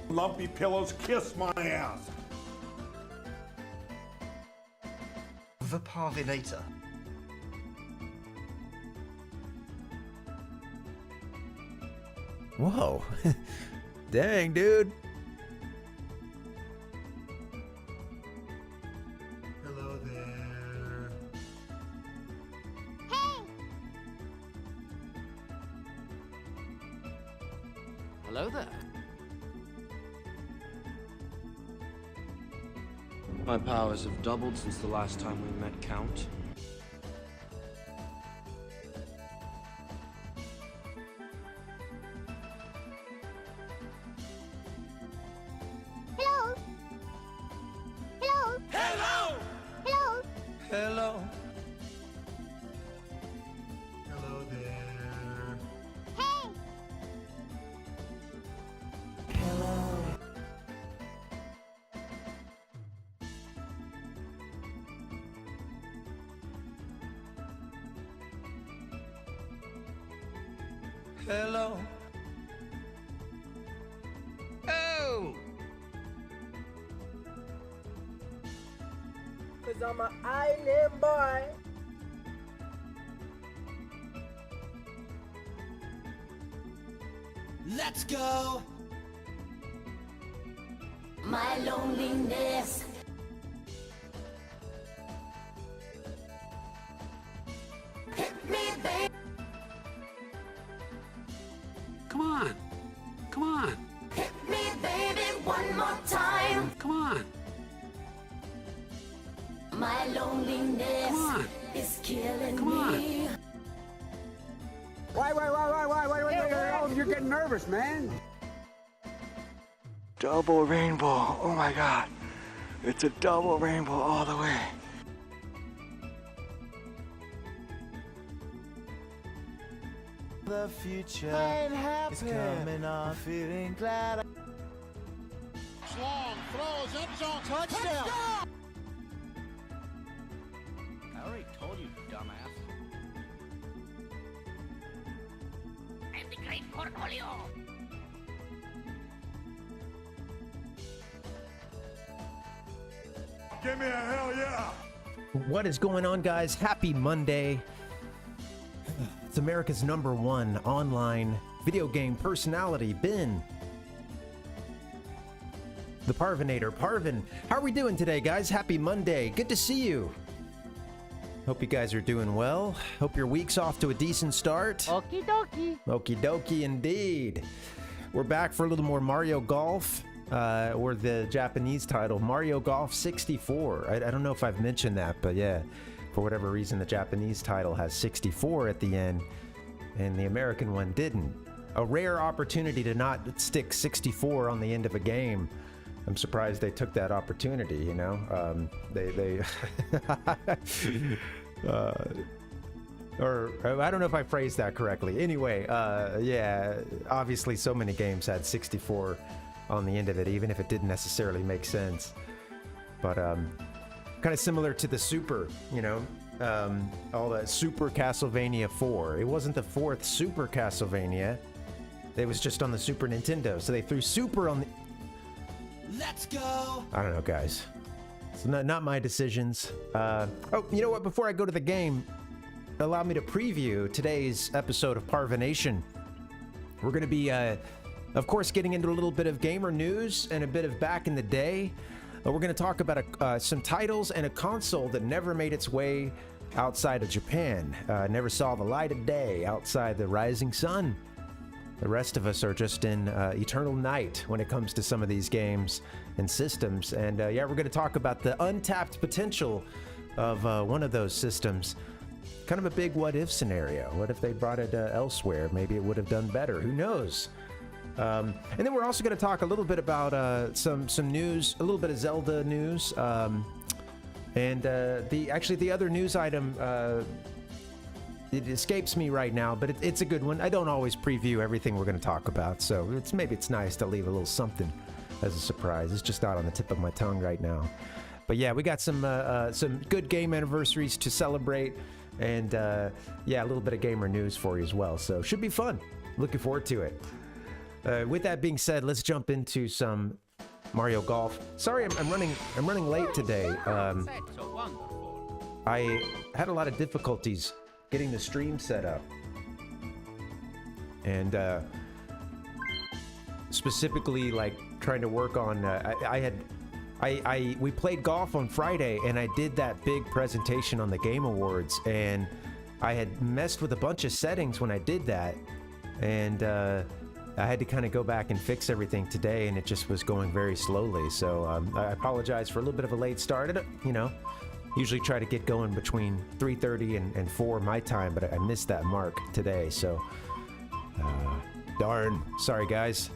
Lumpy pillows, kiss my ass. The Parvinator. Whoa. Dang, dude. Hello there. Hello there. My powers have doubled since the last time we met, Count. Hello. Hello. Hello! Hello. Hello. Hello there. Hey. Hello. Oh! Cause I'm an island boy. Let's go! My loneliness. Hit me, baby. Come on. Come on. Hit me, baby, one more time. Come on. My loneliness Come on. is killing Come on. me. Why, you're getting nervous, man. Double rainbow. Oh my god. It's a double rainbow all the way. The future is coming on. Feeling glad. Long throws, end zone, Touchdown! I already told you, dumbass. I'm the great Cornholio. Give me a hell yeah. What is going on, guys? Happy Monday. It's America's #1 online video game personality, Ben. The Parvinator. Parvin, how are we doing today, guys? Happy Monday. Good to see you. Hope you guys are doing well. Hope your week's off to a decent start. Okie dokie. Okie dokie indeed. We're back for a little more Mario Golf, or the Japanese title, Mario Golf 64. I don't know if I've mentioned that, but yeah, for whatever reason, the Japanese title has 64 at the end, and the American one didn't. A rare opportunity to not stick 64 on the end of a game. I'm surprised they took that opportunity, you know? Or I don't know if I phrased that correctly. Anyway, yeah, obviously so many games had 64 on the end of it, even if it didn't necessarily make sense. But kind of similar to the Super, you know, all the Super Castlevania 4. It wasn't the fourth Super Castlevania. It was just on the Super Nintendo, so they threw Super on the... Let's go! I don't know, guys. It's not my decisions. Oh, you know what? Before I go to the game, allow me to preview today's episode of Parvination. We're going to be, of course, getting into a little bit of gamer news and a bit of back in the day. We're going to talk about some titles and a console that never made its way outside of Japan. Never saw the light of day outside the rising sun. The rest of us are just in eternal night when it comes to some of these games and systems. And yeah, we're going to talk about the untapped potential of one of those systems. Kind of a big what-if scenario. What if they brought it elsewhere? Maybe it would have done better. Who knows? And then we're also going to talk a little bit about some news, a little bit of Zelda news. And the other news item... it escapes me right now, but it's a good one. I don't always preview everything we're going to talk about, so maybe it's nice to leave a little something as a surprise. It's just not on the tip of my tongue right now. But yeah, we got some good game anniversaries to celebrate, and yeah, a little bit of gamer news for you as well. So should be fun. Looking forward to it. With that being said, let's jump into some Mario Golf. Sorry, I'm running late today. That's so wonderful. I had a lot of difficulties getting the stream set up, and specifically like trying to work on. We played golf on Friday, and I did that big presentation on the Game Awards, and I had messed with a bunch of settings when I did that, and I had to kind of go back and fix everything today, and it just was going very slowly. So I apologize for a little bit of a late start. You know, usually try to get going between 3:30 and 4 my time, but I missed that mark today. So darn, sorry guys.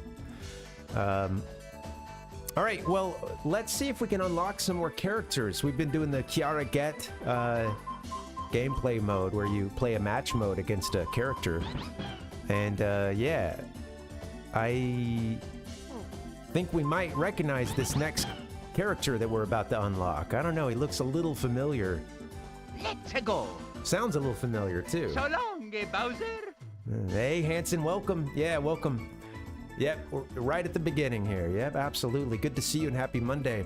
All right, well, let's see if we can unlock some more characters. We've been doing the Kiara Get gameplay mode, where you play a match mode against a character, and yeah. I think we might recognize this next character that we're about to unlock. I don't know, he looks a little familiar. Let's go. Sounds a little familiar, too. So long, Bowser. Hey, Hanson, welcome. Yeah, welcome. Yep, we're right at the beginning here. Yep, absolutely. Good to see you and happy Monday.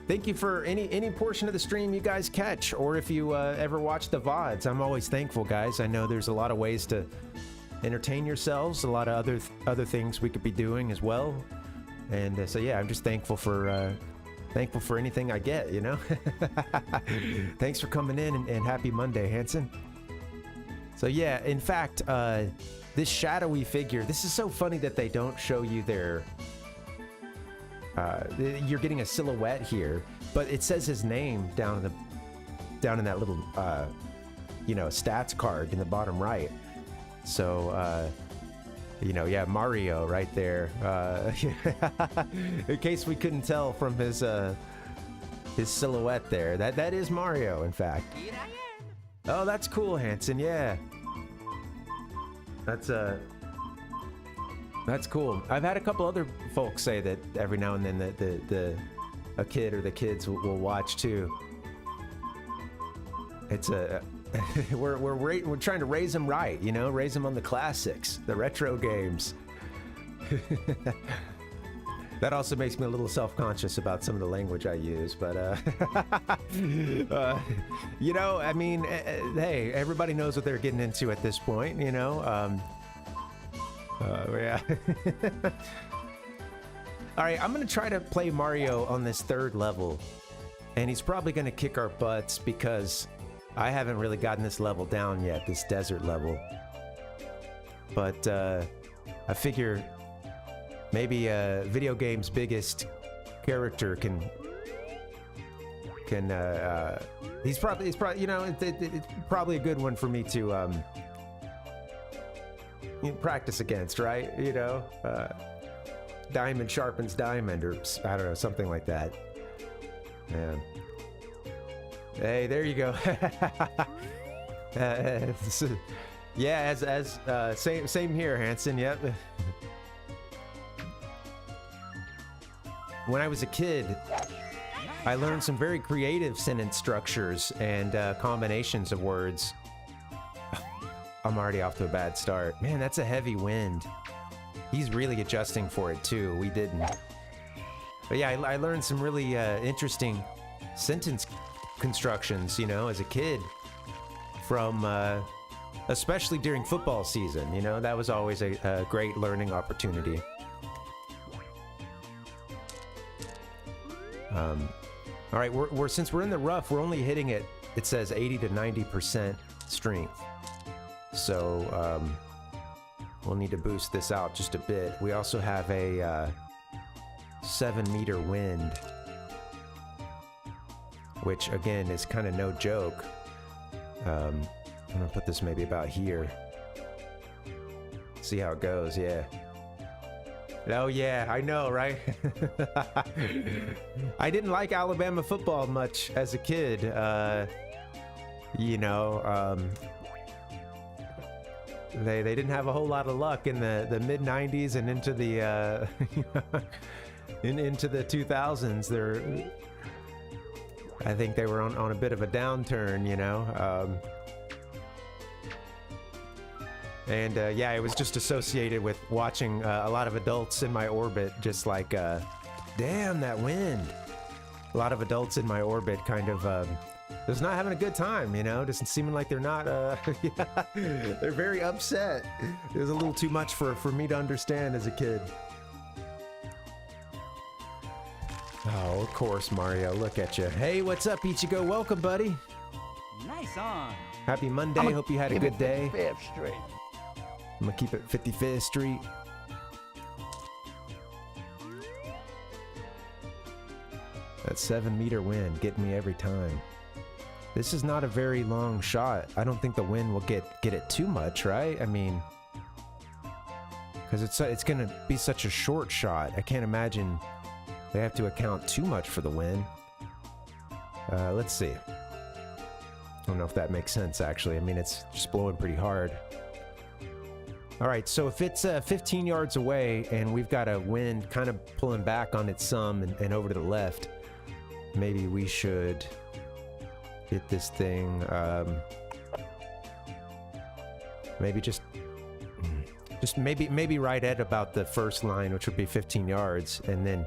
Thank you for any portion of the stream you guys catch, or if you ever watch the VODs. I'm always thankful, guys. I know there's a lot of ways to entertain yourselves, a lot of other things we could be doing as well, and so yeah, I'm just thankful for anything I get, you know. Thanks for coming in, and happy Monday, Hanson. So yeah, in fact, this shadowy figure, this is so funny that they don't show you their you're getting a silhouette here, but it says his name down in that little you know, stats card in the bottom right. So, you know, yeah, Mario right there. In case we couldn't tell from his silhouette there, that is Mario, in fact. Here I am. Oh, that's cool, Hanson. Yeah, that's cool. I've had a couple other folks say that every now and then that a kid or the kids will watch too. It's a we're trying to raise them right, you know, raise them on the classics, the retro games. That also makes me a little self-conscious about some of the language I use, but you know, I mean, hey, everybody knows what they're getting into at this point, you know. Yeah. All right, I'm gonna try to play Mario on this third level, and he's probably gonna kick our butts because I haven't really gotten this level down yet, this desert level. But I figure maybe video game's biggest character can he's probably, you know, it's probably a good one for me to practice against, right? You know, diamond sharpens diamond, or I don't know, something like that. Yeah. Hey, there you go. Yeah, as same here, Hanson. Yep. When I was a kid, I learned some very creative sentence structures and combinations of words. I'm already off to a bad start. Man, that's a heavy wind. He's really adjusting for it too. We didn't. But yeah, I learned some really interesting sentence constructions, you know, as a kid, from especially during football season. You know, that was always a great learning opportunity. All right, since we're in the rough, we're only hitting it says 80 to 90% strength, so we'll need to boost this out just a bit. We also have a 7-meter wind, which again is kind of no joke. I'm gonna put this maybe about here. See how it goes, yeah. Oh yeah, I know, right? I didn't like Alabama football much as a kid. You know, they didn't have a whole lot of luck in the mid '90s and into the into the 2000s. I think they were on a bit of a downturn, you know. And yeah, it was just associated with watching a lot of adults in my orbit, just like, damn, that wind. A lot of adults in my orbit kind of just not having a good time, you know, just seeming like they're not, yeah, they're very upset. It was a little too much for me to understand as a kid. Oh, of course, Mario, look at you. Hey, what's up, Ichigo? Welcome, buddy. Nice on. Happy Monday. Hope you had a good day. 55th Street. I'm gonna keep it 55th Street. That 7-meter wind getting me every time. This is not a very long shot. I don't think the wind will get it too much, right? I mean, because it's gonna be such a short shot. I can't imagine they have to account too much for the wind. Let's see. I don't know if that makes sense, actually. I mean, it's just blowing pretty hard. All right, so if it's 15 yards away and we've got a wind kind of pulling back on its thumb and over to the left, maybe we should hit this thing. Maybe just maybe right at about the first line, which would be 15 yards, and then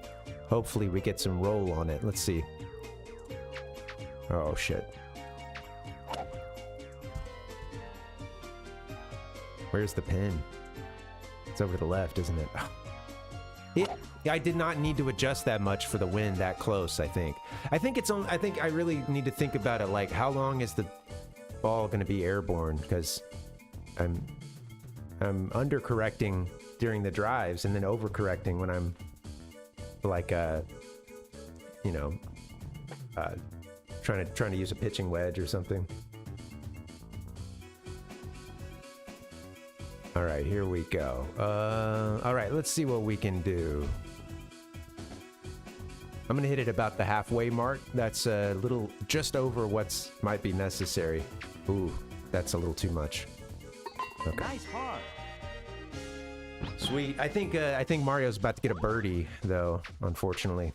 hopefully we get some roll on it. Let's see. Oh, shit. Where's the pin? It's over to the left, isn't it? I did not need to adjust that much for the wind that close, I think. I think I really need to think about it, like, how long is the ball going to be airborne? Because I'm undercorrecting during the drives and then overcorrecting when I'm, like, you know, trying to use a pitching wedge or something. All right, here we go. All right, let's see what we can do. I'm gonna hit it about the halfway mark. That's a little just over what's might be necessary. Ooh, that's a little too much. Okay. Nice hard. Sweet. I think Mario's about to get a birdie, though. Unfortunately.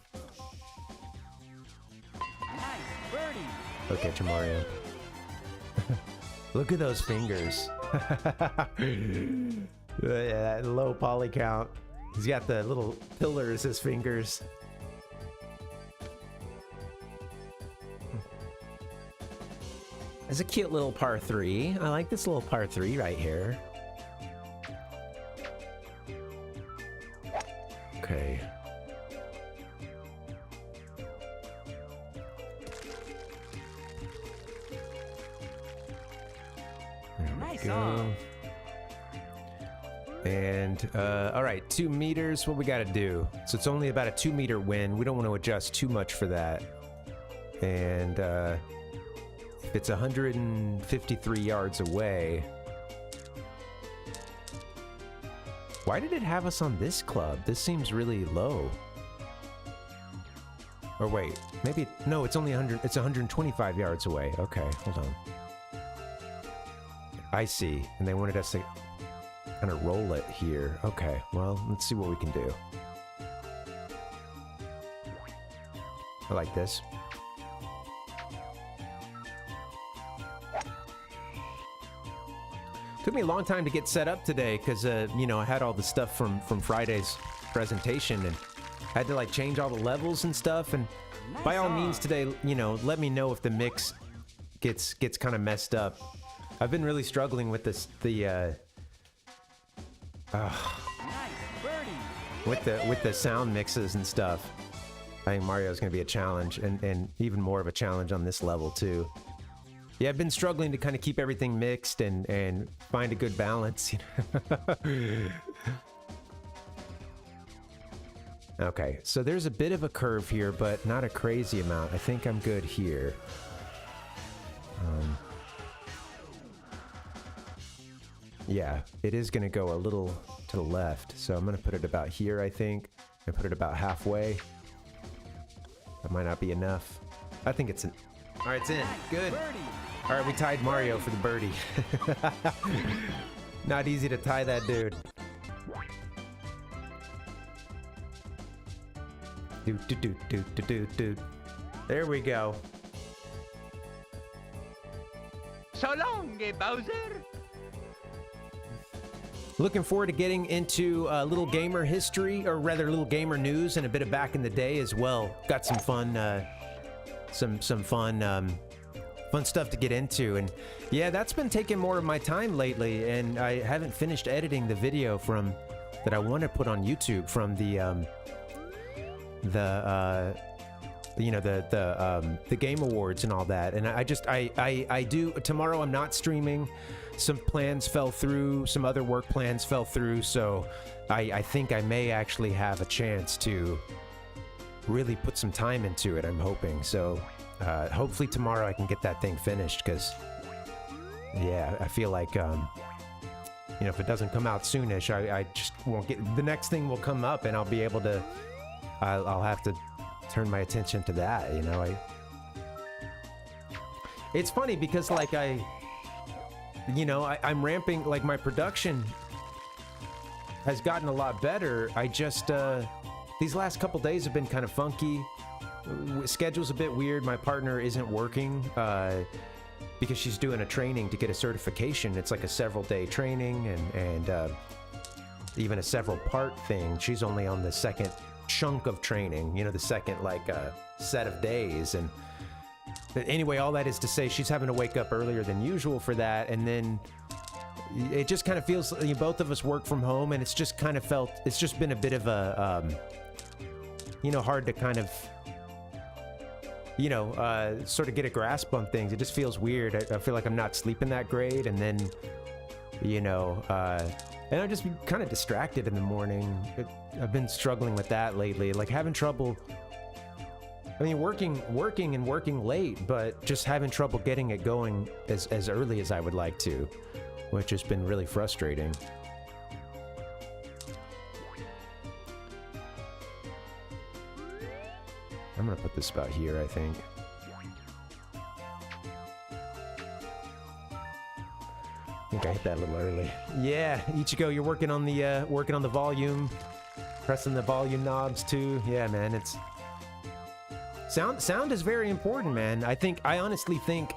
Nice birdie. Look at you, Mario. Look at those fingers. Yeah, that low poly count. He's got the little pillars as fingers. It's a cute little par 3. I like this little par 3 right here. Okay. Nice Go. on. And all right, 2 meters. What we got to do? So it's only about a 2-meter wind. We don't want to adjust too much for that. And if it's 153 yards away, why did it have us on this club? This seems really low. Or wait, maybe no. It's only 100. It's 125 yards away. Okay, hold on. I see. And they wanted us to kind of roll it here. Okay, well, let's see what we can do. I like this. Took me a long time to get set up today because, you know, I had all the stuff from Friday's presentation and had to, like, change all the levels and stuff. And Nice by all on. means today, you know, let me know if the mix gets kind of messed up. I've been really struggling with this, Nice birdie. with the sound mixes and stuff. I think Mario's going to be a challenge, and even more of a challenge on this level too. Yeah, I've been struggling to kind of keep everything mixed and find a good balance. Okay, so there's a bit of a curve here, but not a crazy amount. I think I'm good here. Yeah, it is going to go a little to the left, so I'm going to put it about here, I think. I put it about halfway. That might not be enough. I think it's in. All right, it's in. Good. Birdie. All right, we tied Mario for the birdie. Not easy to tie that dude. Do. There we go. So long, Bowser. Looking forward to getting into a little gamer history, or rather, little gamer news, and a bit of back in the day as well. Got some fun, fun stuff to get into, and yeah, that's been taking more of my time lately, and I haven't finished editing the video from that I want to put on YouTube from the Game Awards and all that. And I do tomorrow. I'm not streaming. Some plans fell through. Some other work plans fell through. So I think I may actually have a chance to really put some time into it. I'm hoping. So hopefully tomorrow I can get that thing finished, because yeah, I feel like you know, if it doesn't come out soonish, I just won't get, the next thing will come up and I'll be able to, I'll have to turn my attention to that, you know. It's funny because like I'm ramping, like my production has gotten a lot better. I just, these last couple days have been kind of funky. Schedule's a bit weird. My partner isn't working, because she's doing a training to get a certification. It's like a several-day training and even a several-part thing. She's only on the second chunk of training, you know, the second set of days. And anyway, all that is to say, she's having to wake up earlier than usual for that. And then it just kind of feels, you know, both of us work from home, and it's just kind of felt, it's just been a bit of a, you know, hard to kind of, you know, sort of get a grasp on things. It just feels weird. I feel like I'm not sleeping that great, and then, you know, and I'm just kind of distracted in the morning. I've been struggling with that lately, like having trouble. I mean, working late, but just having trouble getting it going as early as I would like to, which has been really frustrating. I'm gonna put this about here, I think. I think I hit that a little early. Yeah, Ichigo, you're working on the volume, pressing the volume knobs too. Yeah, man, it's sound is very important, man. I honestly think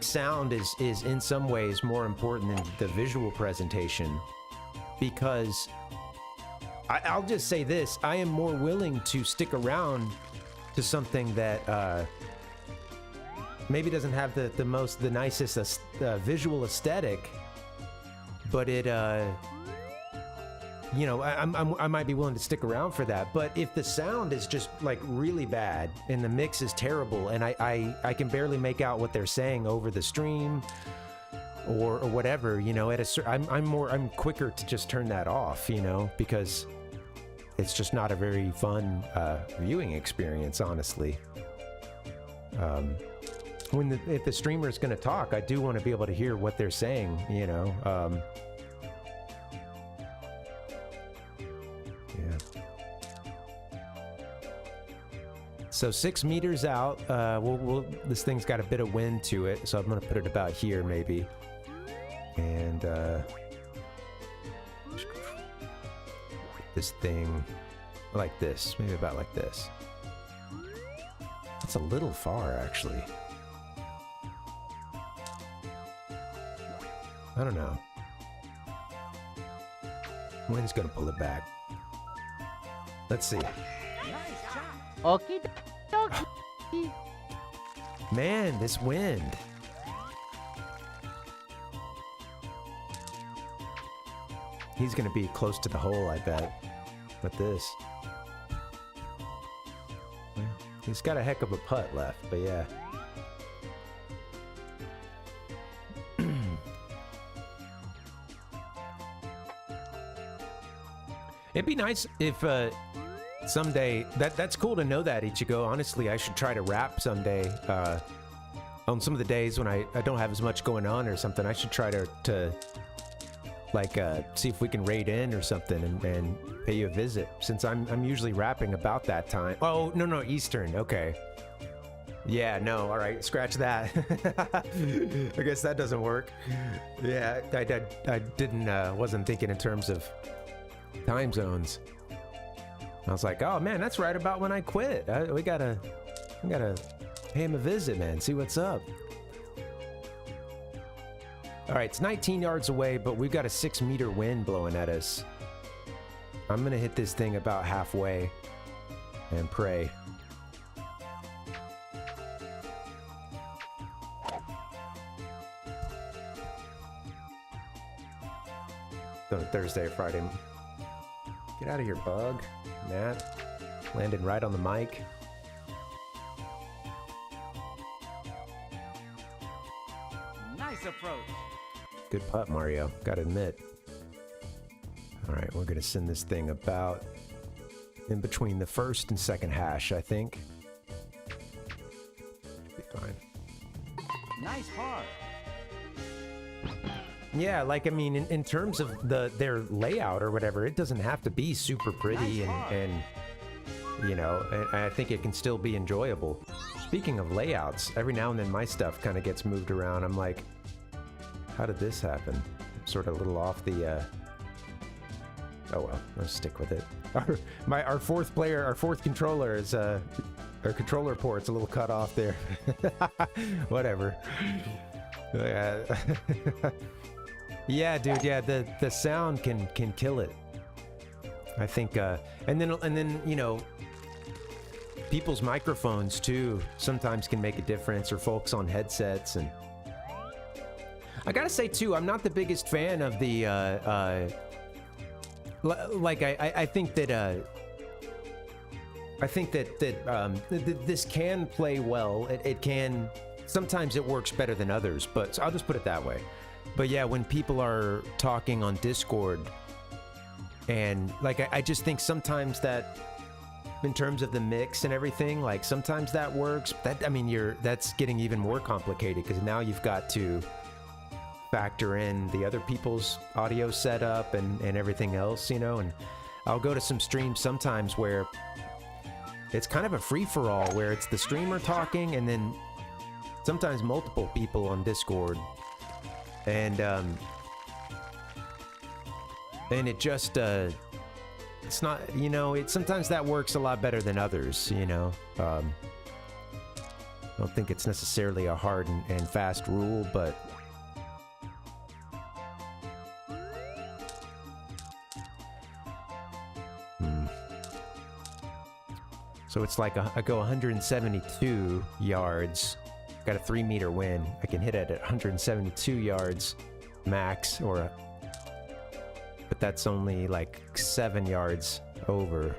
sound is in some ways more important than the visual presentation, because I'll just say this, I am more willing to stick around to something that maybe doesn't have the nicest visual aesthetic, but it you know, I might be willing to stick around for that. But if the sound is just like really bad and the mix is terrible, and I can barely make out what they're saying over the stream or whatever, you know, I'm quicker to just turn that off, you know, because it's just not a very fun viewing experience, honestly. If the streamer is going to talk, I do want to be able to hear what they're saying, you know. Yeah. So 6 meters out. This thing's got a bit of wind to it, so I'm going to put it about here, maybe. And this thing like this, maybe about like this. That's a little far, actually. I don't know. Wind's gonna pull it back. Let's see. Okie dokie. Man, this wind. He's gonna be close to the hole, I bet, with this. He's got a heck of a putt left, but yeah. It'd be nice if someday, that's cool to know that, Ichigo. Honestly, I should try to rap someday. On some of the days when I don't have as much going on or something, I should try to like see if we can raid in or something and pay you a visit, since I'm usually rapping about that time. Oh, no, Eastern, okay. Yeah, no, all right, scratch that. I guess that doesn't work. Yeah, I wasn't thinking in terms of time zones. I was like, oh man, that's right about when I quit. We gotta pay him a visit, man, see what's up. All right, it's 19 yards away, but we've got a 6-meter wind blowing at us. I'm going to hit this thing about halfway and pray. On Thursday or Friday. Get out of here, bug. Matt. Landed right on the mic. Nice approach. Good putt, Mario. Gotta admit. All right, we're gonna send this thing about in between the first and second hash, I think. Be fine. Nice par. Yeah, like, I mean, in terms of their layout or whatever, it doesn't have to be super pretty and you know, and I think it can still be enjoyable. Speaking of layouts, every now and then my stuff kind of gets moved around. I'm like, how did this happen? Sort of a little off the, oh well, let's stick with it. Our fourth player, our fourth controller is, our controller port's a little cut off there. Whatever. Yeah, dude, yeah, the sound can kill it. I think, and then, you know, people's microphones too sometimes can make a difference, or folks on headsets. And I gotta say too, I'm not the biggest fan of the, like, I think that, this can play well. It can, sometimes it works better than others, but so I'll just put it that way. But yeah, when people are talking on Discord, and like, I just think sometimes that, in terms of the mix and everything, like sometimes that works. That, I mean, that's getting even more complicated because now you've got to factor in the other people's audio setup and everything else, you know. And I'll go to some streams sometimes where it's kind of a free-for-all, where it's the streamer talking and then sometimes multiple people on Discord. And it just, it's not, you know, sometimes that works a lot better than others, you know. I don't think it's necessarily a hard and fast rule, but so it's like I go 172 yards, got a 3-meter wind. I can hit it at 172 yards max, but that's only like 7 yards over.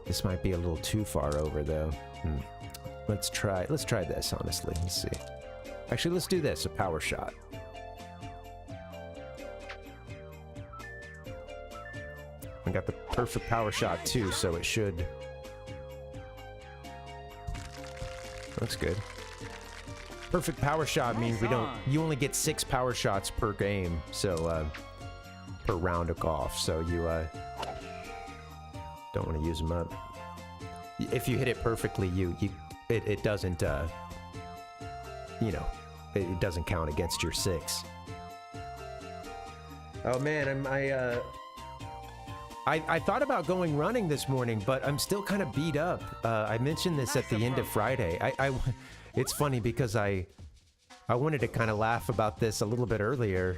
This might be a little too far over though. Let's try this, honestly. Let's see. Actually, let's do this, a power shot. I got the perfect power shot too, so it should. Looks good. Perfect power shot means you only get 6 power shots per game, so per round of golf, so you don't want to use them up. If you hit it perfectly, it doesn't, you know, it doesn't count against your 6. Oh man, I thought about going running this morning, but I'm still kind of beat up. I mentioned this at the end of Friday. It's funny because I wanted to kind of laugh about this a little bit earlier,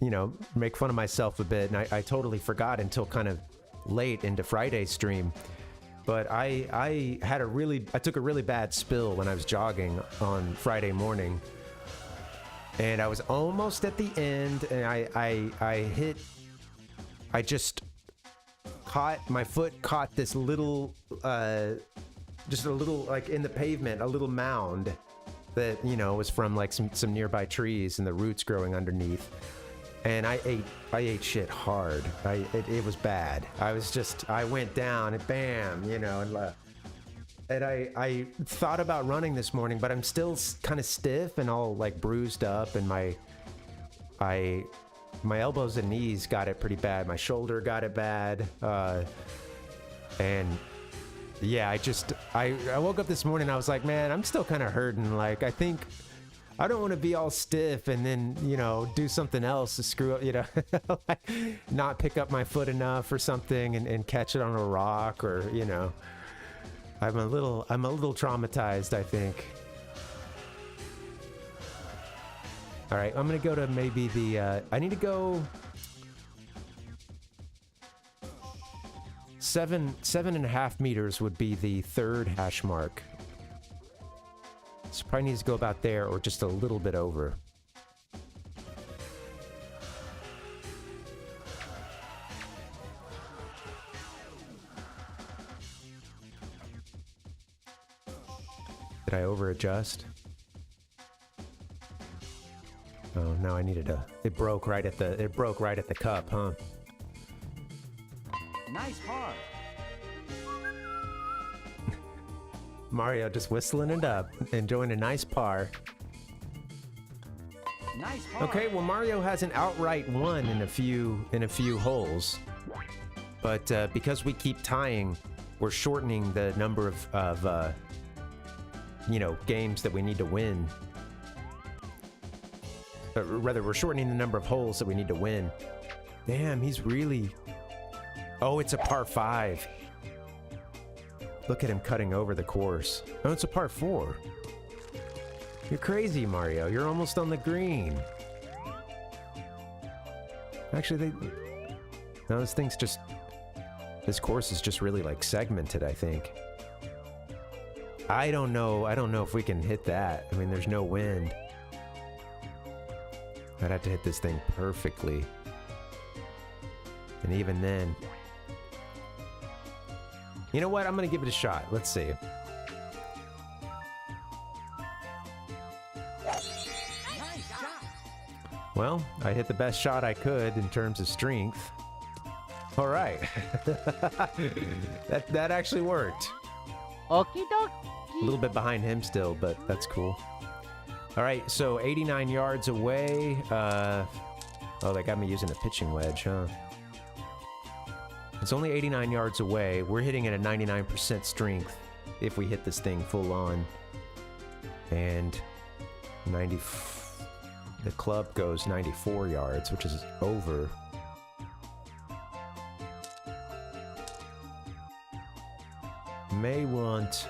you know, make fun of myself a bit, and I totally forgot until kind of late into Friday's stream. But I took a really bad spill when I was jogging on Friday morning, and I was almost at the end, and I just caught, my foot caught this little, just a little, like in the pavement, a little mound that, you know, was from like some nearby trees and the roots growing underneath. And I ate shit hard. It was bad. I went down and bam, you know, and I thought about running this morning, but I'm still kind of stiff and all like bruised up, and my elbows and knees got it pretty bad. My shoulder got it bad. And yeah, I woke up this morning, I was like, man, I'm still kind of hurting. Like, I think I don't want to be all stiff and then, you know, do something else to screw up, you know, like not pick up my foot enough or something and catch it on a rock, or, you know, I'm a little traumatized, I think. All right, I'm gonna go to maybe the, I need to go 7.5 meters would be the third hash mark. So probably needs to go about there or just a little bit over. Did I over adjust? Oh, now I needed a. It broke right at the cup, huh? Nice par. Mario just whistling it up, enjoying a nice par. Nice par. Okay, well Mario hasn't outright won in a few holes, but because we keep tying, we're shortening the number of you know, games that we need to win. Or rather, we're shortening the number of holes that we need to win. Damn, he's really... Oh, it's a par 5. Look at him cutting over the course. Oh, it's a par 4. You're crazy, Mario. You're almost on the green. Actually, no, this thing's just... This course is just really, like, segmented, I think. I don't know if we can hit that. I mean, there's no wind. I'd have to hit this thing perfectly. And even then... You know what? I'm gonna give it a shot. Let's see. Nice shot. Well, I hit the best shot I could in terms of strength. All right. that actually worked. Okie dokie. A little bit behind him still, but that's cool. All right, so 89 yards away. Oh, they got me using a pitching wedge, huh? It's only 89 yards away. We're hitting at a 99% strength if we hit this thing full on. And 90... The club goes 94 yards, which is over. May want...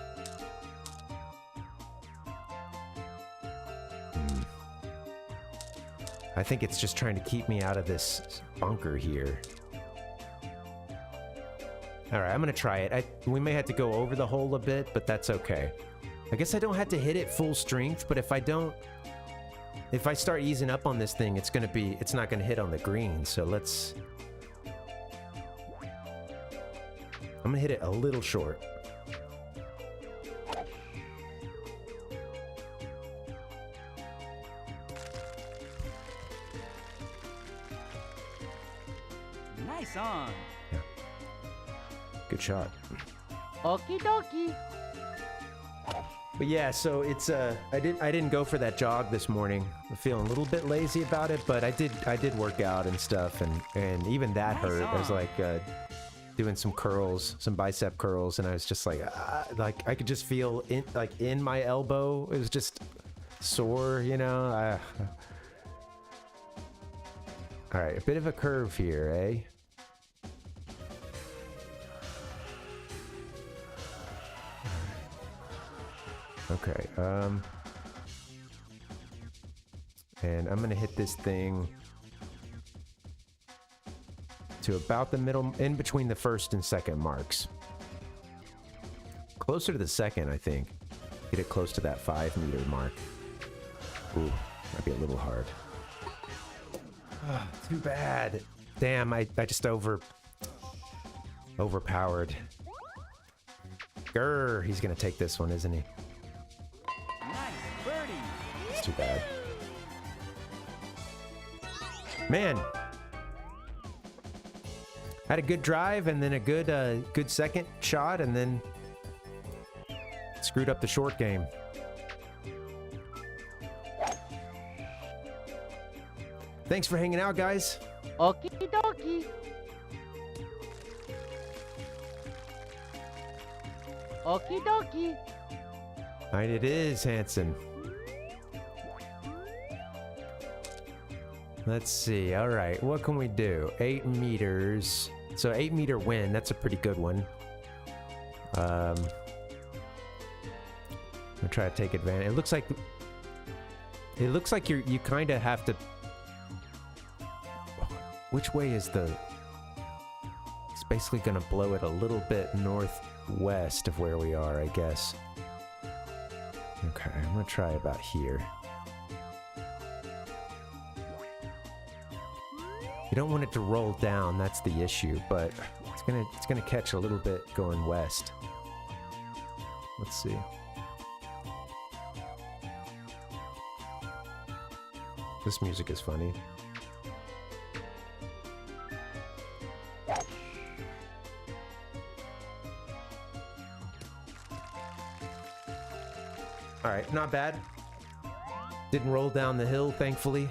I think it's just trying to keep me out of this bunker here. Alright, I'm gonna try it. We may have to go over the hole a bit, but that's okay. I guess I don't have to hit it full strength, but if I don't... If I start easing up on this thing, it's not gonna hit on the green, so let's... I'm gonna hit it a little short. Nice on. Yeah. Good shot. Okie dokie. But yeah, so it's I didn't go for that jog this morning. I'm feeling a little bit lazy about it, but I did work out and stuff, and even that Nice hurt. I was on. like doing some curls, some bicep curls, and I was just like I could just feel in my elbow. It was just sore, you know. All right, a bit of a curve here, eh? Okay, and I'm gonna hit this thing to about the middle, in between the first and second marks. Closer to the second, I think. Get it close to that 5 meter mark. Ooh, might be a little hard. Too bad. Damn, I just overpowered. Grr, he's gonna take this one, isn't he? Nice birdie. It's too bad. Man. Had a good drive and then a good second shot and then screwed up the short game. Thanks for hanging out, guys. Okie dokie. Okie dokie. All right, it is, Hanson. Let's see. All right, what can we do? 8 meters. So 8 meter win. That's a pretty good one. I'm gonna try to take advantage. It looks like It looks like you kind of have to... Which way is the... It's basically going to blow it a little bit northwest of where we are, I guess. Okay, I'm going to try about here. You don't want it to roll down, that's the issue, but it's gonna catch a little bit going west. Let's see. This music is funny. Alright, not bad. Didn't roll down the hill, thankfully.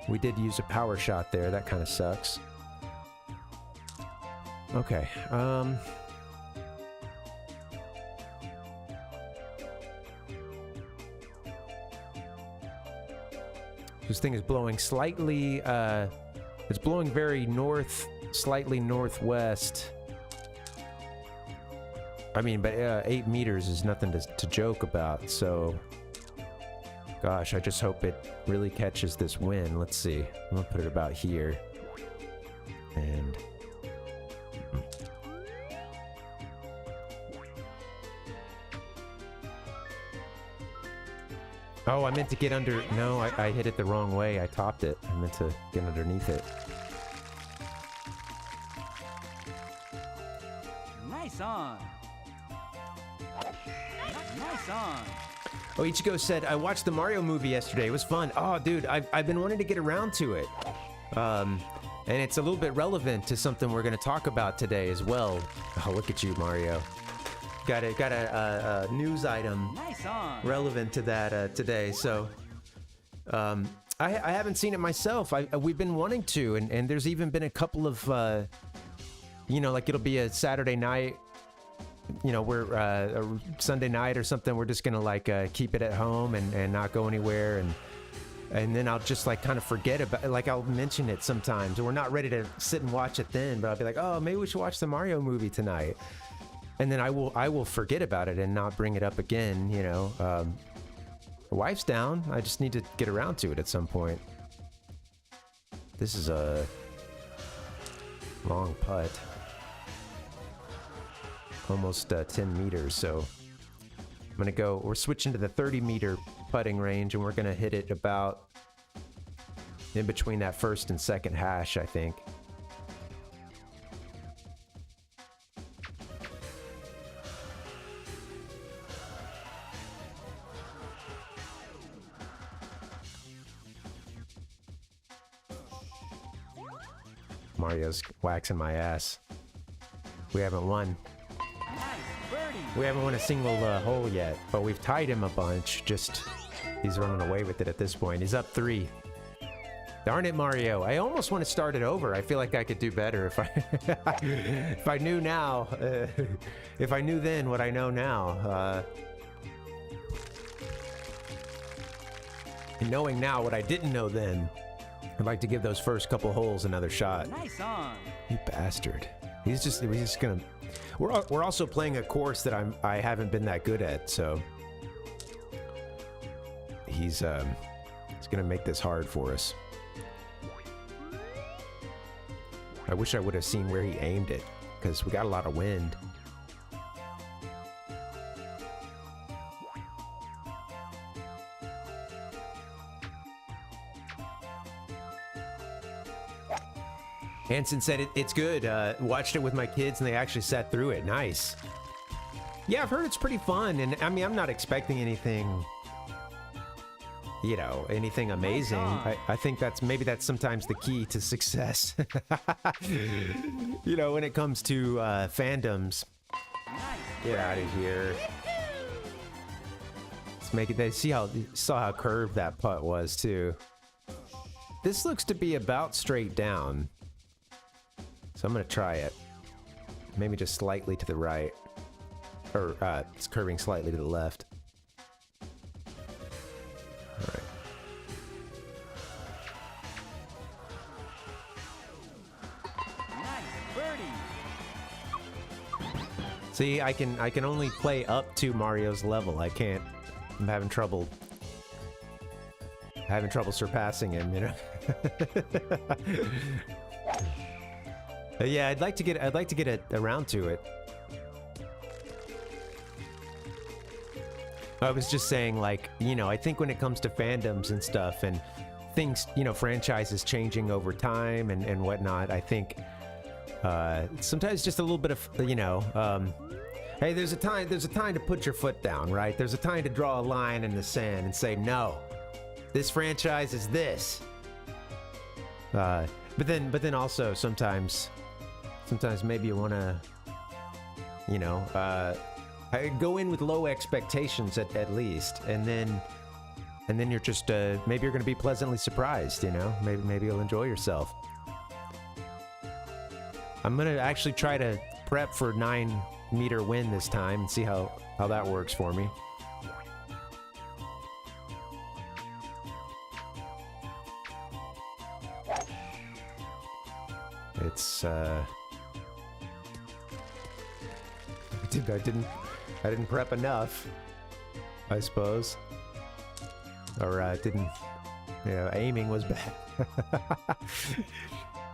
We did use a power shot there, that kind of sucks. Okay, this thing is blowing slightly, it's blowing very north, slightly northwest. I mean, but 8 meters is nothing to joke about, so... Gosh, I just hope it really catches this wind. Let's see. I'm gonna put it about here. And... Oh, I meant to get under... No, I hit it the wrong way. I topped it. I meant to get underneath it. Nice on. Nice on. Oh, Ichigo said, I watched the Mario movie yesterday. It was fun. Oh, dude, I've been wanting to get around to it. And it's a little bit relevant to something we're going to talk about today as well. Oh, look at you, Mario. Got a news item Nice on. relevant to that today. So, I haven't seen it myself. We've been wanting to, and there's even been a couple of, you know, like it'll be a Saturday night. You know, we're a Sunday night or something. We're just gonna like keep it at home and not go anywhere, and then I'll just like kind of forget about it. Like I'll mention it sometimes. We're not ready to sit and watch it then, but I'll be like, oh, maybe we should watch the Mario movie tonight, and then I will forget about it and not bring it up again. You know, the wife's down. I just need to get around to it at some point. This is a long putt. Almost 10 meters, so I'm gonna go, we're switching to the 30-meter putting range, and we're gonna hit it about in between that first and second hash, I think. Mario's waxing my ass. We haven't won. We haven't won a single hole yet, but we've tied him a bunch. Just, he's running away with it at this point. He's up 3. Darn it, Mario. I almost want to start it over. I feel like I could do better if I if I knew now. If I knew then what I know now. And knowing now what I didn't know then, I'd like to give those first couple holes another shot. Nice on. You bastard. He's just gonna... We're also playing a course that I haven't been that good at, so... He's gonna make this hard for us. I wish I would have seen where he aimed it, because we got a lot of wind. Hanson said it's good. Watched it with my kids and they actually sat through it. Nice. Yeah, I've heard it's pretty fun, and I mean, I'm not expecting anything, you know, anything amazing. I think maybe that's sometimes the key to success. You know, when it comes to fandoms. Get out of here. Let's make it. They saw how curved that putt was too. This looks to be about straight down. So I'm gonna try it. Maybe just slightly to the right. Or, it's curving slightly to the left. Alright. Nice birdie. See, I can only play up to Mario's level. I can't. I'm having trouble Having trouble surpassing him, you know. Yeah, I'd like to get around to it. I was just saying, like, you know, I think when it comes to fandoms and stuff and things, you know, franchises changing over time and whatnot, I think sometimes just a little bit of, you know, hey, there's a time to put your foot down, right? There's a time to draw a line in the sand and say, no, this franchise is this. But then also sometimes maybe you want to, you know, go in with low expectations at least, and then you're just maybe you're going to be pleasantly surprised, you know. Maybe you'll enjoy yourself. I'm going to actually try to prep for 9-meter win this time and see how that works for me. It's I didn't prep enough, I suppose. Or didn't, you know, aiming was bad.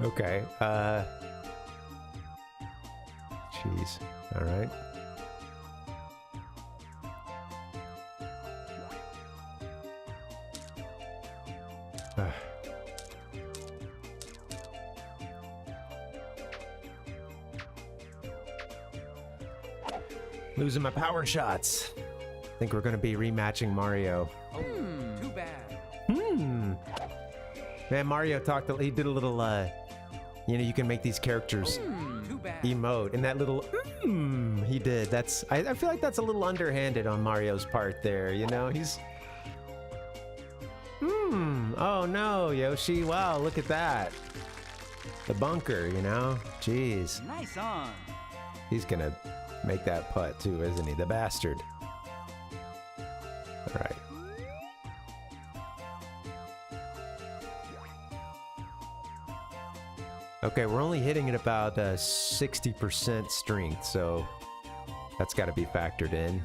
Okay, jeez, all right. Losing my power shots. I think we're gonna be rematching Mario. Too bad. Man, Mario he did a little, you know, you can make these characters Too bad. emote, and that little, he did. I feel like that's a little underhanded on Mario's part there, you know? He's, oh no, Yoshi, wow, look at that. The bunker, you know? Jeez. Nice on. He's gonna make that putt too, isn't he? The bastard. All right. Okay, we're only hitting at about 60% strength, so that's got to be factored in.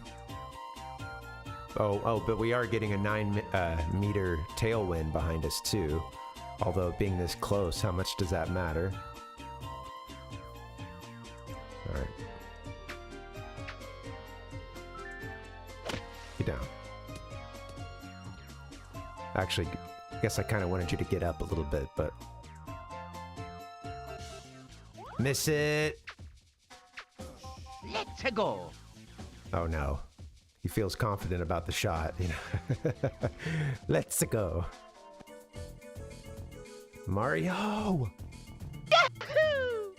Oh, but we are getting a 9-meter tailwind behind us too. Although being this close, how much does that matter? All right. Get down. Actually, I guess I kind of wanted you to get up a little bit, but... Miss it! Let's go. Oh no. He feels confident about the shot, you know. Let's go. Mario! Yahoo!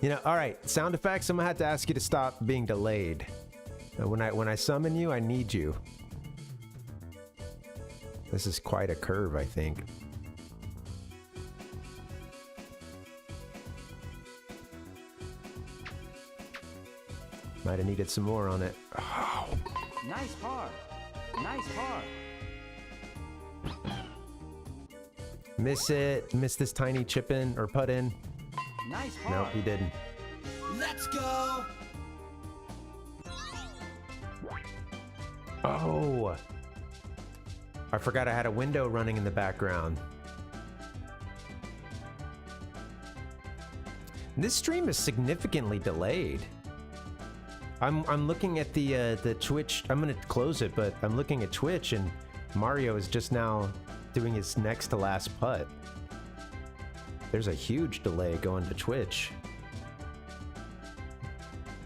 You know, alright, sound effects, I'm gonna have to ask you to stop being delayed. When I summon you, I need you. This is quite a curve, I think. Might have needed some more on it. Oh. Nice par. Nice par. Miss it. Miss this tiny chip in or putt in. Nice par. No, he didn't. Let's go! Oh. I forgot I had a window running in the background. This stream is significantly delayed. I'm looking at the Twitch. I'm gonna close it, but I'm looking at Twitch, and Mario is just now doing his next to last putt. There's a huge delay going to Twitch.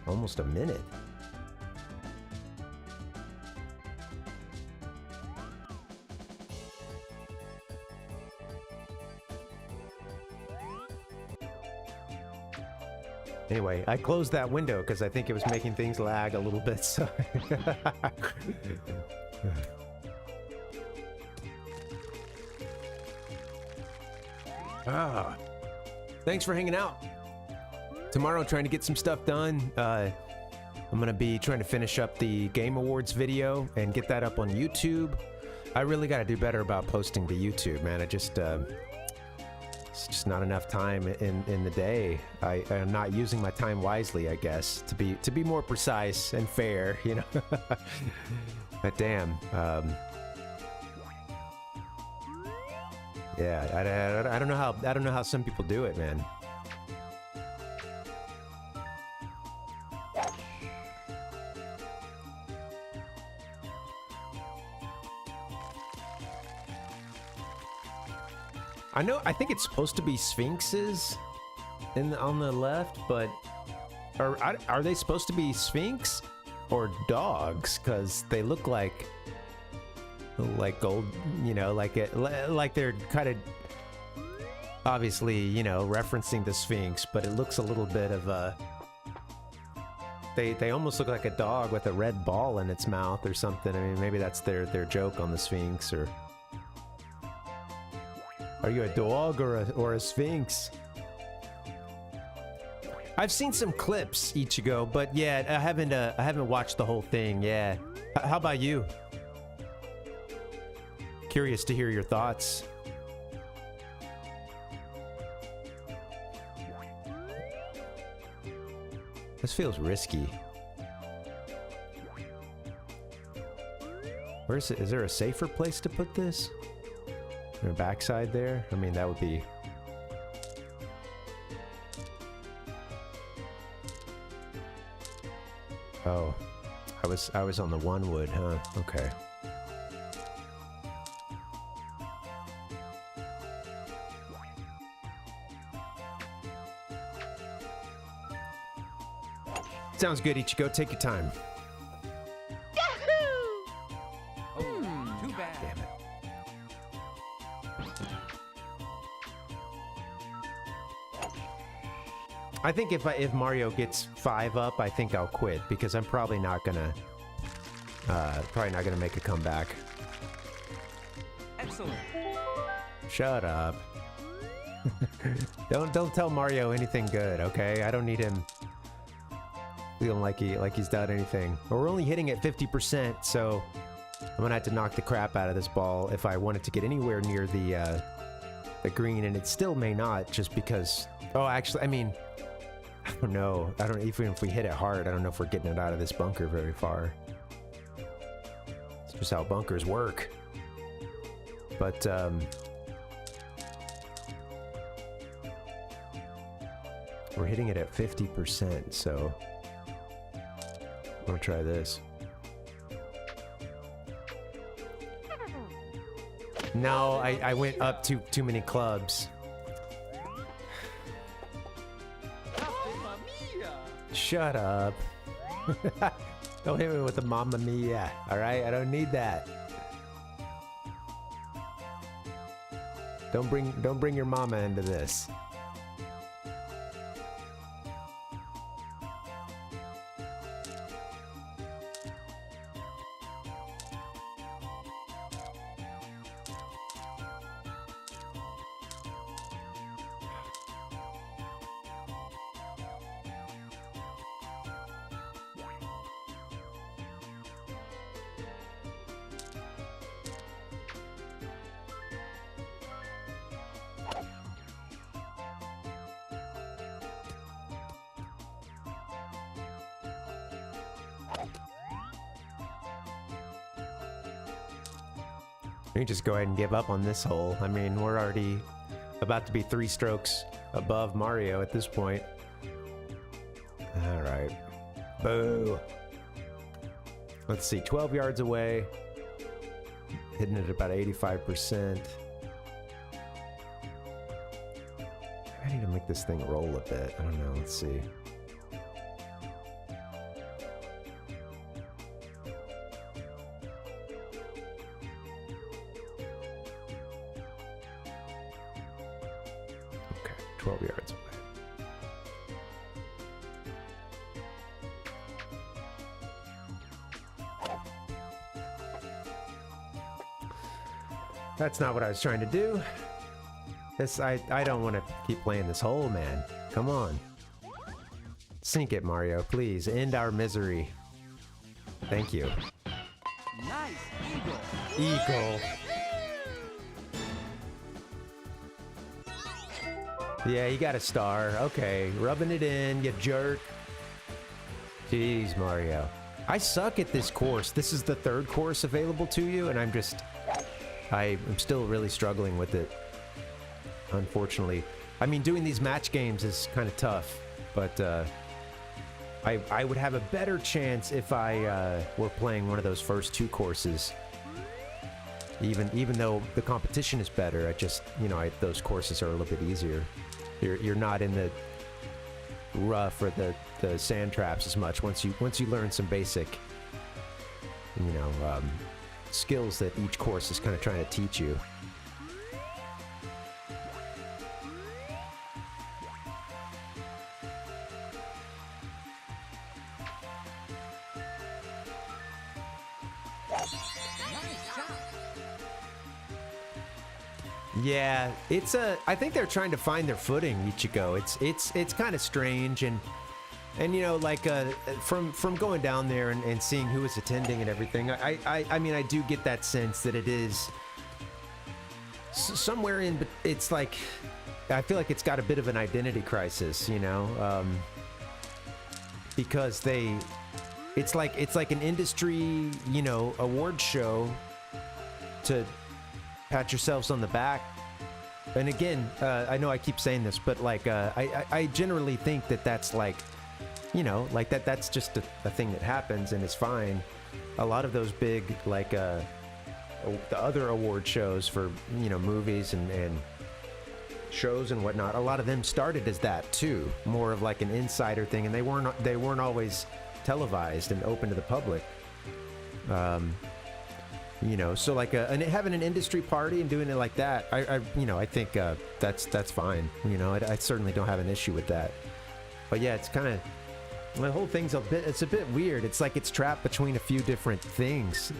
Almost a minute. Anyway, I closed that window because I think it was making things lag a little bit, so... Thanks for hanging out. Tomorrow, trying to get some stuff done. I'm gonna be trying to finish up the Game Awards video and get that up on YouTube. I really gotta do better about posting to YouTube, man. It's just not enough time in the day. I am not using my time wisely, I guess, to be more precise and fair, you know. But damn, Yeah, I don't know how some people do it, man. I think it's supposed to be sphinxes on the left, but are they supposed to be sphinx or dogs? Because they look like gold, you know, like they're kind of obviously, you know, referencing the sphinx, but it looks a little bit of a. They almost look like a dog with a red ball in its mouth or something. I mean, maybe that's their joke on the sphinx. Or are you a dog or a sphinx? I've seen some clips, Ichigo, but yeah, I haven't watched the whole thing. Yeah, how about you? Curious to hear your thoughts. This feels risky. Where's it? Is there a safer place to put this? In the backside there? I mean, that would be. Oh, I was on the one wood, huh? Okay. Sounds good, Ichigo. Take your time. Oh, too bad. Damn it. I think if Mario gets 5 up, I think I'll quit because I'm probably not gonna make a comeback. Excellent. Shut up. Don't tell Mario anything good, okay? I don't need him feeling like he's done anything. But we're only hitting at 50%, so I'm gonna have to knock the crap out of this ball if I want it to get anywhere near the green, and it still may not, just because. Oh, actually, I mean, I don't know. Even if we hit it hard, I don't know if we're getting it out of this bunker very far. It's just how bunkers work. But we're hitting it at 50%, so I'm gonna try this. No, I went up too many clubs. Shut up. Don't hit me with the Mamma Mia, alright? I don't need that. Don't bring your mama into this. We can just go ahead and give up on this hole. I mean, we're already about to be 3 strokes above Mario at this point. Alright. Boo! Let's see, 12 yards away. Hitting it at about 85%. I need to make this thing roll a bit. I don't know, let's see. Okay, 12 yards away. That's not what I was trying to do. I don't want to keep playing this hole, man. Come on. Sink it, Mario. Please, end our misery. Thank you. Nice eagle. Eagle. Yeah, you got a star. Okay, rubbing it in, you jerk. Jeez, Mario. I suck at this course. This is the 3rd course available to you, and I'm still really struggling with it. unfortunately. I mean, doing these match games is kind of tough, but I would have a better chance if I were playing one of those first 2 courses. Even though the competition is better, I just, you know, those courses are a little bit easier. You're not in the rough or the sand traps as much once you learn some basic, you know, skills that each course is kind of trying to teach you. Yeah, I think they're trying to find their footing, Ichigo. It's kind of strange, and you know, like from going down there and seeing who is attending and everything, I mean, I do get that sense that it is somewhere in, but it's like, I feel like it's got a bit of an identity crisis, you know, because it's like an industry, you know, award show to pat yourselves on the back. And again, I know I keep saying this, but like, I generally think that that's like, you know, like that's just a thing that happens and it's fine. A lot of those big, like, the other award shows for, you know, movies and shows and whatnot, a lot of them started as that too, more of like an insider thing, and they weren't always televised and open to the public. You know, so like having an industry party and doing it like that, I you know, I think that's fine. You know, I certainly don't have an issue with that. But yeah, it's kind of, the whole thing's a bit weird. It's like it's trapped between a few different things,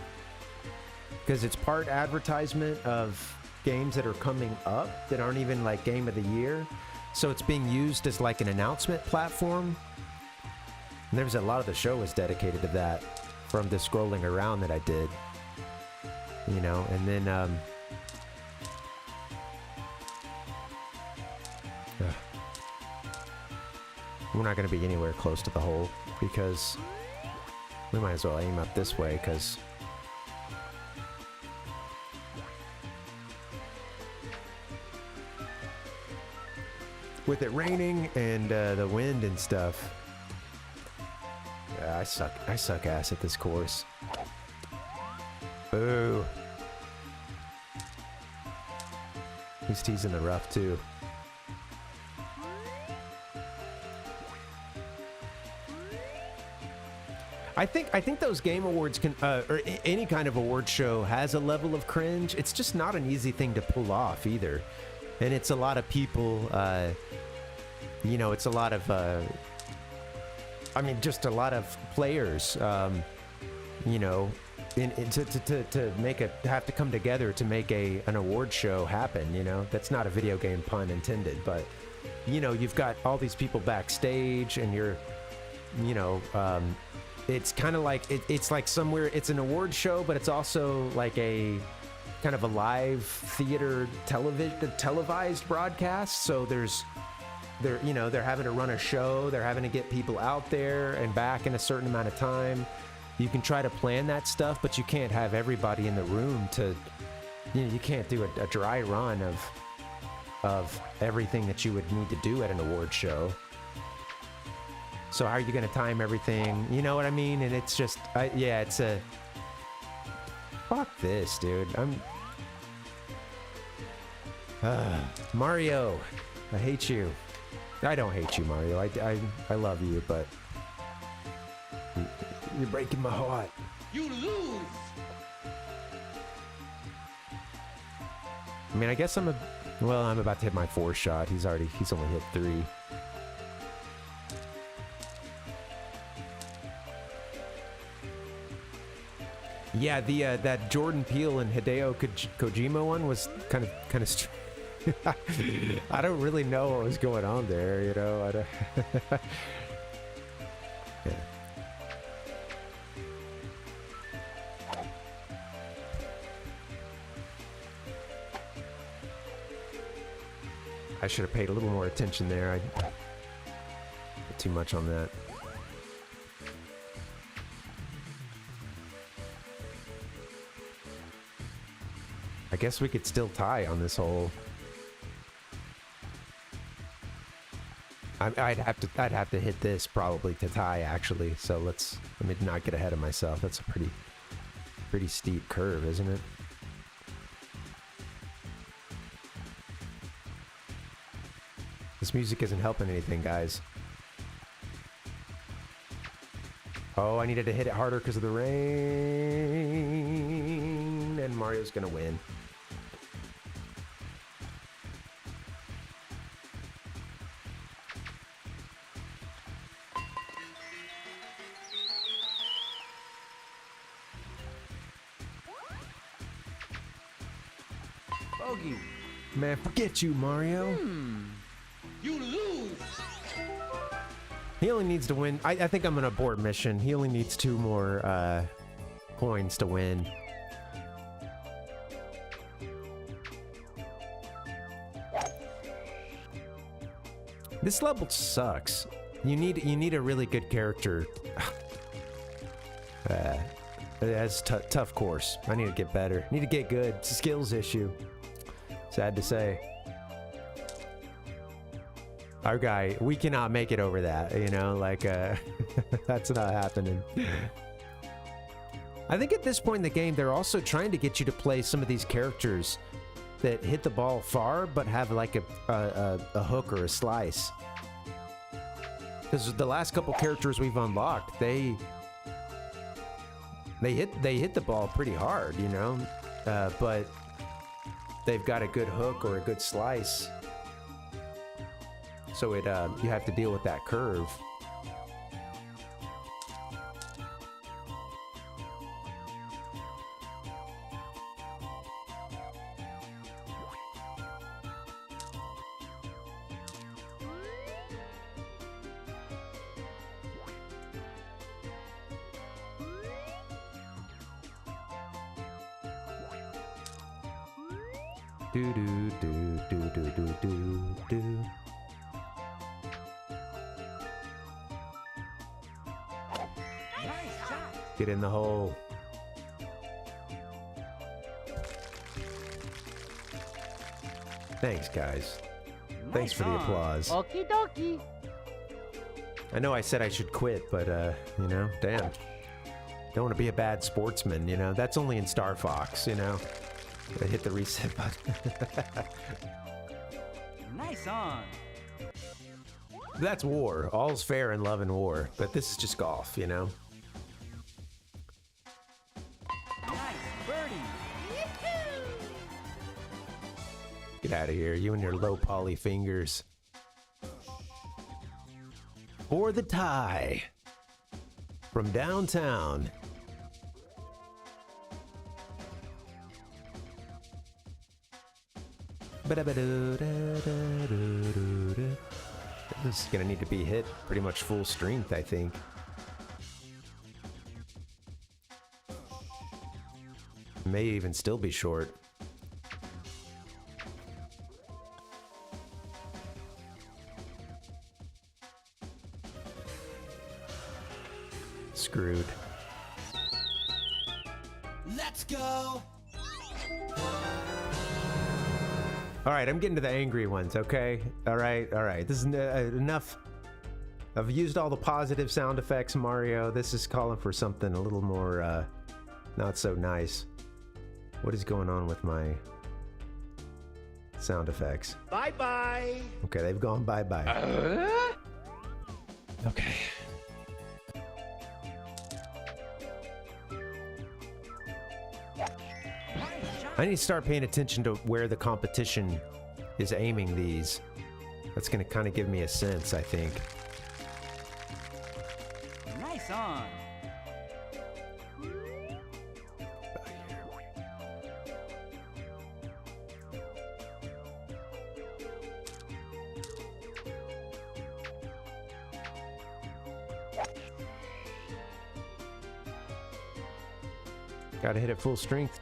because it's part advertisement of games that are coming up that aren't even like game of the year, so it's being used as like an announcement platform. And there's a lot of the show was dedicated to that, from the scrolling around that I did. You know, and then we're not going to be anywhere close to the hole, because we might as well aim up this way, because with it raining and the wind and stuff, I suck ass at this course. Boo. He's teasing the rough too. I think those game awards can, or any kind of award show has a level of cringe. It's just not an easy thing to pull off either, and it's a lot of people. You know, it's a lot of. I mean, just a lot of players. You know. To have to come together to make an award show happen, you know. That's not a video game pun intended, but you know, you've got all these people backstage, and you're, you know, it's kind of like it's like somewhere, it's an award show, but it's also like a kind of a live theater televised broadcast. So you know, they're having to run a show, they're having to get people out there and back in a certain amount of time. You can try to plan that stuff, but you can't have everybody in the room to, you know, you can't do a dry run of everything that you would need to do at an award show. So how are you going to time everything? You know what I mean? And it's just, yeah, it's a, fuck this, dude. Mario, I hate you. I don't hate you, Mario. I love you, but you're breaking my heart. You lose! I mean, I guess I'm about to hit my 4th shot. He's only hit 3. Yeah, that Jordan Peele and Hideo Kojima one was kind of I don't really know what was going on there, you know. I don't yeah. I should have paid a little more attention there. I did too much on that. I guess we could still tie on this hole. I'd have to hit this probably to tie actually. So let me not get ahead of myself. That's a pretty steep curve, isn't it? This music isn't helping anything, guys. Oh, I needed to hit it harder because of the rain, and Mario's gonna win. Bogey. Man, forget you, Mario. You lose. He only needs to win. I think I'm gonna abort mission. He only needs 2 more coins to win. This level sucks. You need a really good character. It has tough course. I need to get better. Need to get good. It's a skills issue. Sad to say. Our guy, we cannot make it over that, you know, like, that's not happening. I think at this point in the game, they're also trying to get you to play some of these characters that hit the ball far, but have like a hook or a slice. Because the last couple characters we've unlocked, they hit the ball pretty hard, you know, but they've got a good hook or a good slice. So you have to deal with that curve. Do do do do do do do do. Get in the hole. Thanks, guys. Thanks for the applause. Okie dokie. I know I said I should quit, but, you know, damn. Don't want to be a bad sportsman, you know? That's only in Star Fox, you know? I hit the reset button. Nice on. That's war. All's fair in love and war. But this is just golf, you know? Nice birdie. Get out of here, you and your low poly fingers. For the tie. From downtown. This is gonna need to be hit pretty much full strength, I think. May even still be short. Screwed. Let's go. All right, I'm getting to the angry ones, okay? All right. This is enough. I've used all the positive sound effects, Mario. This is calling for something a little more, not so nice. What is going on with my sound effects? Bye-bye. Okay, they've gone bye-bye. Okay. I need to start paying attention to where the competition is aiming these. That's going to kind of give me a sense, I think. Nice on. Gotta hit it full strength.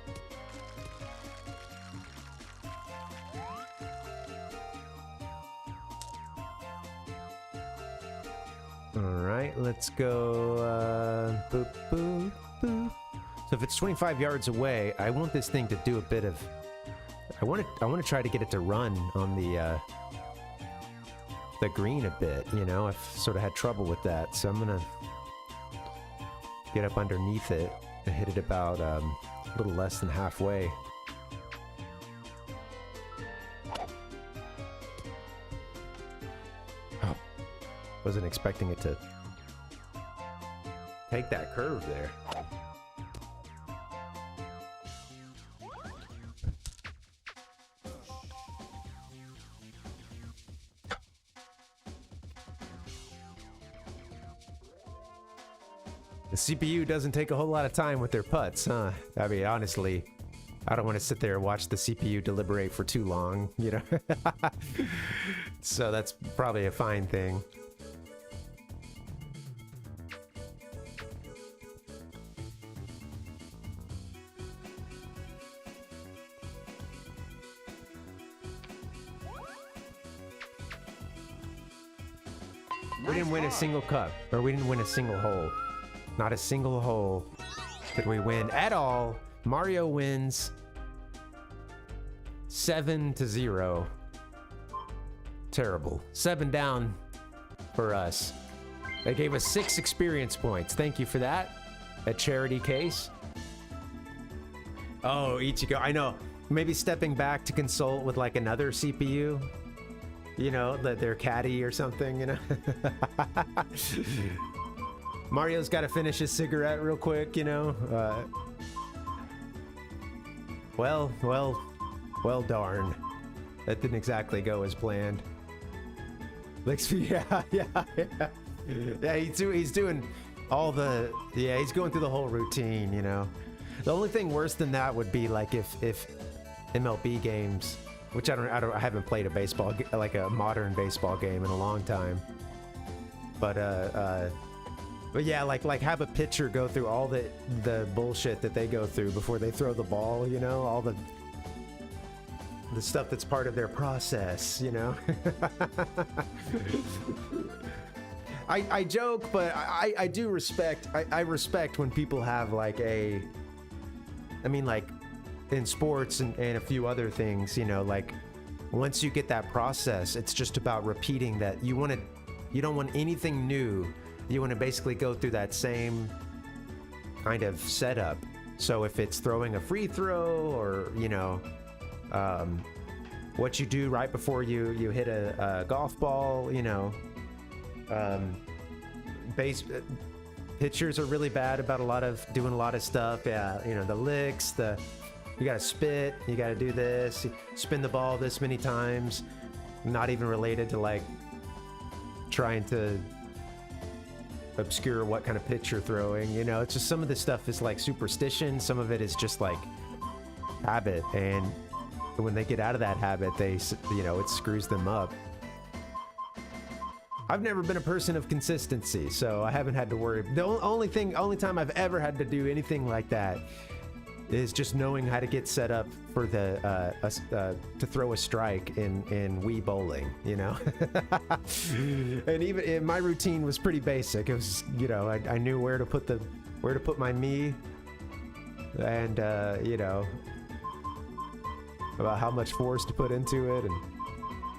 Alright, let's go, boop, boop, boop. So if it's 25 yards away, I want this thing to do a bit of... I want to try to get it to run on the the green a bit, you know? I've sort of had trouble with that, so I'm gonna get up underneath it and hit it about a little less than halfway. Oh, wasn't expecting it to take that curve there. The CPU doesn't take a whole lot of time with their putts, huh? I mean, honestly, I don't want to sit there and watch the CPU deliberate for too long, you know? So that's probably a fine thing. We didn't win a single cup, or we didn't win a single hole. Not a single hole did we win at all. Mario wins 7-0. Terrible. 7 down for us. They gave us 6 experience points. Thank you for that. A charity case. Oh, Ichigo, I know. Maybe stepping back to consult with like another CPU. You know, their caddy or something, you know? Mario's got to finish his cigarette real quick, you know? Well, darn. That didn't exactly go as planned. Yeah. Yeah, he's doing all the... Yeah, he's going through the whole routine, you know? The only thing worse than that would be like if MLB games... Which I haven't played a baseball, like a modern baseball game in a long time. But yeah, like have a pitcher go through all the bullshit that they go through before they throw the ball, you know, all the stuff that's part of their process, you know. I joke, but I do respect. I respect when people have like a. I mean, like. In sports and a few other things, you know, like once you get that process, it's just about repeating that. You don't want anything new. You want to basically go through that same kind of setup. So if it's throwing a free throw or, you know, what you do right before you hit a golf ball, you know, pitchers are really bad about doing a lot of stuff. Yeah, you know, the licks, you gotta spit, you gotta do this, spin the ball this many times, not even related to like trying to obscure what kind of pitch you're throwing, you know. It's just some of this stuff is like superstition, some of it is just like habit, and when they get out of that habit, you know, it screws them up. I've never been a person of consistency, so I haven't had to worry. The only time I've ever had to do anything like that is just knowing how to get set up for to throw a strike in Wii bowling, you know. And my routine was pretty basic. It was, you know, I knew where to put my me, and you know, about how much force to put into it, and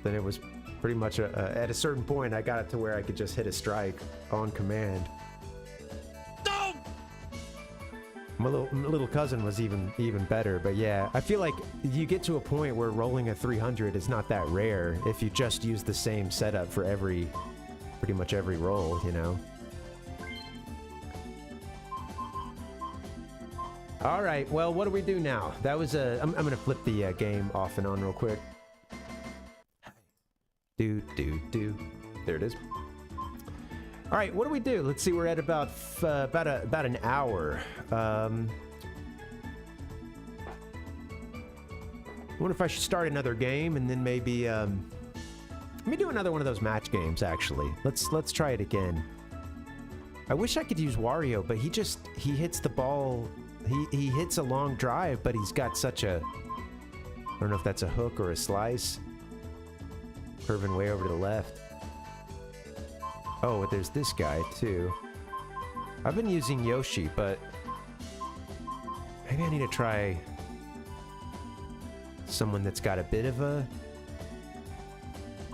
then it was pretty much at a certain point I got it to where I could just hit a strike on command. My little cousin was even better, but yeah, I feel like you get to a point where rolling a 300 is not that rare if you just use the same setup for pretty much every roll, you know. All right, well, what do we do now? That was I'm gonna flip the game off and on real quick. Do. There it is. All right, what do we do? Let's see, we're at about an hour. I wonder if I should start another game and then maybe let me do another one of those match games. Actually, let's try it again. I wish I could use Wario, but he hits the ball. He hits a long drive, but he's got such a, I don't know if that's a hook or a slice, curving way over to the left. Oh, but there's this guy, too. I've been using Yoshi, but maybe I need to try someone that's got a bit of a...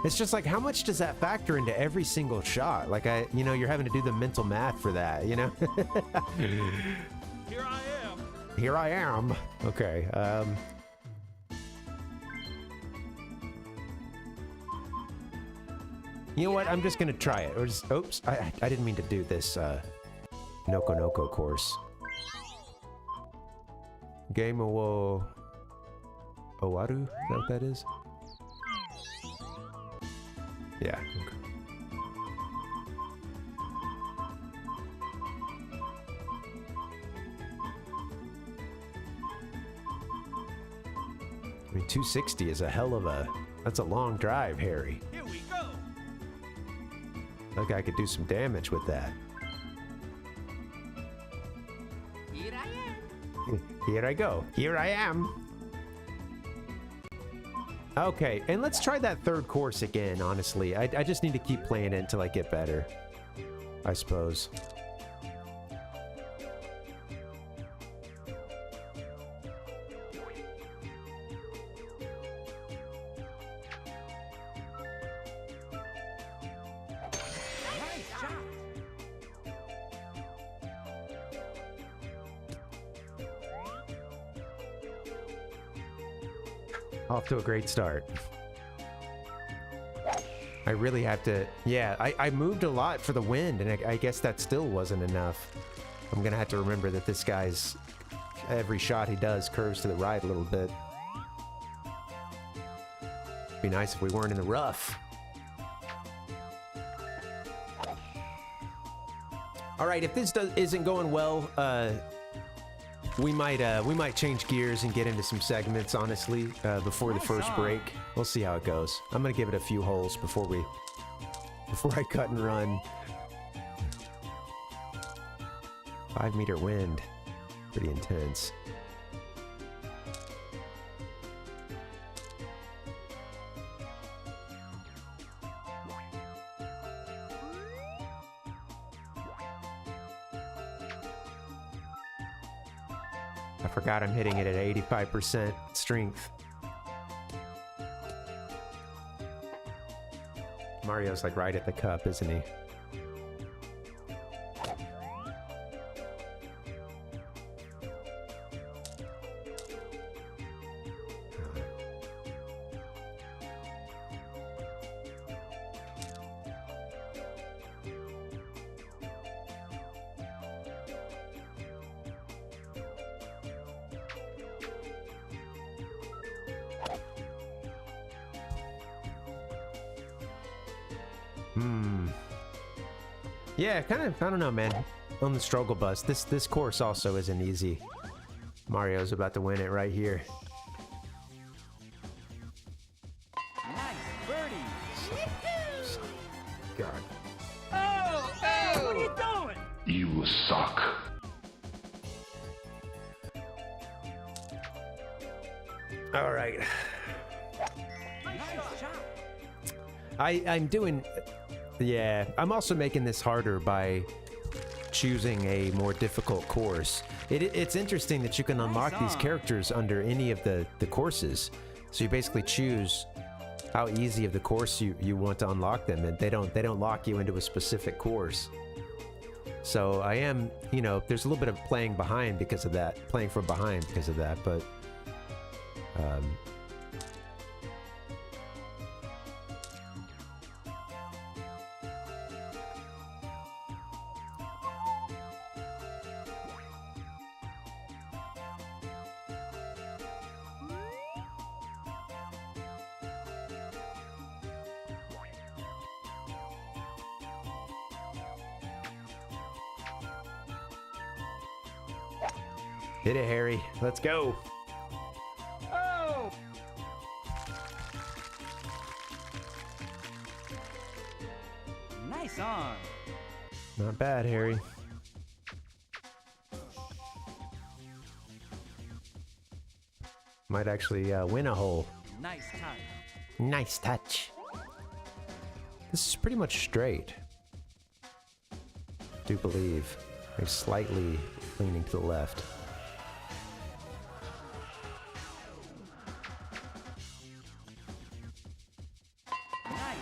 It's just like, how much does that factor into every single shot? Like, you know, you're having to do the mental math for that, you know? Here I am. Here I am. Okay. You know what? I'm just gonna try it. Or just, oops, I didn't mean to do this Noko Noko course. Game Owaru? Is that what that is? Yeah. Okay. I mean, 260 is a hell of a... That's a long drive, Harry. Here we go. Like I could do some damage with that. Here I am. Here I go. Here I am. Okay, and let's try that third course again, honestly. I just need to keep playing it until I get better, I suppose. Nice shot. Off to a great start. I really have to... Yeah, I moved a lot for the wind, and I guess that still wasn't enough. I'm gonna have to remember that this guy's... Every shot he does curves to the right a little bit. Be nice if we weren't in the rough. All right, if this isn't going well, we might change gears and get into some segments, honestly, before the first break. We'll see how it goes. I'm gonna give it a few holes before I cut and run. 5-meter wind, pretty intense. I forgot I'm hitting it at 85% strength. Mario's like right at the cup, isn't he? Yeah, kind of, I don't know, man. On the struggle bus, this course also isn't easy. Mario's about to win it right here. Nice birdie. God. Oh, what are you doing? You suck. All right. Nice shot. I'm doing... Yeah, I'm also making this harder by choosing a more difficult course. It's interesting that you can unlock these characters under any of the courses. So you basically choose how easy of the course you want to unlock them, and they don't lock you into a specific course. So I am, you know, there's a little bit of playing from behind because of that, but hit it, Harry. Let's go. Oh. Nice on. Not bad, Harry. Might actually win a hole. Nice touch. Nice touch. This is pretty much straight. Do believe. They're slightly leaning to the left. Nice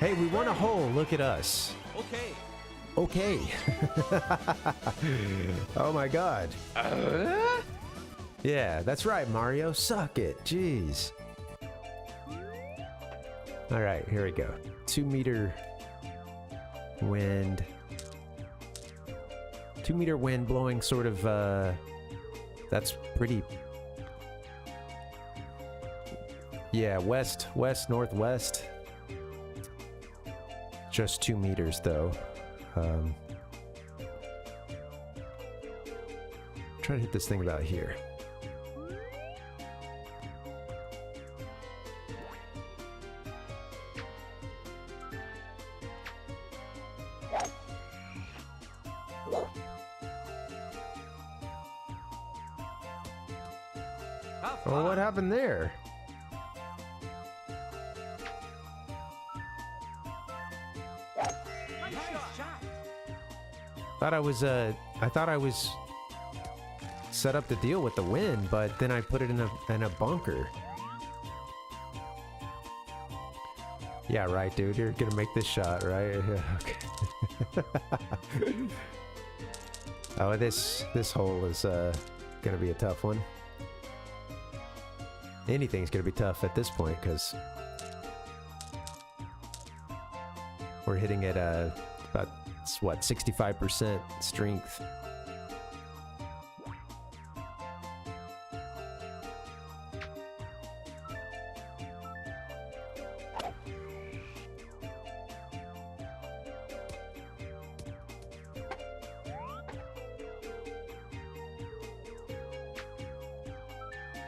Hey, we won a hole. Look at us. Okay. Okay. Oh my god. Yeah, that's right, Mario. Suck it. Jeez. All right, here we go. 2 meter wind. 2 meter wind blowing sort of, that's pretty. Yeah, west, northwest. Just 2 meters though. Try to hit this thing about here. Oh, what happened there? I thought I was set up to deal with the wind, but then I put it in a bunker. Yeah, right, dude. You're gonna make this shot, right? Okay. Oh, this hole is gonna be a tough one. Anything's gonna be tough at this point because we're hitting at about what 65% strength.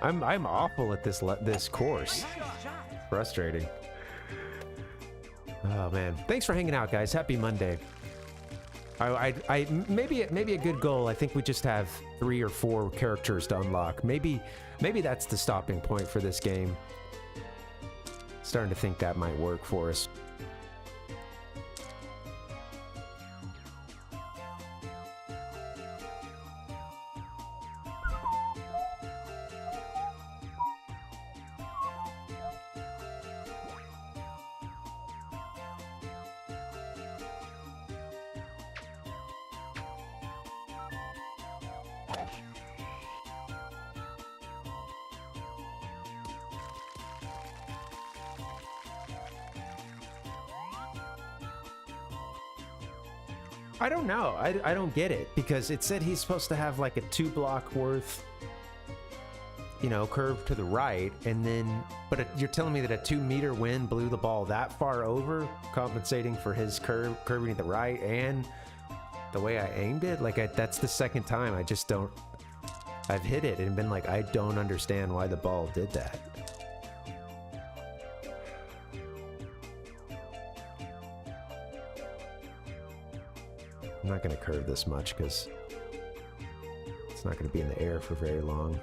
I'm awful at this course. Frustrating. Oh man, thanks for hanging out, guys. Happy Monday. Maybe a good goal. I think we just have 3 or 4 characters to unlock. Maybe that's the stopping point for this game. Starting to think that might work for us. I don't know. I don't get it because it said he's supposed to have like a 2 block worth, you know, curve to the right, and then but you're telling me that a 2 meter wind blew the ball that far over, compensating for his curving to the right and the way I aimed it. Like that's the second time I just don't. I've hit it and been like, I don't understand why the ball did that. I'm not going to curve this much because it's not going to be in the air for very long.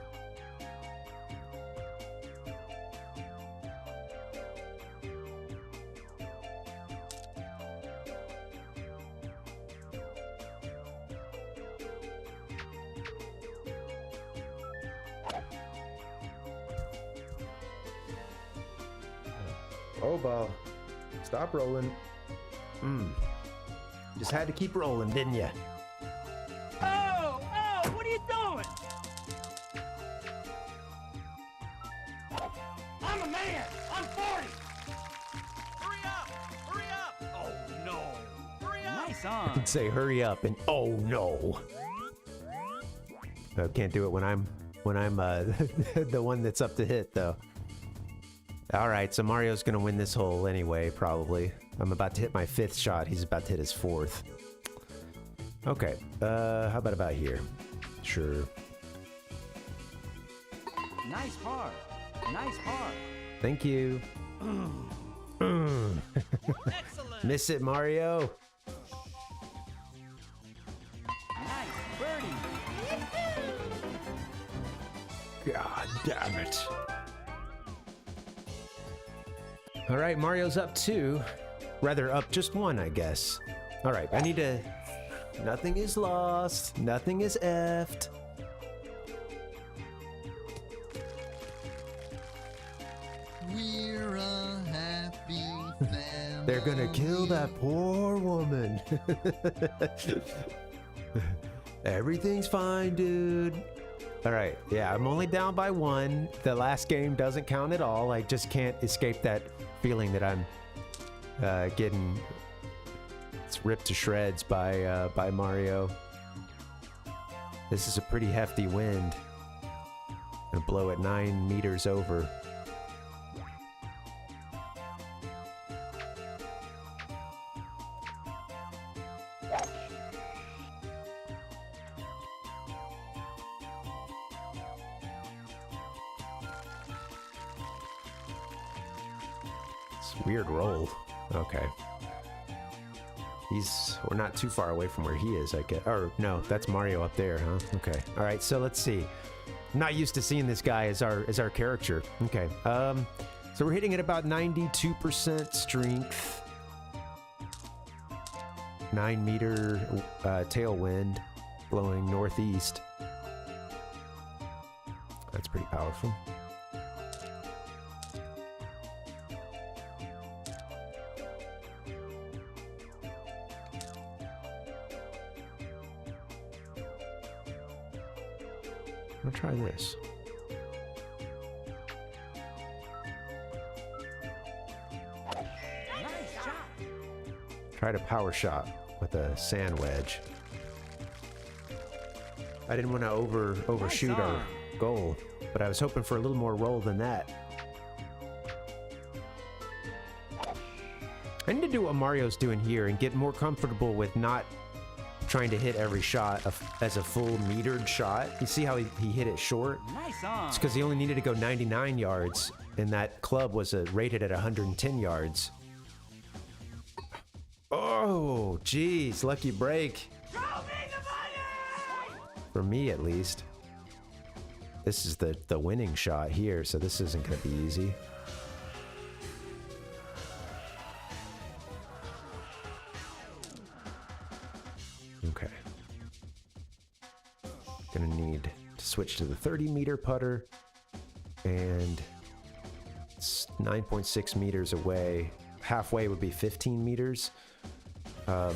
Oh, ball. Stop rolling. Just had to keep rolling, didn't you? Oh, what are you doing? I'm a man. I'm 40. Hurry up. Hurry up. Oh, no. Hurry up. Nice on. Say hurry up and oh no. I can't do it when I'm the one that's up to hit though. All right, so Mario's gonna win this hole anyway, probably. I'm about to hit my 5th shot. He's about to hit his 4th. Okay, how about here? Sure. Nice par. Nice par. Thank you. Excellent. Miss it, Mario. Nice birdie. God damn it. All right, Mario's up 2. Rather, up just 1, I guess. All right, I need to... Nothing is lost. Nothing is effed. We're a happy family. There gonna kill that poor woman. Everything's fine, dude. All right, yeah, I'm only down by 1. The last game doesn't count at all. I just can't escape that feeling that I'm getting ripped to shreds by Mario. This is a pretty hefty wind. Gonna blow it 9 meters over. Weird roll. Okay. We're not too far away from where he is, I guess. Or no, that's Mario up there, huh? Okay. All right, so let's see. I'm not used to seeing this guy as our character. Okay. So we're hitting at about 92% strength. 9 meter tailwind blowing northeast. That's pretty powerful. I'll try this. Nice shot. Tried a power shot with a sand wedge. I didn't want to overshoot our goal, but I was hoping for a little more roll than that. I need to do what Mario's doing here and get more comfortable with not trying to hit every shot as a full metered shot. You see how he hit it short? Nice on. It's because he only needed to go 99 yards, and that club was rated at 110 yards. Oh, geez, lucky break. For me, at least. This is the winning shot here, so this isn't going to be easy. Okay. Gonna need to switch to the 30-meter putter, and it's 9.6 meters away. Halfway would be 15 meters. I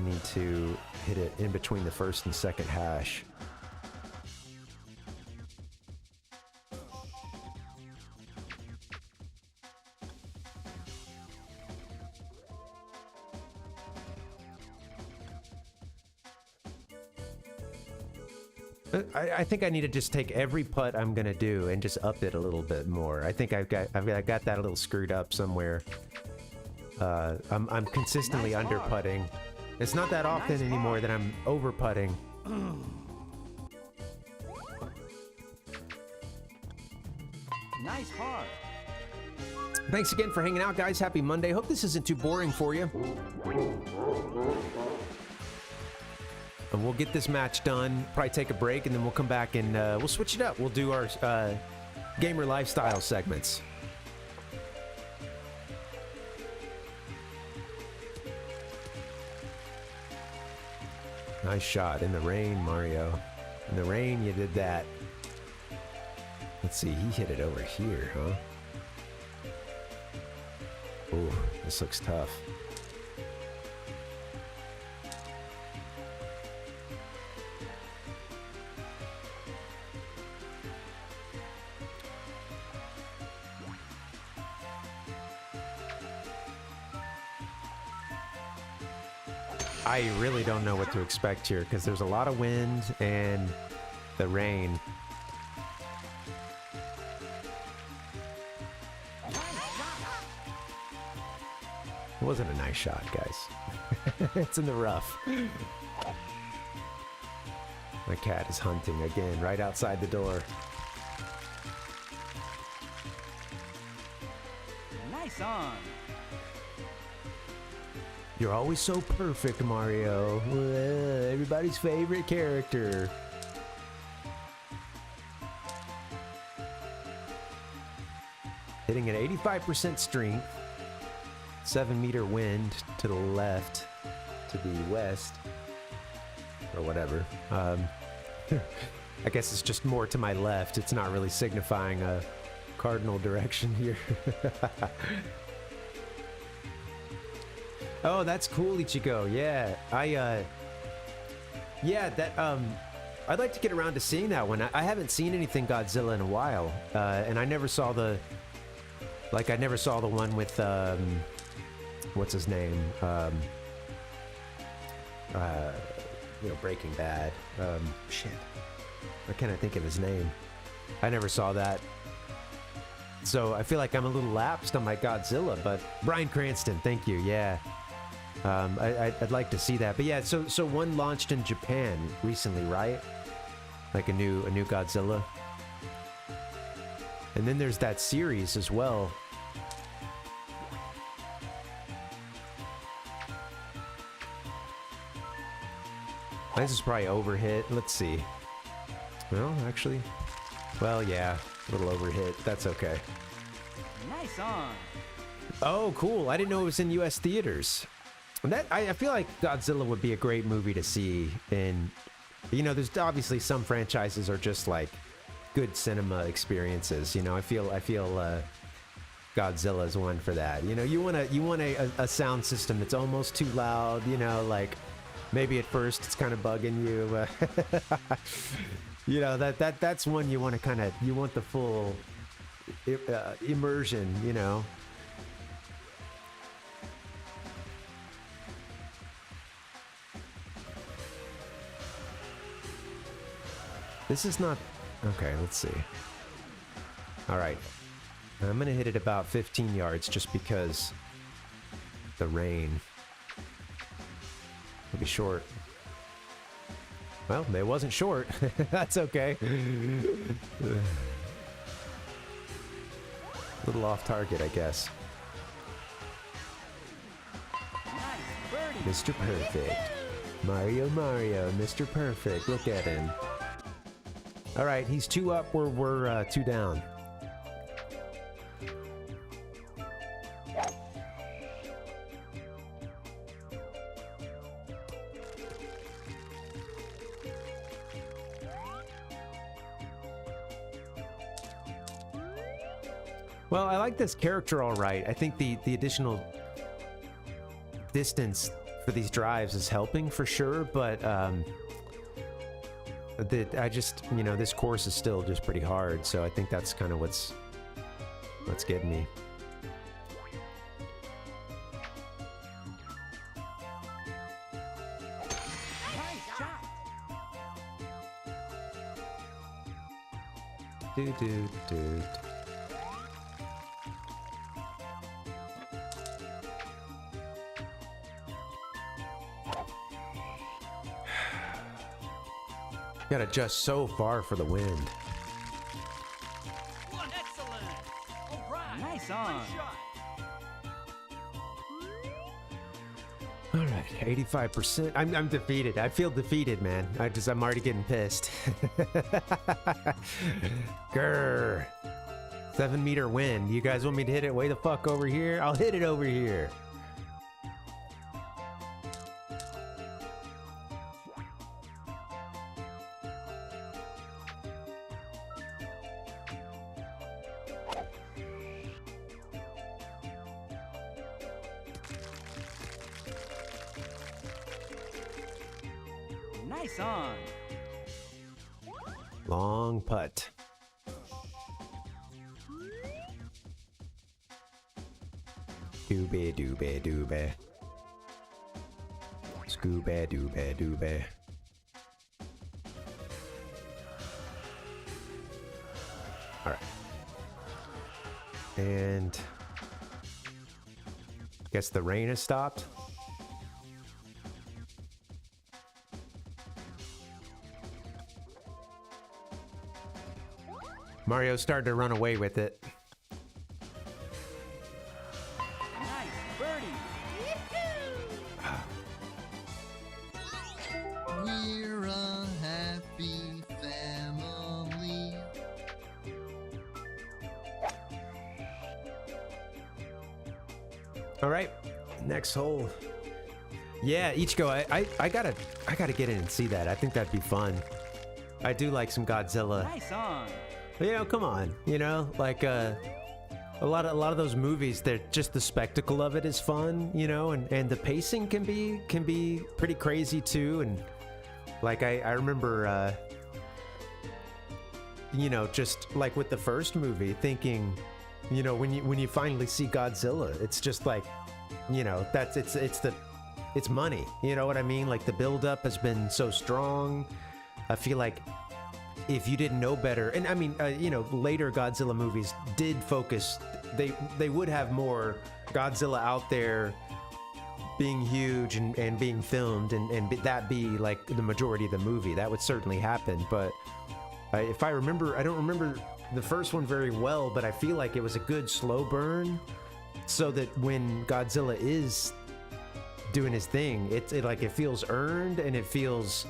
need to hit it in between the first and second hash. I think I need to just take every putt I'm gonna do and just up it a little bit more. I think I've got that a little screwed up somewhere. I'm consistently Nice under par. putting. It's not that often Nice anymore par. that I'm over putting. Nice par. Thanks again for hanging out, guys. Happy Monday. Hope this isn't too boring for you. And we'll get this match done, probably take a break, and then we'll come back and we'll switch it up. We'll do our gamer lifestyle segments. Nice shot in the rain, Mario. In the rain, you did that. Let's see, he hit it over here, huh? Ooh, this looks tough. I really don't know what to expect here because there's a lot of wind and the rain. It wasn't a nice shot, guys. It's in the rough. My cat is hunting again right outside the door. Nice on. You're always so perfect, Mario. Everybody's favorite character. Hitting at 85% strength. 7-meter wind to the left, to the west, or whatever. I guess it's just more to my left. It's not really signifying a cardinal direction here. Oh, that's cool, Ichigo. Yeah, yeah, that, I'd like to get around to seeing that one. I haven't seen anything Godzilla in a while, and I never saw the, like, I never saw the one with, what's his name? You know, Breaking Bad. Shit. Why can't I think of his name? I never saw that. So I feel like I'm a little lapsed on my Godzilla, but Bryan Cranston, thank you, yeah. I'd like to see that. But yeah, so one launched in Japan recently, right? Like a new Godzilla. And then there's that series as well. This is probably overhit. Let's see. Well, actually, well, yeah, a little overhit. That's okay. Nice on. Oh, cool. I didn't know it was in U.S. theaters. And that I feel like Godzilla would be a great movie to see. And you know, there's obviously some franchises are just like good cinema experiences. You know, I feel Godzilla is one for that. You know, you want a sound system that's almost too loud. You know, like maybe at first it's kind of bugging you. You know, that's one you want to kind of, you want the full immersion. You know. This is not... Okay, let's see. Alright. I'm gonna hit it about 15 yards just because the rain. It'll be short. Well, it wasn't short. That's okay. A little off target, I guess. Mr. Perfect. Mario, Mr. Perfect. Look at him. All right, he's 2 up. We're 2 down. Well, I like this character all right. I think the additional distance for these drives is helping for sure, but I just, you know, this course is still just pretty hard, so I think that's kind of what's getting me. Dude. Gotta adjust so far for the wind. One excellent. All right. Nice on. All right, 85%. I'm defeated. I feel defeated, man. I'm already getting pissed. Grr. 7-meter wind. You guys want me to hit it way the fuck over here? I'll hit it over here. Nice on. Long putt. Doobie doobie doobie. Scooby doobie doobie. Alright. And guess the rain has stopped. Mario's starting to run away with it. Nice birdie. We're a happy family. All right, next hole. Yeah, Ichigo, I gotta get in and see that. I think that'd be fun. I do like some Godzilla. Nice on. You know, come on. You know, like a lot of those movies, they're just the spectacle of it is fun, you know, and the pacing can be pretty crazy too. And like I remember, you know, just like with the first movie, thinking, you know, when you finally see Godzilla, it's just like, you know, it's money. You know what I mean? Like the buildup has been so strong. I feel like if you didn't know better, and I mean, you know, later Godzilla movies did focus, they would have more Godzilla out there being huge and being filmed and that be like the majority of the movie. That would certainly happen. But if I remember, I don't remember the first one very well, but I feel like it was a good slow burn so that when Godzilla is doing his thing, it like it feels earned and it feels,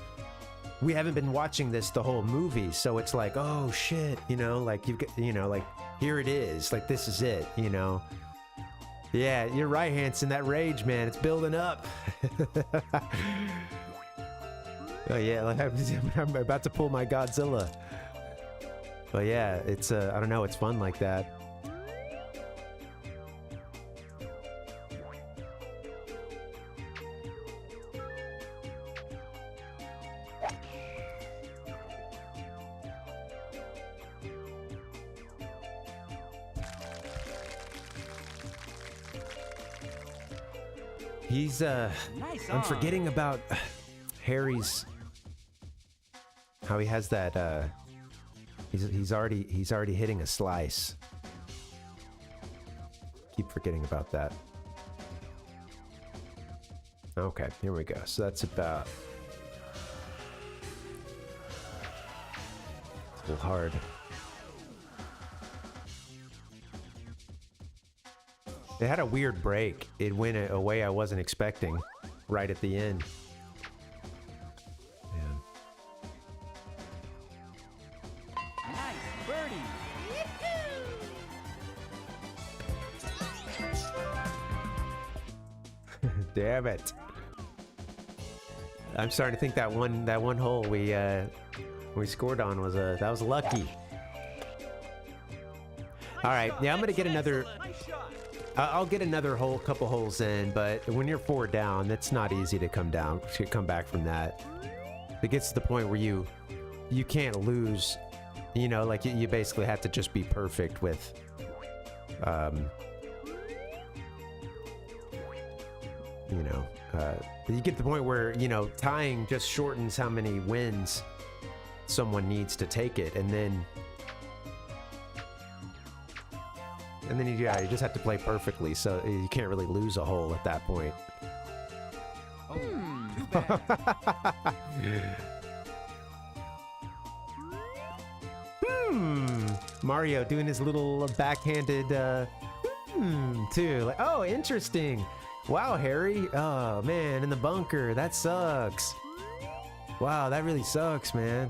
we haven't been watching this the whole movie, so it's like, oh shit, you know, like you've got, you know, like here it is, like this is it, you know. Yeah, you're right, Hanson. That rage, man, it's building up. Oh yeah, like I'm about to pull my Godzilla. But yeah, it's I don't know, it's fun like that. He's Nice I'm on. forgetting about Harry's, how he has that he's already hitting a slice. Keep forgetting about that. Okay, here we go. So that's about, it's a little hard. It had a weird break. It went a way I wasn't expecting right at the end. Man. Nice birdie. Damn it. I'm starting to think that one hole we scored on was that was lucky. All right, yeah, I'm gonna get another. Nice shot. I'll get another couple holes in, but when you're 4 down, it's not easy to come back from that. It gets to the point where you can't lose, you know, like you basically have to just be perfect with, you know, you get to the point where, you know, tying just shortens how many wins someone needs to take it, and then you just have to play perfectly, so you can't really lose a hole at that point. Too bad. Mario doing his little backhanded too. Like, oh, interesting. Wow, Harry. Oh man, in the bunker. That sucks. Wow, that really sucks, man.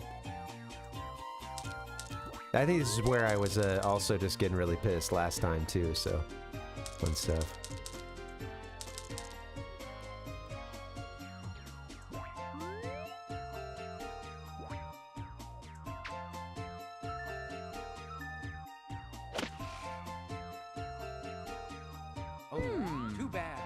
I think this is where I was also just getting really pissed last time too, so fun stuff. Too bad.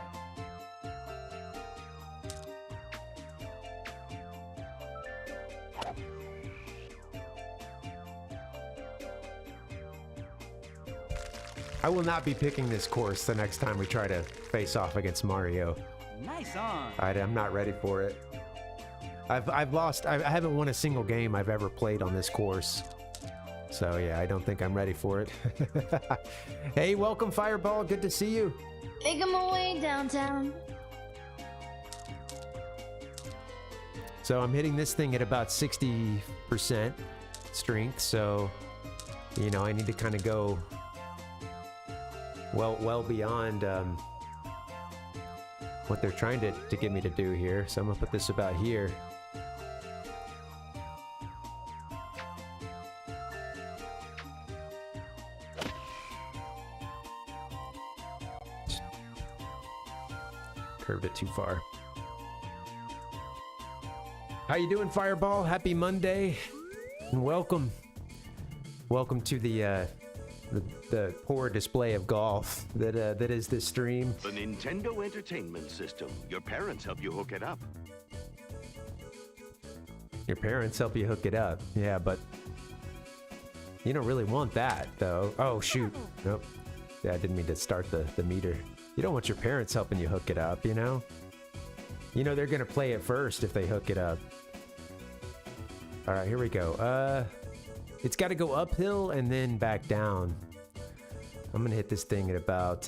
I will not be picking this course the next time we try to face off against Mario. Nice on. I'm not ready for it. I've lost. I haven't won a single game I've ever played on this course. So yeah, I don't think I'm ready for it. Hey, welcome Fireball. Good to see you. Make 'em away downtown. So I'm hitting this thing at about 60% strength. So, you know, I need to kind of go well beyond what they're trying to get me to do here. So I'm gonna put this about here. Curved it too far. How you doing, Fireball? Happy Monday and welcome to the the poor display of golf that is this stream. The Nintendo Entertainment System. Your parents help you hook it up. Your parents help you hook it up. Yeah, but you don't really want that, though. Oh, shoot. Nope. Yeah, I didn't mean to start the meter. You don't want your parents helping you hook it up, you know? You know they're gonna play it first if they hook it up. All right, here we go. It's got to go uphill and then back down. I'm gonna hit this thing at about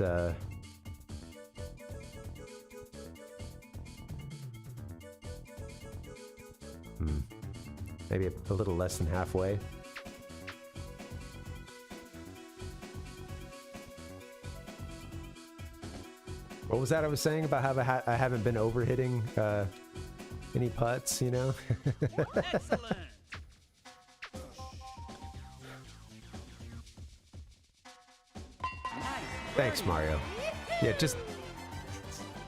maybe a little less than halfway. What was that I was saying about how I haven't been overhitting any putts, you know? Excellent. Thanks, Mario. Yeah, just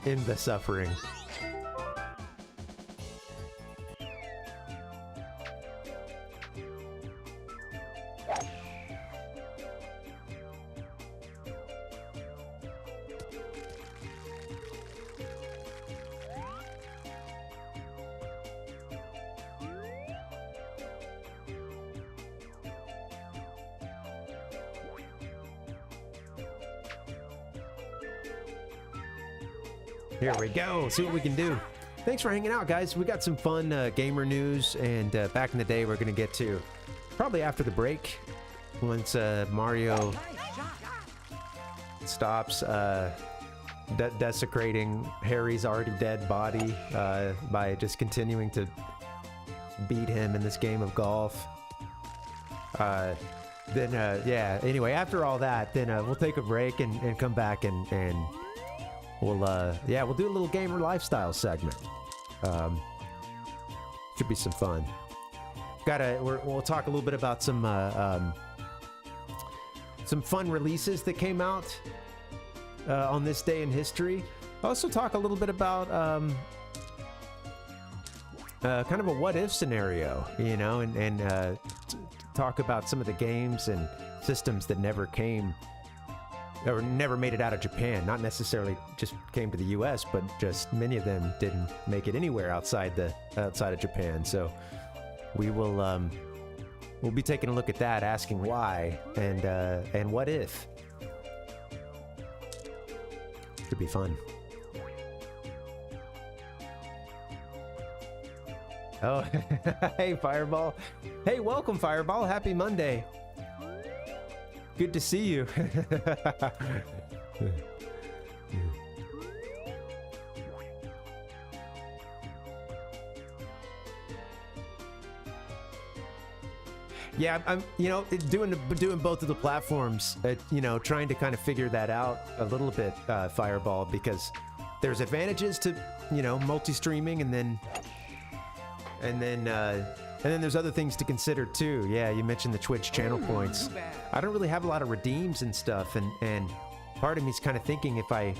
end the suffering. Here we go. See what we can do. Thanks for hanging out, guys. We got some fun gamer news, and back in the day, we're going to get to probably after the break, once Mario stops desecrating Harry's already dead body by just continuing to beat him in this game of golf. Yeah. Anyway, after all that, then we'll take a break and come back and we'll do a little gamer lifestyle segment. Should be some fun. We'll talk a little bit about some fun releases that came out on this day in history. Also talk a little bit about kind of a what if scenario, you know, and talk about some of the games and systems that never came or never made it out of Japan. Not necessarily just came to the US, but just many of them didn't make it anywhere outside of Japan. So we will we'll be taking a look at that, asking why and what if. Could be fun. Oh, hey Fireball. Hey, welcome Fireball. Happy Monday. Good to see you. Yeah, I'm doing both of the platforms, trying to kind of figure that out a little bit, Fireball, because there's advantages to, multi-streaming and then there's other things to consider too. Yeah, you mentioned the Twitch channel points. I don't really have a lot of redeems and stuff, and part of me is kind of thinking if I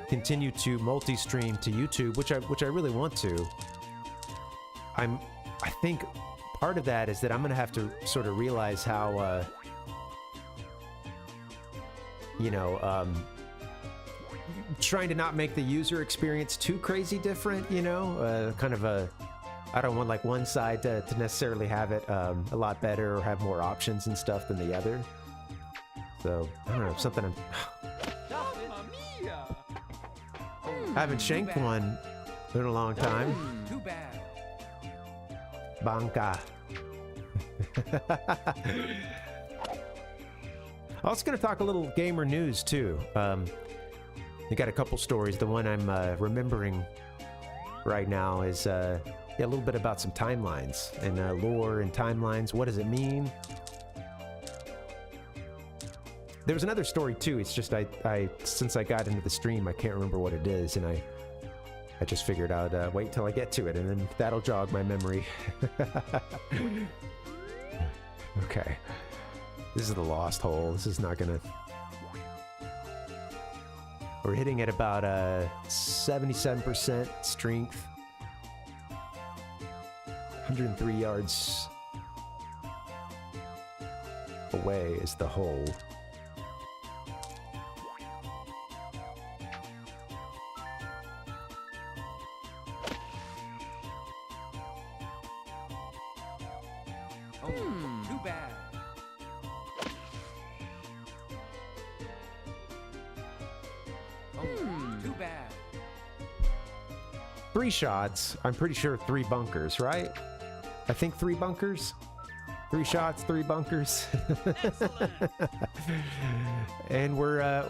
continue to multi-stream to YouTube, which I really want to, I think part of that is that I'm gonna have to sort of realize how trying to not make the user experience too crazy different, kind of I don't want like one side to necessarily have it a lot better or have more options and stuff than the other. So I don't know, something I haven't shanked one in a long time. Too bad. Banka. I was going to talk a little gamer news too. You got a couple stories. The one I'm remembering right now is a little bit about some timelines and lore and timelines. What does it mean? There was another story too. It's just I since I got into the stream, I can't remember what it is, and I just figured out wait till I get to it, and then that'll jog my memory. Okay, this is the lost hole. This is not gonna. We're hitting at about 77% strength. 103 yards away is the hole. Too bad. Too bad. 3 shots. I'm pretty sure 3 bunkers, right? I think 3 bunkers. 3 shots, 3 bunkers. And we're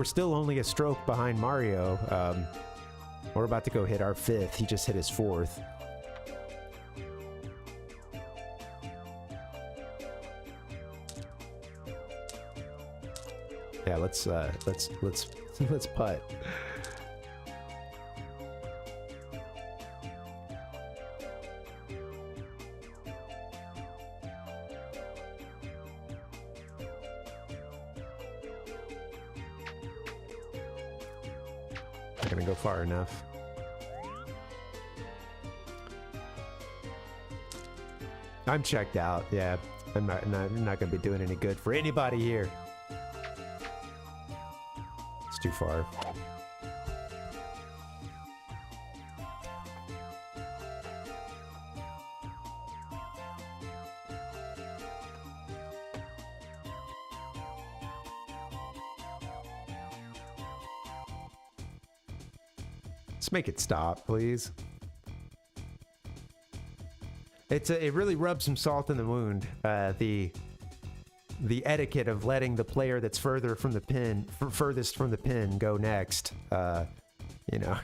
still only a stroke behind Mario. We're about to go hit our 5th. He just hit his 4th. Yeah, let's putt. Not gonna go far enough. I'm checked out. Yeah, I'm not gonna be doing any good for anybody here. It's too far. Let's make it stop, please. It really rubs some salt in the wound. The etiquette of letting the player that's further from the pin, furthest from the pin, go next. You know,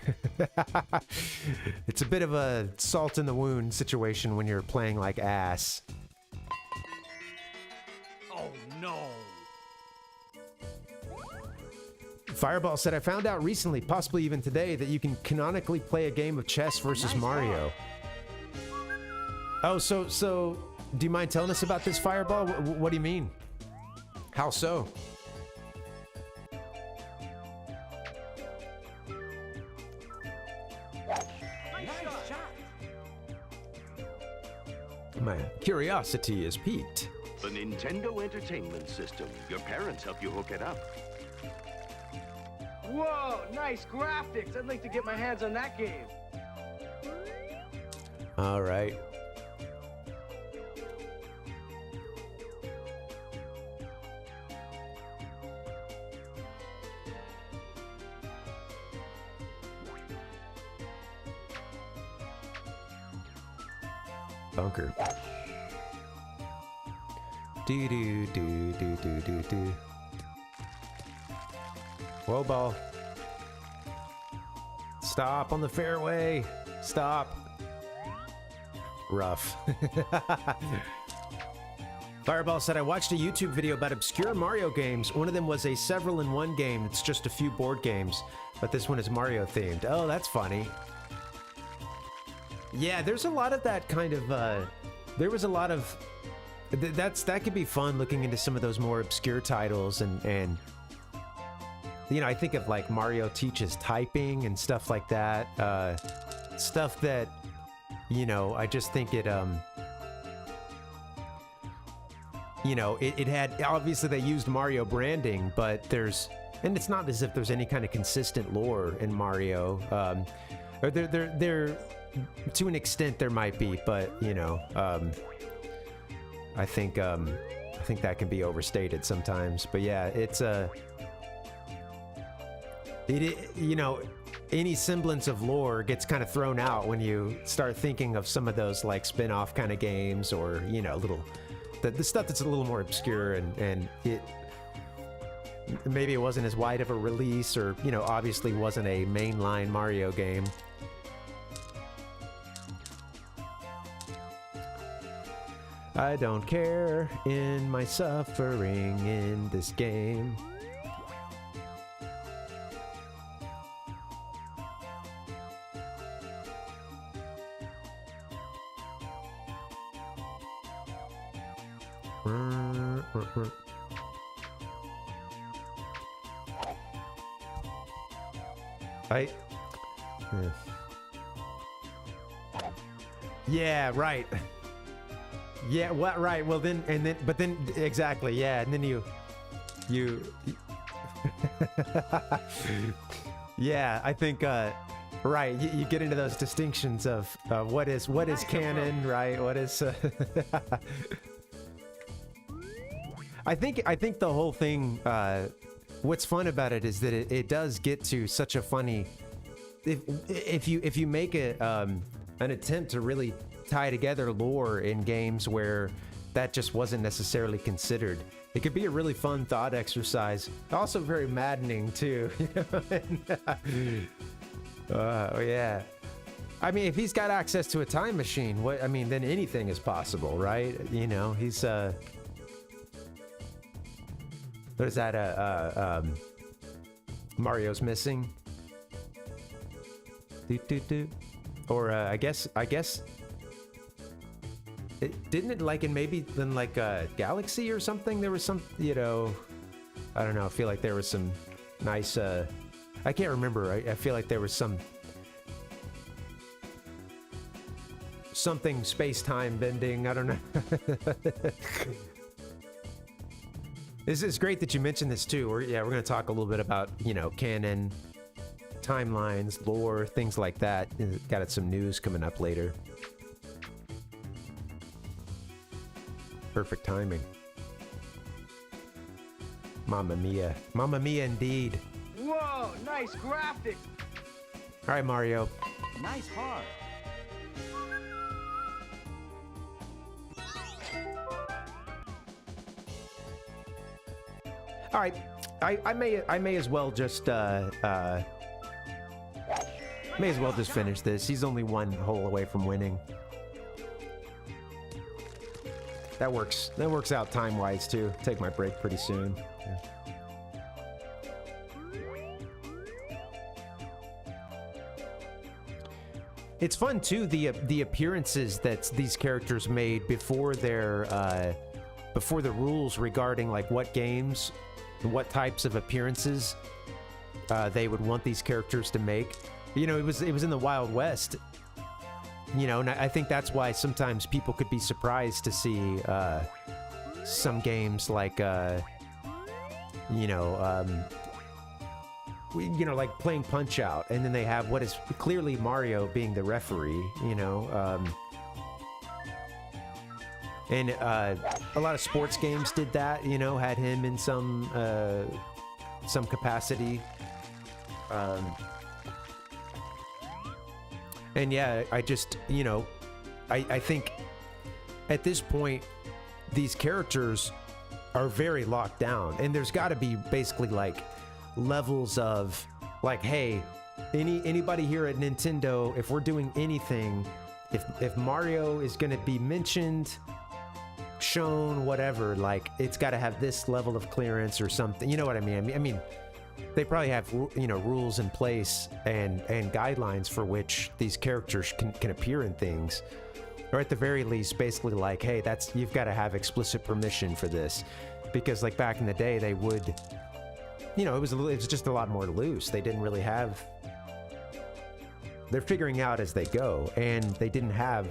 it's a bit of a salt in the wound situation when you're playing like ass. Oh no. Fireball said, I found out recently, possibly even today, that you can canonically play a game of chess versus Mario. Oh, so do you mind telling us about this, Fireball? What do you mean? How so? Nice shot. My curiosity is piqued. The Nintendo Entertainment System. Your parents helped you hook it up. Whoa, nice graphics. I'd like to get my hands on that game. All right. Bunker. Do do do do do do do. Whoa, ball. Stop on the fairway. Stop. Rough. Fireball said, I watched a YouTube video about obscure Mario games. One of them was a several-in-one game. It's just a few board games, but this one is Mario themed. Oh, that's funny. Yeah, there's a lot of that kind of, there was a lot of, that could be fun, looking into some of those more obscure titles and you know, I think of like Mario Teaches Typing and stuff like that. Stuff that, you know, I just think it, you know, it had, obviously they used Mario branding, but there's, and it's not as if there's any kind of consistent lore in Mario. Or there, to an extent there might be, but, you know, I think that can be overstated sometimes. But yeah, it's you know, any semblance of lore gets kind of thrown out when you start thinking of some of those like spin-off kind of games, or, you know, the stuff that's a little more obscure, and it maybe it wasn't as wide of a release, or, you know, obviously wasn't a mainline Mario game. I don't care in my suffering in this game. Yeah, right. Yeah, what, right, well then, but then, exactly, yeah, and then you yeah, I think, Right, you get into those distinctions of what is canon, right? What is? I think the whole thing. What's fun about it is that it does get to such a funny. If you make an attempt to really tie together lore in games where that just wasn't necessarily considered, it could be a really fun thought exercise. Also very maddening too. Yeah. I mean, if he's got access to a time machine, then anything is possible, right? You know, he's what is that? Mario's missing. Or I guess didn't it, like, in maybe in like Galaxy or something, there was some, you know, I don't know, I feel like there was some nice I can't remember. I feel like there was something space-time bending. I don't know. This is great that you mentioned this too. We're going to talk a little bit about, you know, canon, timelines, lore, things like that. Got some news coming up later. Perfect timing. Mamma mia. Mamma mia indeed. Whoa, nice graphics. All right, Mario. Nice heart. All right, I may as well just finish this. He's only one hole away from winning. That works out time-wise too. Take my break pretty soon. Yeah. It's fun too, the appearances that these characters made before the rules regarding like what games, what types of appearances they would want these characters to make. You know, it was in the Wild West. You know, and I think that's why sometimes people could be surprised to see some games like like playing Punch-Out, and then they have what is clearly Mario being the referee, you know. And a lot of sports games did that, you know, had him in some capacity. And yeah, I just, you know, I think at this point, these characters are very locked down, and there's got to be basically like levels of like, hey, anybody here at Nintendo, if we're doing anything, if Mario is going to be mentioned, shown, whatever, like it's got to have this level of clearance or something. You know what I mean? I mean, they probably have, you know, rules in place and guidelines for which these characters can appear in things, or at the very least, basically like, hey, you've got to have explicit permission for this, because like back in the day, they would, you know, it was just a lot more loose. They didn't really have. They're figuring out as they go, and they didn't have.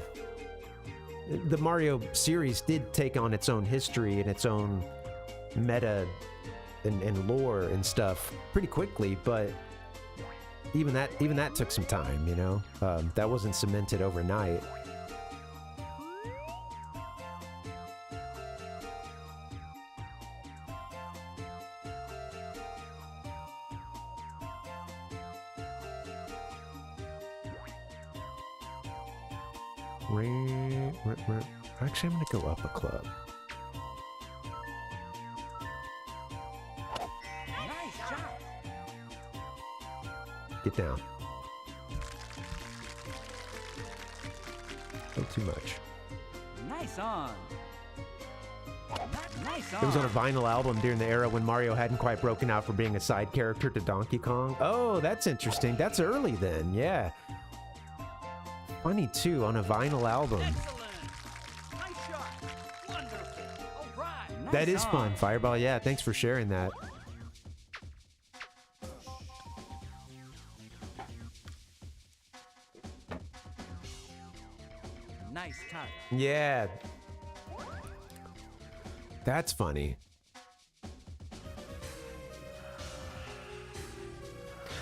The Mario series did take on its own history and its own meta and lore and stuff pretty quickly, but even that took some time, you know. That wasn't cemented overnight. Actually, I'm gonna go up a club. Nice job. Get down. Not too much. Nice on. Nice on. It was on a vinyl album during the era when Mario hadn't quite broken out for being a side character to Donkey Kong. Oh, that's interesting. That's early then, yeah. Funny too, on a vinyl album. That is fun, Fireball. Yeah, thanks for sharing that. Nice touch. Yeah. That's funny.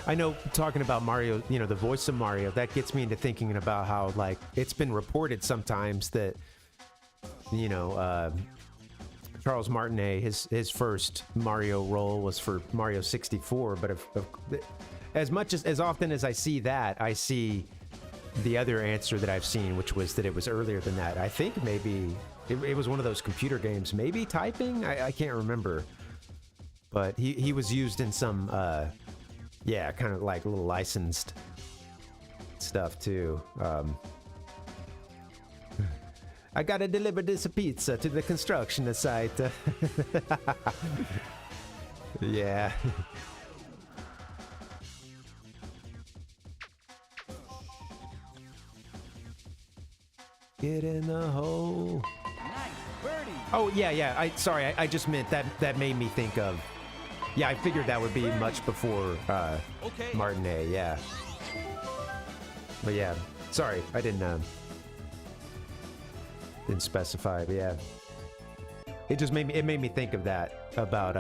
I know talking about Mario, you know, the voice of Mario, that gets me into thinking about how, like, it's been reported sometimes that, you know, Charles Martinet, his first Mario role was for Mario 64, but as often as I see that, I see the other answer that I've seen, which was that it was earlier than that. I think maybe it was one of those computer games, maybe typing? I can't remember. But he was used in some, yeah, kind of like a little licensed stuff too. I gotta deliver this pizza to the construction site. Yeah. Get in the hole. Nice birdie. Oh yeah. I just meant that made me think of. Yeah, I figured that would be much before Martinet. Yeah. But yeah, sorry, I didn't specify. But yeah, it just made me think of that about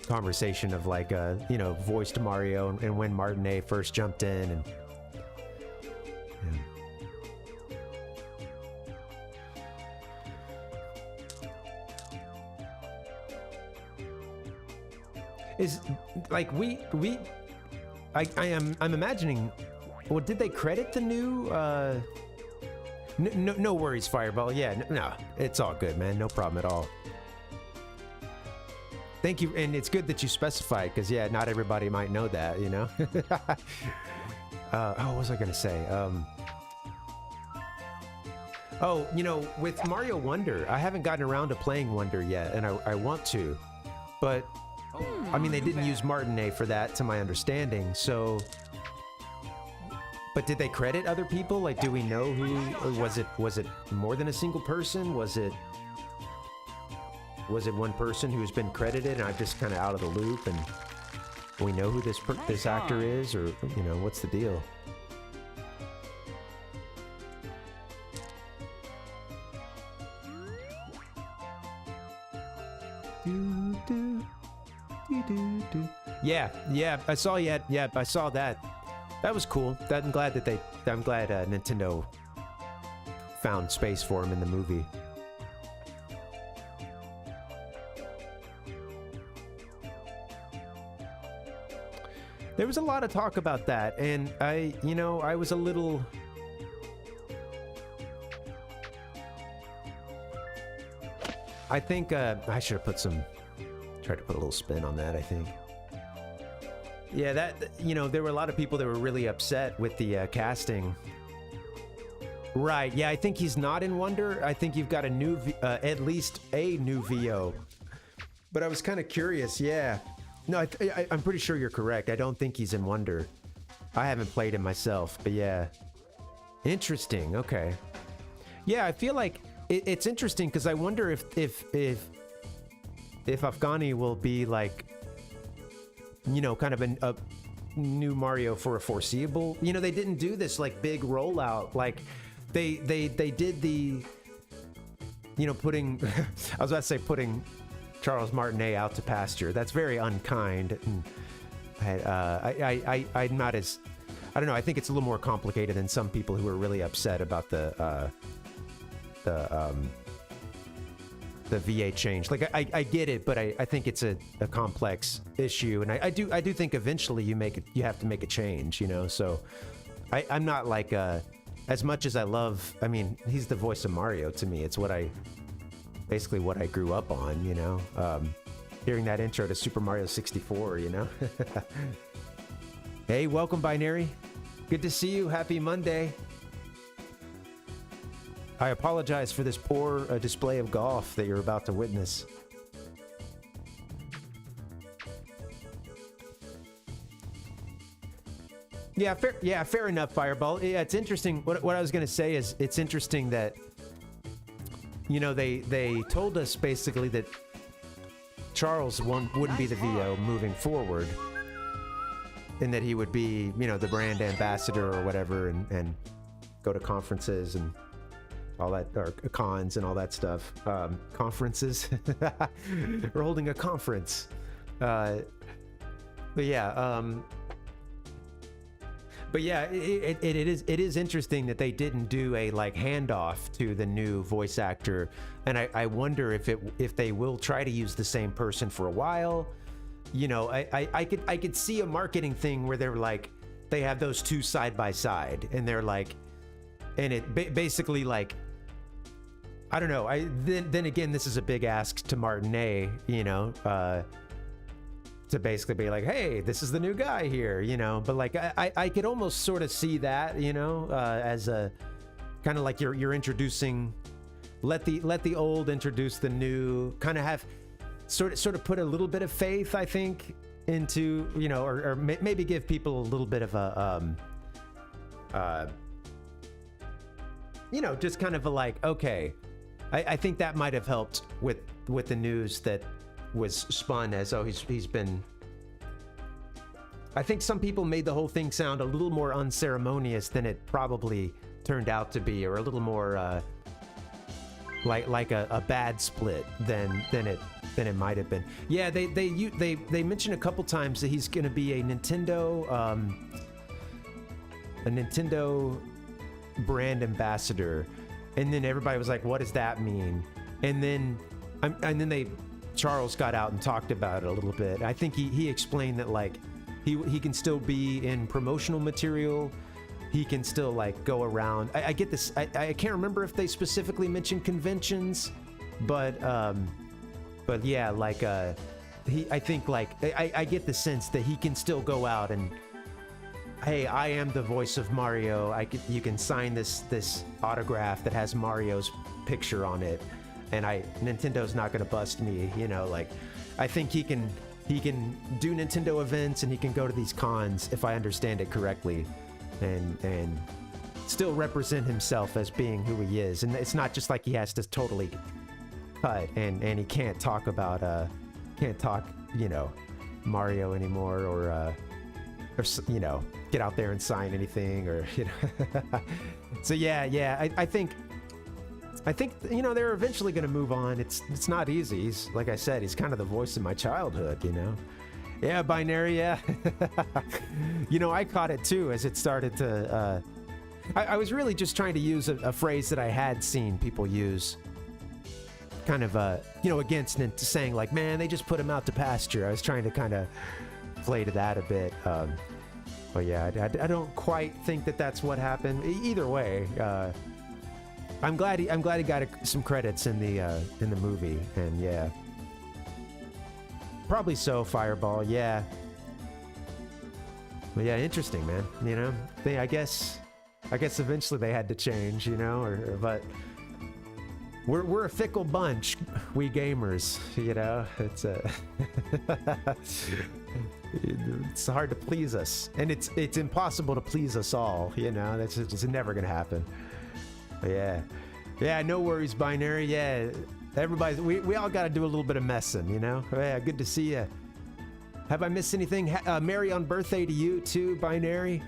conversation of like you know, voiced Mario and when Martinet first jumped in and. Yeah. Is like I'm imagining. Well, did they credit the new? No worries, Fireball. Yeah, no, it's all good, man. No problem at all. Thank you, and it's good that you specified because yeah, not everybody might know that, you know. What was I gonna say? Oh, you know, with Mario Wonder, I haven't gotten around to playing Wonder yet, and I want to, but. I mean, they didn't use Martinet for that, to my understanding, so... But did they credit other people? Like, do we know who... Was it more than a single person? Was it one person who's been credited and I'm just kind of out of the loop and we know who this actor is? Or, you know, what's the deal? Yeah, I saw I saw that. That was cool. I'm glad Nintendo found space for him in the movie. There was a lot of talk about that, and I was a little. I think I should have tried to put a little spin on that, I think. Yeah, there were a lot of people that were really upset with the casting. Right, yeah, I think he's not in Wonder. I think you've got at least a new VO. But I was kind of curious, yeah. No, I'm pretty sure you're correct. I don't think he's in Wonder. I haven't played him myself, but yeah. Interesting, okay. Yeah, I feel like it's interesting because I wonder if Afghani will be like, you know, kind of a new Mario for a foreseeable. You know, they didn't do this like big rollout. Like they did the, you know, putting I was about to say putting Charles Martinet out to pasture. That's very unkind. And I'm not as, I don't know. I think it's a little more complicated than some people who are really upset about the VA change. Like I get it, but I think it's a complex issue, and I do think eventually you have to make a change, you know. So I'm not like as much as I love. I mean, he's the voice of Mario to me. It's basically what I grew up on, you know. Hearing that intro to Super Mario 64, you know. Hey, welcome, Binary. Good to see you. Happy Monday. I apologize for this poor display of golf that you're about to witness. Yeah, fair enough, Fireball. Yeah, it's interesting. What I was going to say is it's interesting that, you know, they told us basically that Charles wouldn't be the VO moving forward, and that he would be, you know, the brand ambassador or whatever, and go to conferences and all that, or cons and all that stuff. Conferences. We're holding a conference. But yeah, But yeah, it is interesting that they didn't do a like handoff to the new voice actor, and I wonder if they will try to use the same person for a while. You know, I could see a marketing thing where they're like they have those two side by side, and they're like, and it basically like, I don't know. Then again, this is a big ask to Martinet, you know, to basically be like, hey, this is the new guy here, you know. But like, I could almost sort of see that, you know, as a kind of like you're introducing, let the old introduce the new, kind of have sort of put a little bit of faith, I think, into, you know, or maybe give people a little bit of a you know, just kind of a like, okay. I think that might have helped with the news that was spun as, oh, he's been. I think some people made the whole thing sound a little more unceremonious than it probably turned out to be, or a little more like a bad split than it might have been. Yeah, they mentioned a couple times that he's going to be a Nintendo brand ambassador. And then everybody was like, what does that mean? And then Charles got out and talked about it a little bit. I think he explained that like he can still be in promotional material. He can still like go around. I get this. I can't remember if they specifically mentioned conventions, but yeah, like I think like I get the sense that he can still go out and, hey, I am the voice of Mario. You can sign this autograph that has Mario's picture on it, and Nintendo's not gonna bust me. You know, like I think he can do Nintendo events and he can go to these cons, if I understand it correctly, and still represent himself as being who he is. And it's not just like he has to totally cut and he can't talk about you know, Mario anymore, or you know, get out there and sign anything, or you know. So yeah, I think you know they're eventually going to move on. It's not easy. He's, like I said, he's kind of the voice of my childhood, you know. Yeah, binary, yeah. You know, I caught it too as it started to. I was really just trying to use a phrase that I had seen people use, kind of you know, against saying like, man, they just put him out to pasture. I was trying to kind of play to that a bit. But yeah, I don't quite think that's what happened. Either way, I'm glad he got some credits in the movie, and yeah, probably so. Fireball, yeah. But yeah, interesting, man. You know, I guess eventually they had to change, you know, but we're a fickle bunch, we gamers, you know. It's hard to please us, and it's impossible to please us all, you know. That's just never gonna happen. But yeah, no worries, binary. Yeah, everybody, we all got to do a little bit of messing, you know. Yeah, good to see you. Have I missed anything? Merry on birthday to you too, binary,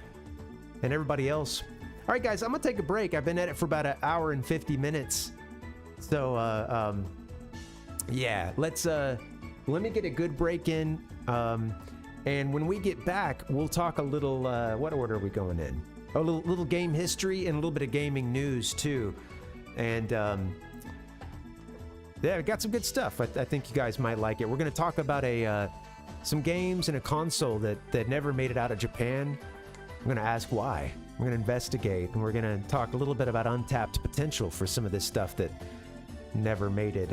and everybody else. All right, guys, I'm gonna take a break. I've been at it for about 1 hour and 50 minutes. So yeah, let me get a good break in. And when we get back, we'll talk a little, what order are we going in? A little game history and a little bit of gaming news too. And yeah, we got some good stuff. I think you guys might like it. We're going to talk about some games and a console that never made it out of Japan. I'm going to ask why. We're going to investigate, and we're going to talk a little bit about untapped potential for some of this stuff that never made it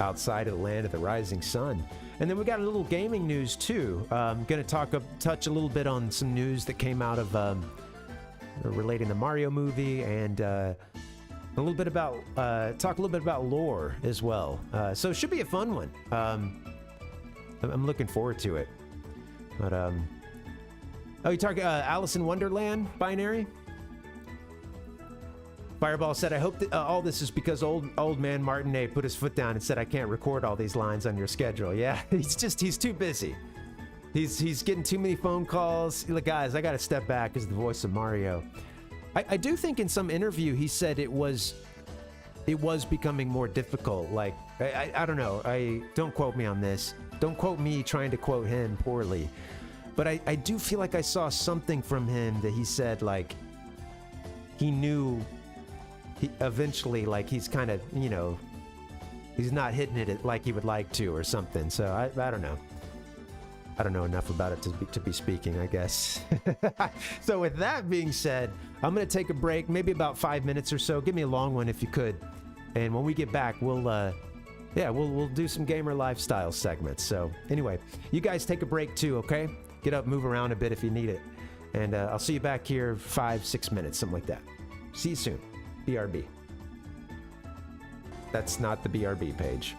outside of the land of the rising sun. And then we got a little gaming news too. I'm going to touch a little bit on some news that came out of relating the Mario movie, and talk a little bit about lore as well. So it should be a fun one. I'm looking forward to it. But oh, you talking Alice in Wonderland, binary? Fireball said, I hope that all this is because old man Martinet put his foot down and said, I can't record all these lines on your schedule. Yeah, he's too busy. He's getting too many phone calls. Like, guys, I got to step back as the voice of Mario. I do think in some interview he said it was becoming more difficult. Like, I don't know. Don't quote me on this. Don't quote me trying to quote him poorly. But I do feel like I saw something from him that he said, like, he knew he eventually, like, he's kind of, you know, he's not hitting it like he would like to or something. So I don't know. I don't know enough about it to be speaking, I guess. So with that being said, I'm going to take a break, maybe about 5 minutes or so. Give me a long one if you could. And when we get back, we'll do some gamer lifestyle segments. So anyway, you guys take a break too, okay? Get up, move around a bit if you need it. And I'll see you back here 5-6 minutes, something like that. See you soon. BRB. That's not the BRB page.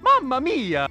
Mamma mia!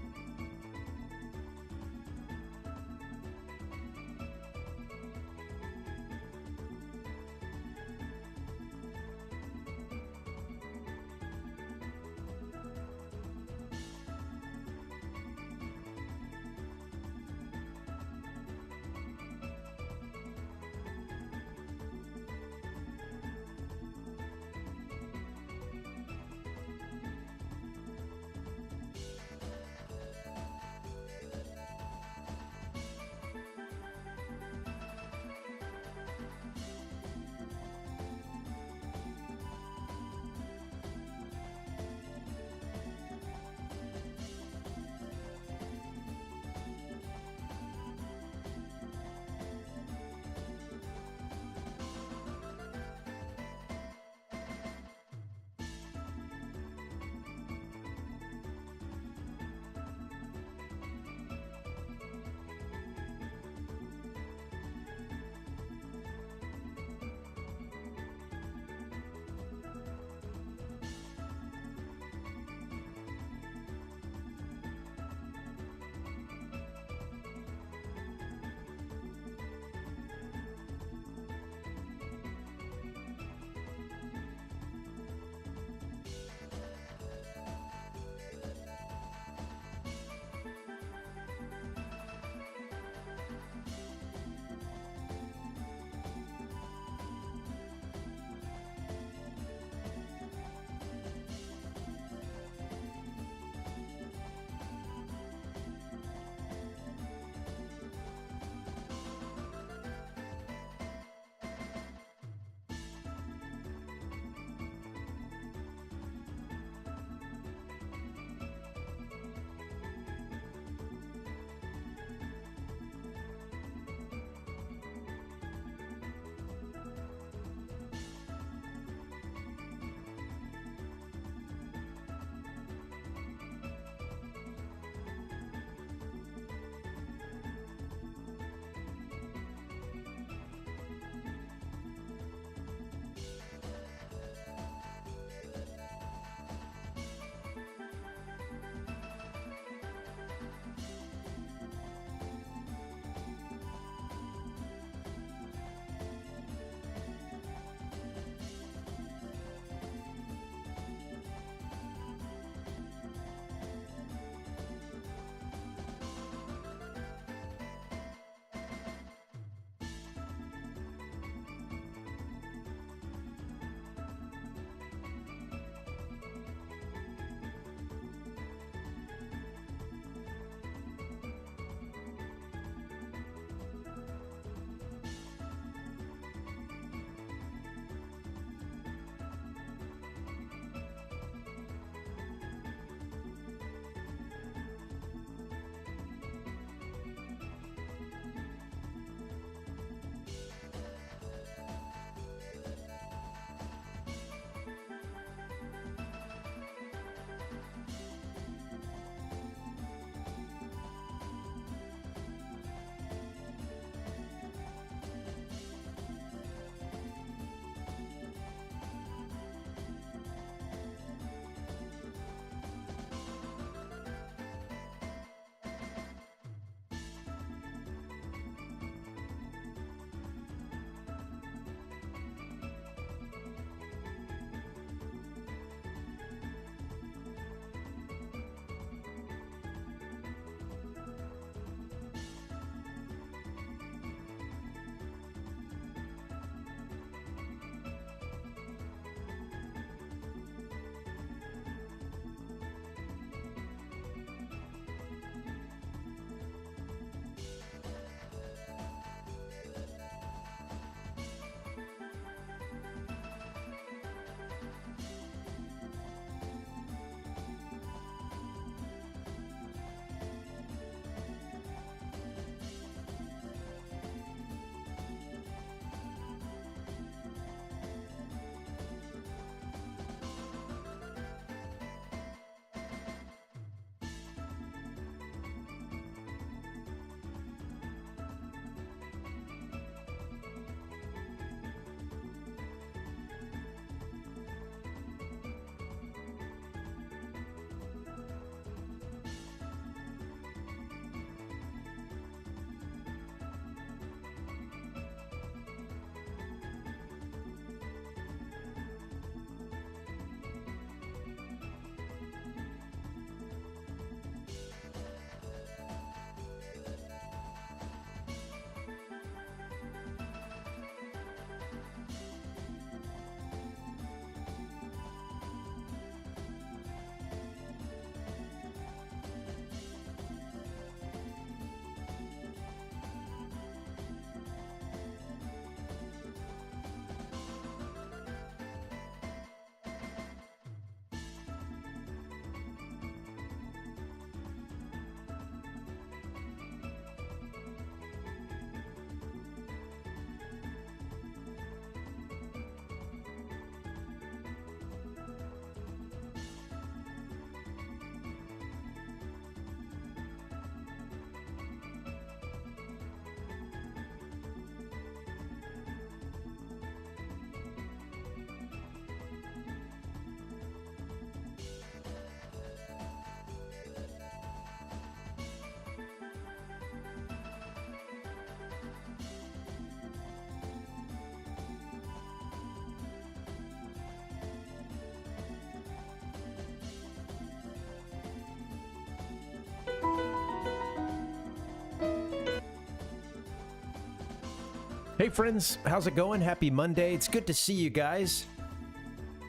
Hey friends, how's it going? Happy Monday. It's good to see you guys.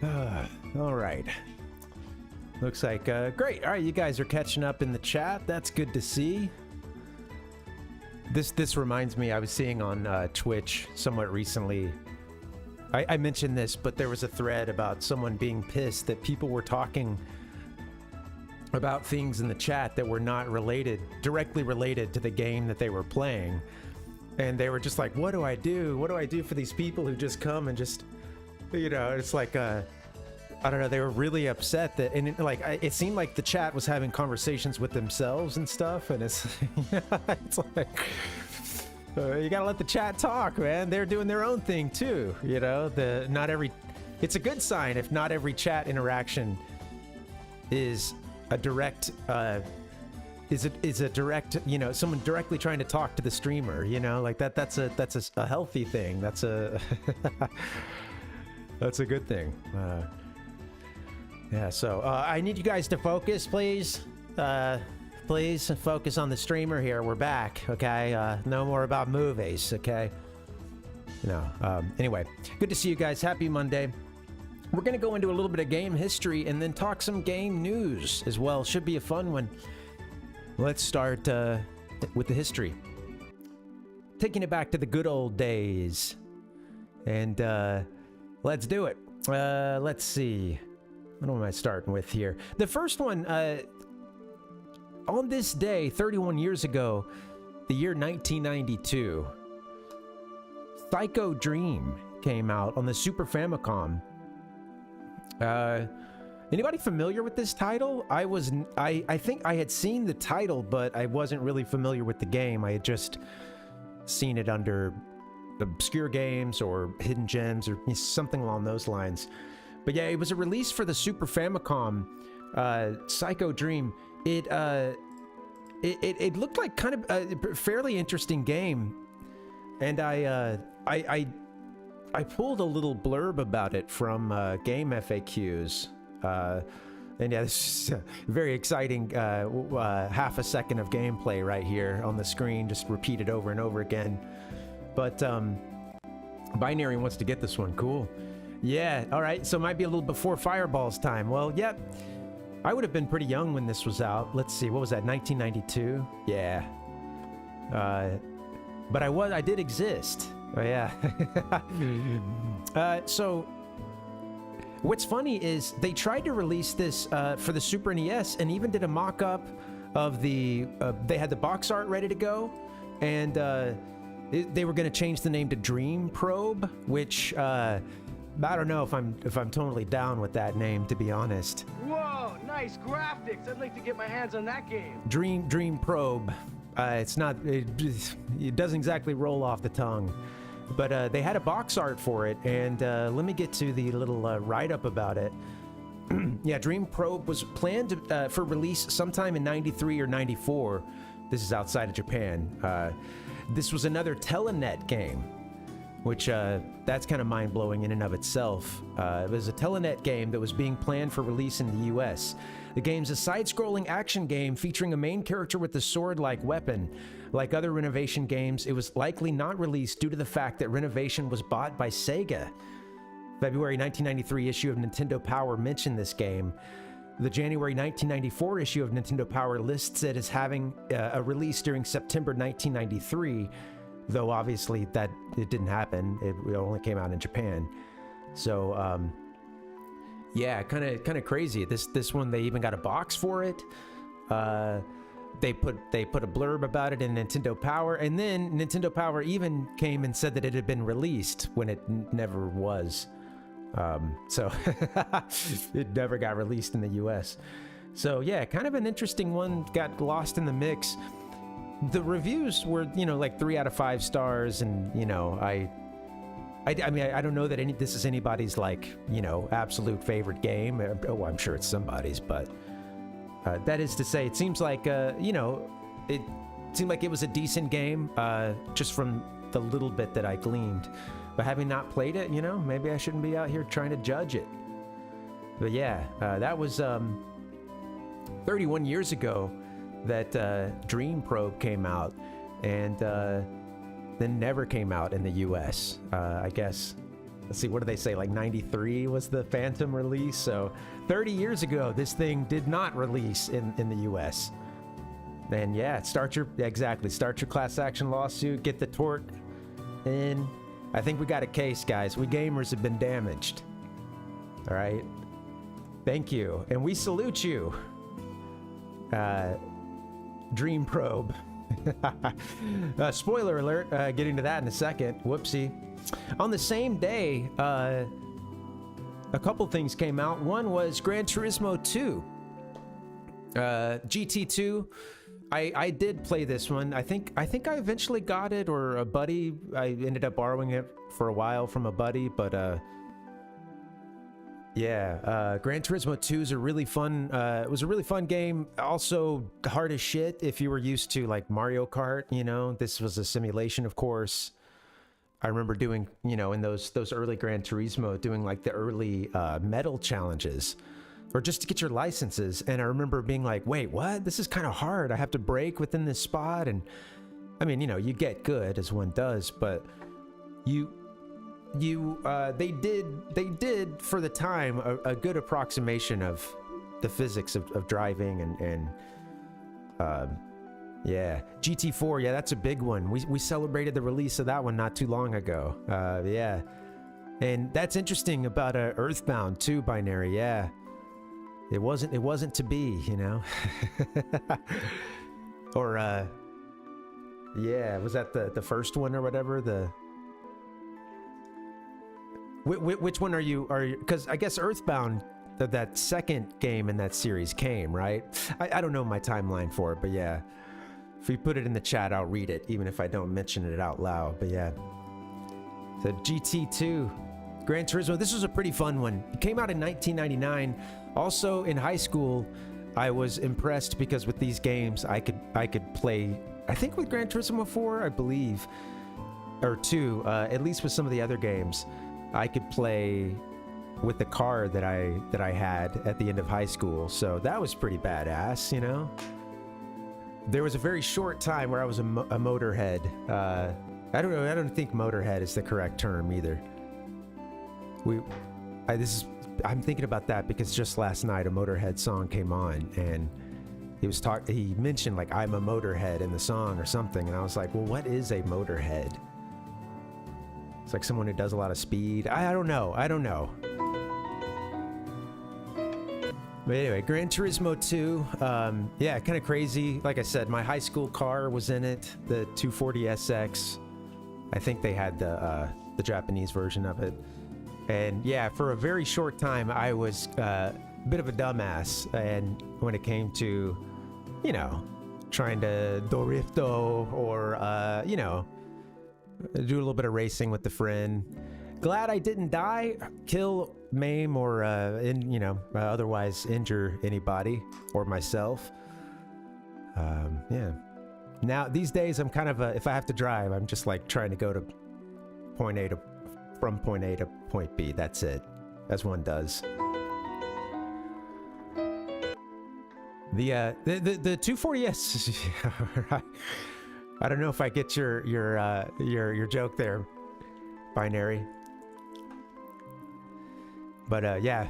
All right. Looks like great. All right, you guys are catching up in the chat. That's good to see. This reminds me, I was seeing on Twitch somewhat recently. I mentioned this, but there was a thread about someone being pissed that people were talking about things in the chat that were not directly related to the game that they were playing. And they were just like, what do I do? What do I do for these people who just come and just, you know, it's like, I don't know, they were really upset that, and it seemed like the chat was having conversations with themselves and stuff, and it's, it's like, you gotta let the chat talk, man. They're doing their own thing too, you know, it's a good sign if not every chat interaction is a direct, is a direct, you know, someone directly trying to talk to the streamer, you know, like that's a healthy thing. That's a that's a good thing. Yeah, so I need you guys to focus, please. Please focus on the streamer here. We're back, okay? No more about movies, okay? Anyway, good to see you guys. Happy Monday. We're gonna go into a little bit of game history and then talk some game news as well. Should be a fun one. Let's start with the history. Taking it back to the good old days. And let's do it. Let's see. What am I starting with here? The first one, on this day, 31 years ago, the year 1992, Psycho Dream came out on the Super Famicom. Anybody familiar with this title? I think I had seen the title, but I wasn't really familiar with the game. I had just seen it under obscure games or hidden gems or something along those lines. But yeah, it was a release for the Super Famicom, Psycho Dream. It looked like kind of a fairly interesting game, and I pulled a little blurb about it from Game FAQs. And yeah, this is a very exciting half a second of gameplay right here on the screen, just repeated over and over again. But Binary wants to get this one. Cool. Yeah, all right, so it might be a little before Fireball's time. Well, yep, I would have been pretty young when this was out. Let's see, what was that, 1992? Yeah. But I did exist. Oh, yeah. So what's funny is they tried to release this for the Super NES and even did a mock-up of the, they had the box art ready to go, and they were going to change the name to Dream Probe, which I don't know if I'm totally down with that name, to be honest. Whoa, nice graphics. I'd like to get my hands on that game. Dream Probe. It's not, it doesn't exactly roll off the tongue. But they had a box art for it, and let me get to the little write-up about it. Yeah, Dream Probe was planned for release sometime in 93 or 94. This is outside of Japan. This was another Telenet game, which that's kind of mind-blowing in and of itself. It was a Telenet game that was being planned for release in the US. The game's a side-scrolling action game featuring a main character with a sword-like weapon. Like other Renovation games, it was likely not released due to the fact that Renovation was bought by Sega. February 1993 issue of Nintendo Power mentioned this game. The January 1994 issue of Nintendo Power lists it as having a release during September 1993, though obviously that it didn't happen. It only came out in Japan. So yeah, kind of crazy. This one, they even got a box for it. They put a blurb about it in Nintendo Power, and then Nintendo Power even came and said that it had been released when it never was. So it never got released in the US. So yeah, kind of an interesting one, got lost in the mix. The reviews were, you know, like 3 out of 5 stars, and you know, I mean, I don't know that this is anybody's, like, you know, absolute favorite game. Oh, I'm sure it's somebody's, but that is to say, it seems like, you know, it seemed like it was a decent game, just from the little bit that I gleaned. But having not played it, you know, maybe I shouldn't be out here trying to judge it. But yeah, that was 31 years ago that Dream Probe came out, and then never came out in the US. I guess, let's see, what do they say? Like 93 was the Phantom release. So 30 years ago, this thing did not release in the US. And yeah, start your class action lawsuit, get the tort in. I think we got a case, guys. We gamers have been damaged. All right. Thank you. And we salute you. Dream Probe. Spoiler alert, getting to that in a second. Whoopsie. On the same day, a couple things came out. One was Gran Turismo 2. GT2. I did play this one. I think I eventually got it, or a buddy. I ended up borrowing it for a while from a buddy, but yeah, Gran Turismo 2 is a really fun, it was a really fun game. Also hard as shit if you were used to like Mario Kart, you know. This was a simulation, of course. I remember doing, you know, in those early Gran Turismo, doing like the early medal challenges, or just to get your licenses. And I remember being like, wait, what? This is kind of hard. I have to brake within this spot. And I mean, you know, you get good as one does, but they did for the time a good approximation of the physics of driving and yeah, GT4, yeah, that's a big one. We celebrated the release of that one not too long ago. Yeah, and that's interesting about Earthbound too, Binary. Yeah, it wasn't to be, you know. Or yeah, was that the first one or whatever? Which one are you? Because I guess Earthbound, that second game in that series came, right? I don't know my timeline for it, but yeah. If you put it in the chat, I'll read it, even if I don't mention it out loud. But yeah. The GT2, Gran Turismo, this was a pretty fun one. It came out in 1999. Also in high school, I was impressed because with these games, I could play, I think with Gran Turismo 4, I believe, or 2, at least with some of the other games, I could play with the car that I had at the end of high school. So that was pretty badass, you know? There was a very short time where I was a motorhead. I don't know. I don't think motorhead is the correct term either. I'm thinking about that because just last night a Motorhead song came on and he mentioned like I'm a motorhead in the song or something, and I was like, well, what is a motorhead? It's like someone who does a lot of speed. I don't know. But anyway, Gran Turismo 2, yeah, kind of crazy. Like I said, my high school car was in it, the 240SX. I think they had the Japanese version of it. And yeah, for a very short time, I was a bit of a dumbass. And when it came to, you know, trying to dorifto or, you know, do a little bit of racing with the friend. Glad I didn't die, kill, maim, or otherwise injure anybody or myself. Yeah. Now these days I'm kind of if I have to drive, I'm just like trying to go to from point A to point B. That's it, as one does. The 240S. I don't know if I get your joke there, Binary. But yeah.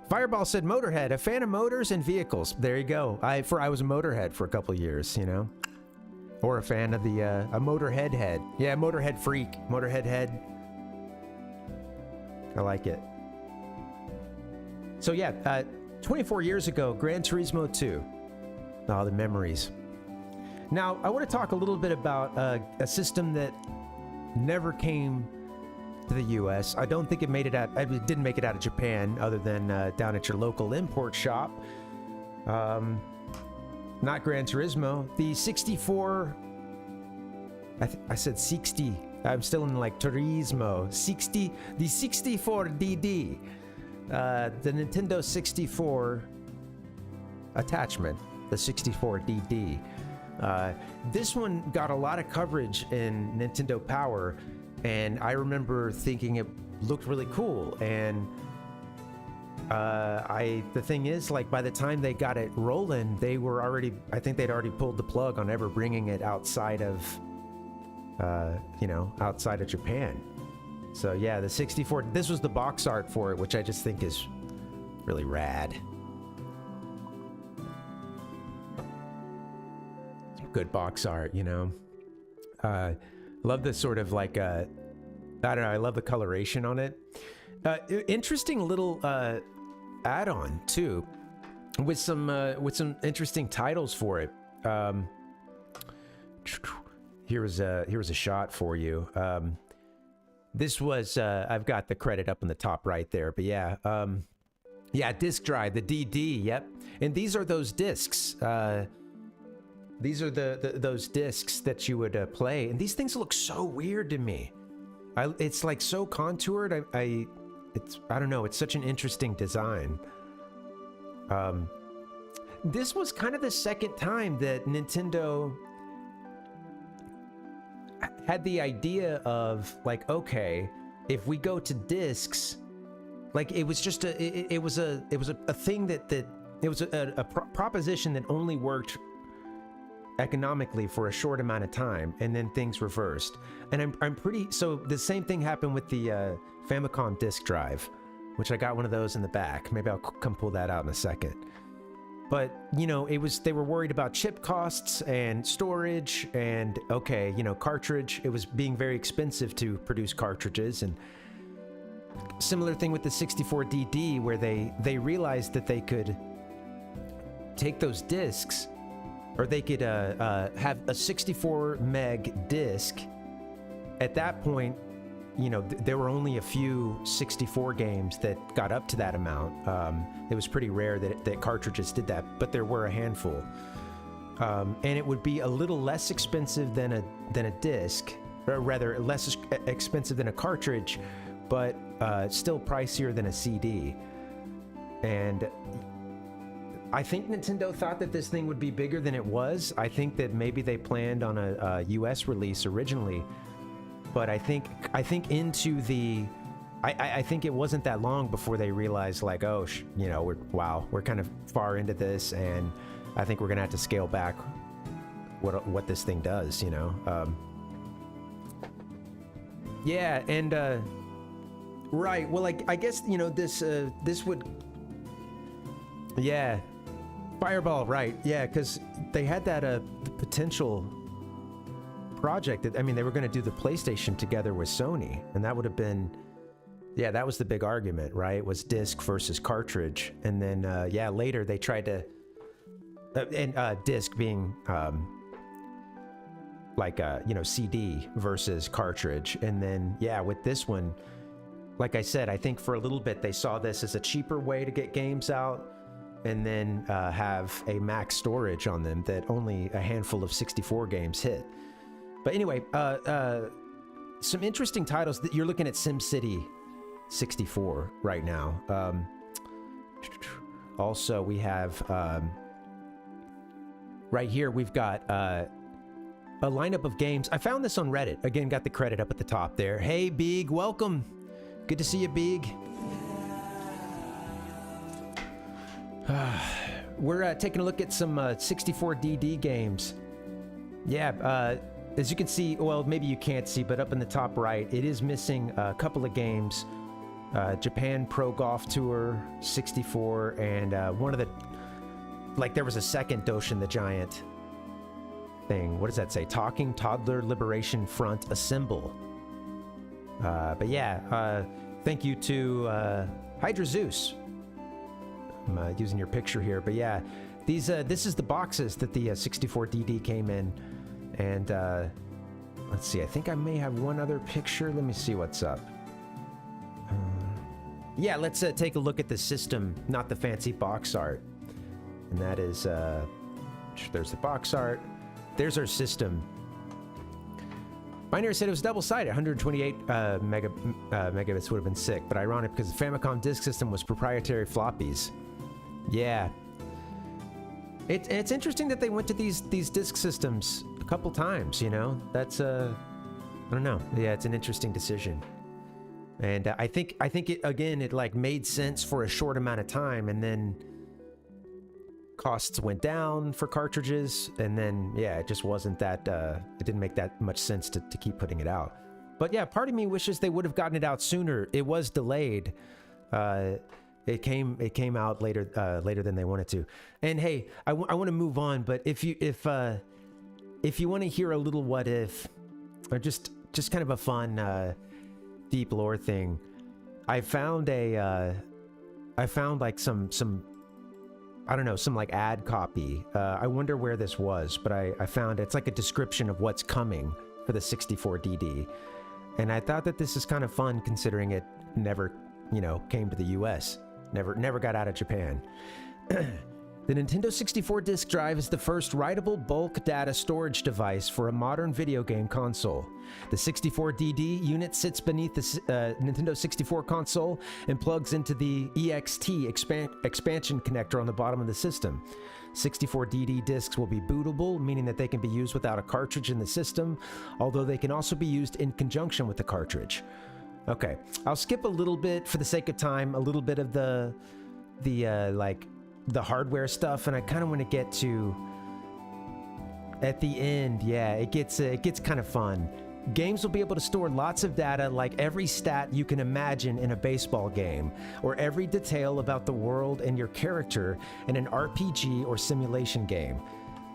Fireball said Motorhead, a fan of motors and vehicles. There you go. I was a Motorhead for a couple of years, you know, or a fan of the a Motorhead head. Yeah, Motorhead freak, Motorhead head. I like it. So yeah, 24 years ago, Gran Turismo 2. Oh, the memories. Now, I want to talk a little bit about a system that never came to the US. I don't think it didn't make it out of Japan, other than down at your local import shop. Not Gran Turismo. The 64... I said 60. I'm still in like Turismo. The 64DD. The Nintendo 64 attachment. The 64DD. This one got a lot of coverage in Nintendo Power, and I remember thinking it looked really cool. And The thing is, like, by the time they got it rolling, they were already, I think they'd already pulled the plug on ever bringing it outside of, you know, outside of Japan. So yeah, the 64, this was the box art for it, which I just think is really rad. Good box art, you know. Love this sort of like, I don't know, I love the coloration on it. Interesting little add-on too, with some interesting titles for it. Here was a shot for you. This was I've got the credit up in the top right there, but yeah, yeah, disk drive, the DD, yep. And these are those discs. These are those discs that you would play, and these things look so weird to me. It's like so contoured. I don't know. It's such an interesting design. This was kind of the second time that Nintendo had the idea of like, okay, if we go to discs, like it was just it was a thing that it was a proposition that only worked economically for a short amount of time, and then things reversed. And I'm pretty, so the same thing happened with the Famicom disk drive, which I got one of those in the back. Maybe I'll come pull that out in a second. But, you know, they were worried about chip costs and storage and, okay, you know, cartridge. It was being very expensive to produce cartridges. And similar thing with the 64DD, where they realized that they could take those discs, or they could have a 64 meg disc. At that point, you know, there were only a few 64 games that got up to that amount. It was pretty rare that cartridges did that, but there were a handful. And it would be a little less expensive than a disc, or rather less expensive than a cartridge, but still pricier than a CD. And I think Nintendo thought that this thing would be bigger than it was. I think that maybe they planned on a US release originally, but I think into the, I think it wasn't that long before they realized, like, oh, you know, we're kind of far into this, and I think we're gonna have to scale back what this thing does, you know. Yeah, and right. Well, like, I guess, you know, this would, yeah. Fireball, right? Yeah, because they had that potential project that, I mean, they were going to do the PlayStation together with Sony, and that would have been, yeah, that was the big argument, right? It was disc versus cartridge, and then yeah, later they tried to, and disc being like you know, CD versus cartridge, and then yeah, with this one, like I said, I think for a little bit they saw this as a cheaper way to get games out, and then have a max storage on them that only a handful of 64 games hit. But anyway, some interesting titles. That you're looking at SimCity 64 right now. Also, we have right here, we've got a lineup of games. I found this on Reddit. Again, got the credit up at the top there. Hey, Beeg, welcome. Good to see you, Beeg. We're taking a look at some 64DD games. Yeah, as you can see, well, maybe you can't see, but up in the top right, it is missing a couple of games. Japan Pro Golf Tour 64, and one of the, like, there was a second Doshin the Giant thing. What does that say? Talking Toddler Liberation Front Assemble. But yeah, thank you to Hydra Zeus. I'm using your picture here, but yeah, these this is the boxes that the 64DD came in, and let's see, I think I may have one other picture. Let me see what's up. Yeah, let's take a look at the system, not the fancy box art, and that is there's the box art, there's our system. Binary said it was double-sided, 128 megabits would have been sick, but ironic because the Famicom disk system was proprietary floppies. Yeah. It's interesting that they went to these disk systems a couple times, you know? That's, I don't know. Yeah, it's an interesting decision. And I think it, again, it like made sense for a short amount of time, and then costs went down for cartridges, and then yeah, it just wasn't that it didn't make that much sense to keep putting it out. But yeah, part of me wishes they would have gotten it out sooner. It was delayed. It came out later than they wanted to. And hey, I want to move on, but if you want to hear a little what if, or just kind of a fun deep lore thing, I found like some I don't know, some like ad copy. I wonder where this was, but I found it's like a description of what's coming for the 64DD. And I thought that this is kind of fun considering it never, came to the US. Never got out of Japan. The Nintendo 64 disk drive is the first writable bulk data storage device for a modern video game console. The 64DD unit sits beneath the Nintendo 64 console and plugs into the EXT expansion connector on the bottom of the system. 64DD discs will be bootable, meaning that they can be used without a cartridge in the system, although they can also be used in conjunction with the cartridge. Okay, I'll skip a little bit for the sake of time, a little bit of the hardware stuff, and I kind of want to get to at the end. Yeah, it gets kind of fun. Games will be able to store lots of data, like every stat you can imagine in a baseball game, or every detail about the world and your character in an RPG or simulation game.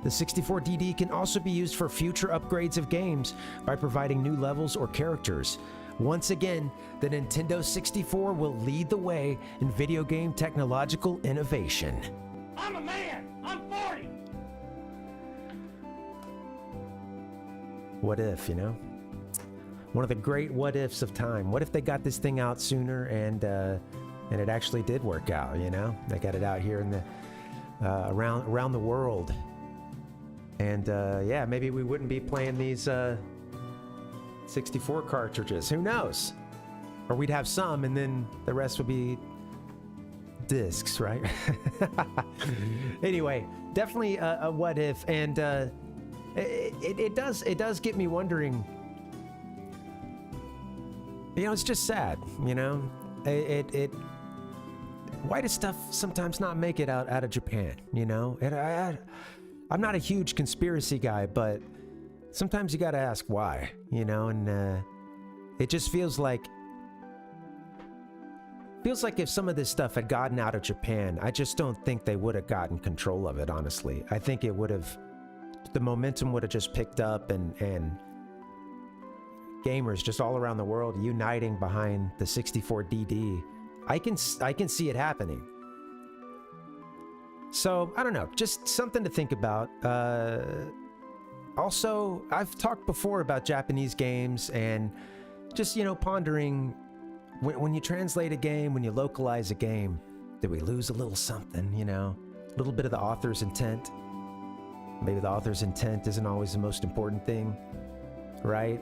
The 64DD can also be used for future upgrades of games by providing new levels or characters. Once again, the Nintendo 64 will lead the way in video game technological innovation. I'm a man! I'm 40! What if, One of the great what ifs of time. What if they got this thing out sooner and it actually did work out, They got it out here in the around the world. And yeah, maybe we wouldn't be playing these 64 cartridges. Who knows? Or we'd have some and then the rest would be discs, right? Anyway, definitely a what if, and it does get me wondering. It's just sad, it why does stuff sometimes not make it out of Japan, And I'm not a huge conspiracy guy, but sometimes you got to ask why, and it just feels like if some of this stuff had gotten out of Japan, I just don't think they would have gotten control of it, honestly. I think the momentum would have just picked up, and gamers just all around the world uniting behind the 64DD. I can see it happening. So, I don't know, just something to think about. Also, I've talked before about Japanese games and just, pondering when you translate a game, when you localize a game, did we lose a little something, a little bit of the author's intent? Maybe the author's intent isn't always the most important thing, right?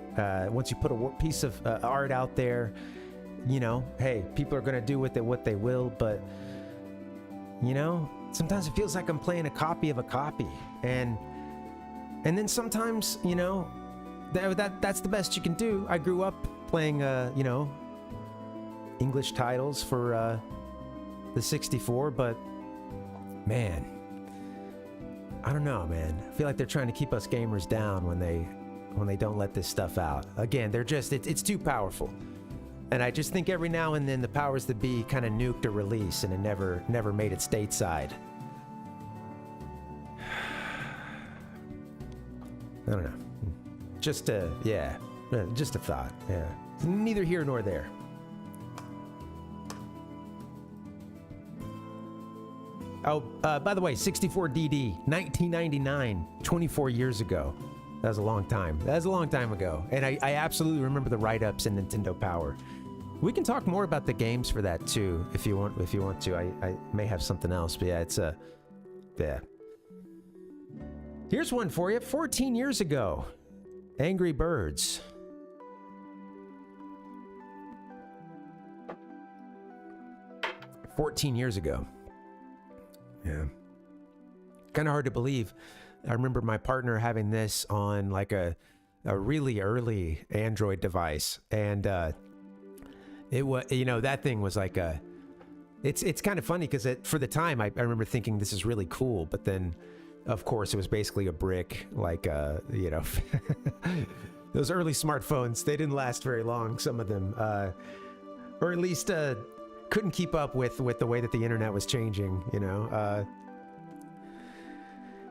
Once you put a piece of art out there, hey, people are going to do with it what they will, but, sometimes it feels like I'm playing a copy of a copy. And then sometimes, that's the best you can do. I grew up playing, English titles for the 64, but man, I don't know, man. I feel like they're trying to keep us gamers down when they don't let this stuff out. Again, it's too powerful. And I just think every now and then the powers that be kind of nuked a release and it never made it stateside. I don't know. Just a thought. Yeah. Neither here nor there. Oh, by the way, 64DD, 1999, 24 years ago. That was a long time. That was a long time ago. And I absolutely remember the write-ups in Nintendo Power. We can talk more about the games for that too, if you want to. I may have something else, but yeah, yeah. Here's one for you. 14 years ago, Angry Birds. "14 years ago. Yeah. Kind of hard to believe. I remember my partner having this on like a really early Android device, and It was, you know, that thing was like a. It's kind of funny because for the time I remember thinking this is really cool, but then, of course, it was basically a brick. Like you know, those early smartphones, they didn't last very long. Some of them, or at least couldn't keep up with the way that the internet was changing. You know.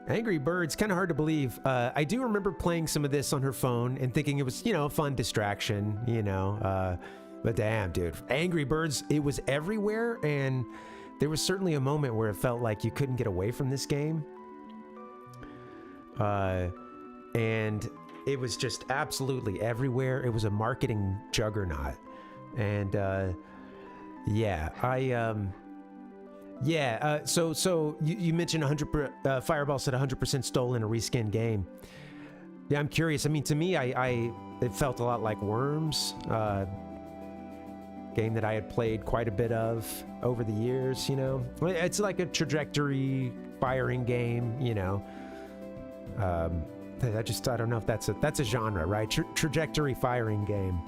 Angry Birds, kind of hard to believe. I do remember playing some of this on her phone and thinking it was, you know, a fun distraction, you know. But damn, dude, Angry Birds, it was everywhere, and there was certainly a moment where it felt like you couldn't get away from this game. And it was just absolutely everywhere. It was a marketing juggernaut. And yeah, so you mentioned 100 Fireball said 100% stolen a reskin game. Yeah, I'm curious. I mean, to me, it felt a lot like Worms, game that I had played quite a bit of over the years, you know. It's like a trajectory firing game, you know. I don't know if that's a genre, right? Trajectory firing game.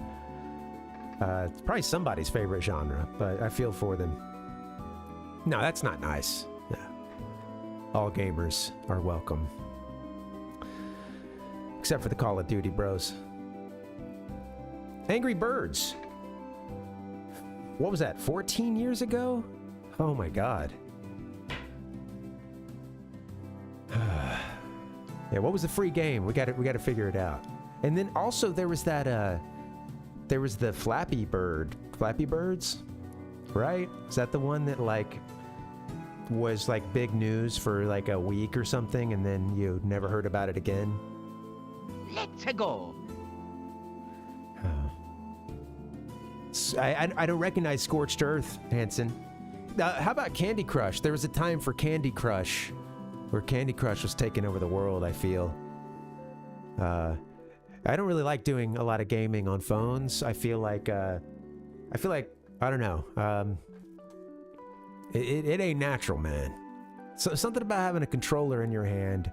It's probably somebody's favorite genre, but I feel for them. No, that's not nice. Yeah. All gamers are welcome. Except for the Call of Duty bros. Angry Birds. What was that, 14 years ago? Oh my god. Yeah, what was the free game? We got to figure it out. And then also there was that there was the Flappy Birds, right? Is that the one that like was like big news for like a week or something, and then you never heard about it again? Let's go. I don't recognize Scorched Earth, Hanson. How about Candy Crush? There was a time for Candy Crush where Candy Crush was taking over the world, I feel. I don't really like doing a lot of gaming on phones. I feel like, I don't know. It ain't natural, man. So something about having a controller in your hand.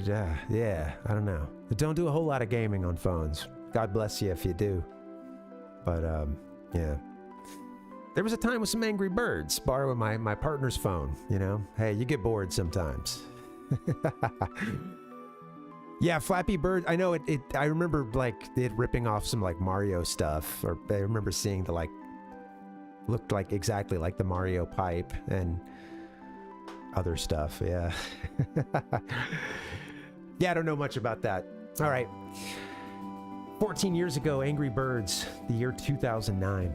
Yeah, I don't know. Don't do a whole lot of gaming on phones. God bless you if you do. But, yeah. There was a time with some Angry Birds, borrowing my partner's phone, you know? Hey, you get bored sometimes. Yeah, Flappy Bird, I know I remember, like, it ripping off some, like, Mario stuff, or I remember seeing the, like, looked like exactly like the Mario pipe and other stuff, yeah. Yeah, I don't know much about that. All right. 14 years ago, Angry Birds, the year 2009.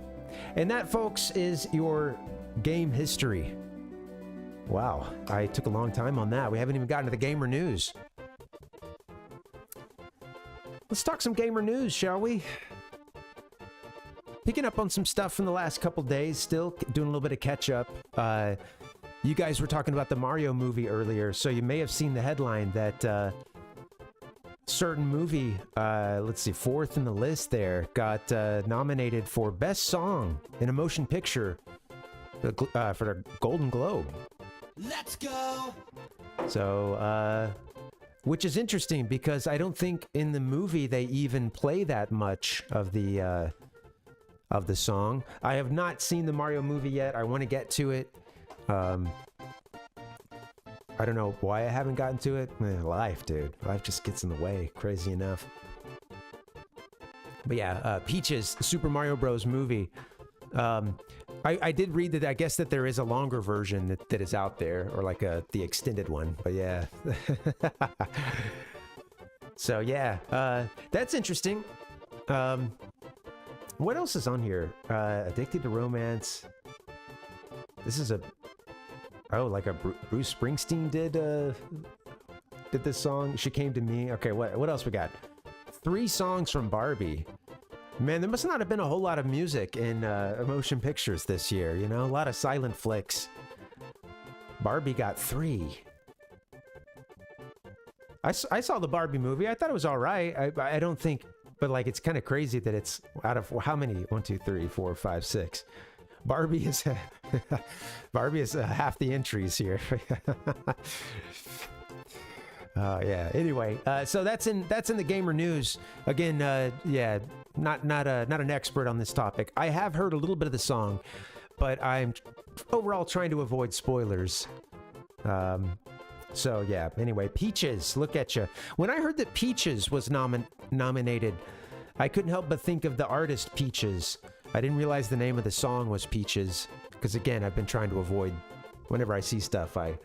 And that, folks, is your game history. Wow, I took a long time on that. We haven't even gotten to the gamer news. Let's talk some gamer news, shall we? Picking up on some stuff from the last couple days, still doing a little bit of catch up. You guys were talking about the Mario movie earlier, so you may have seen the headline that certain movie, let's see, fourth in the list there, got nominated for Best Song in a Motion Picture for the Golden Globe. Let's go! So, which is interesting because I don't think in the movie they even play that much of the song. I have not seen the Mario movie yet. I want to get to it. I don't know why I haven't gotten to it. Life, dude. Life just gets in the way. Crazy enough. But yeah, Peach's Super Mario Bros. Movie. I did read that I guess that there is a longer version that is out there, or like the extended one. But yeah. So yeah, that's interesting. What else is on here? Addicted to Romance. This is like a Bruce Springsteen did this song. She Came to Me. Okay, what else we got? 3 songs from Barbie. Man, there must not have been a whole lot of music in motion pictures this year, you know? A lot of silent flicks. Barbie got 3. I saw the Barbie movie. I thought it was all right. I don't think, but like it's kind of crazy that it's out of how many? 1, 2, 3, 4, 5, 6. Barbie is half the entries here. Yeah. Anyway, so that's in the gamer news again. Yeah, not an expert on this topic. I have heard a little bit of the song, but I'm overall trying to avoid spoilers. So yeah, anyway, Peaches, look at you. When I heard that Peaches was nominated, I couldn't help but think of the artist Peaches. I didn't realize the name of the song was Peaches, because again, I've been trying to avoid, whenever I see stuff, I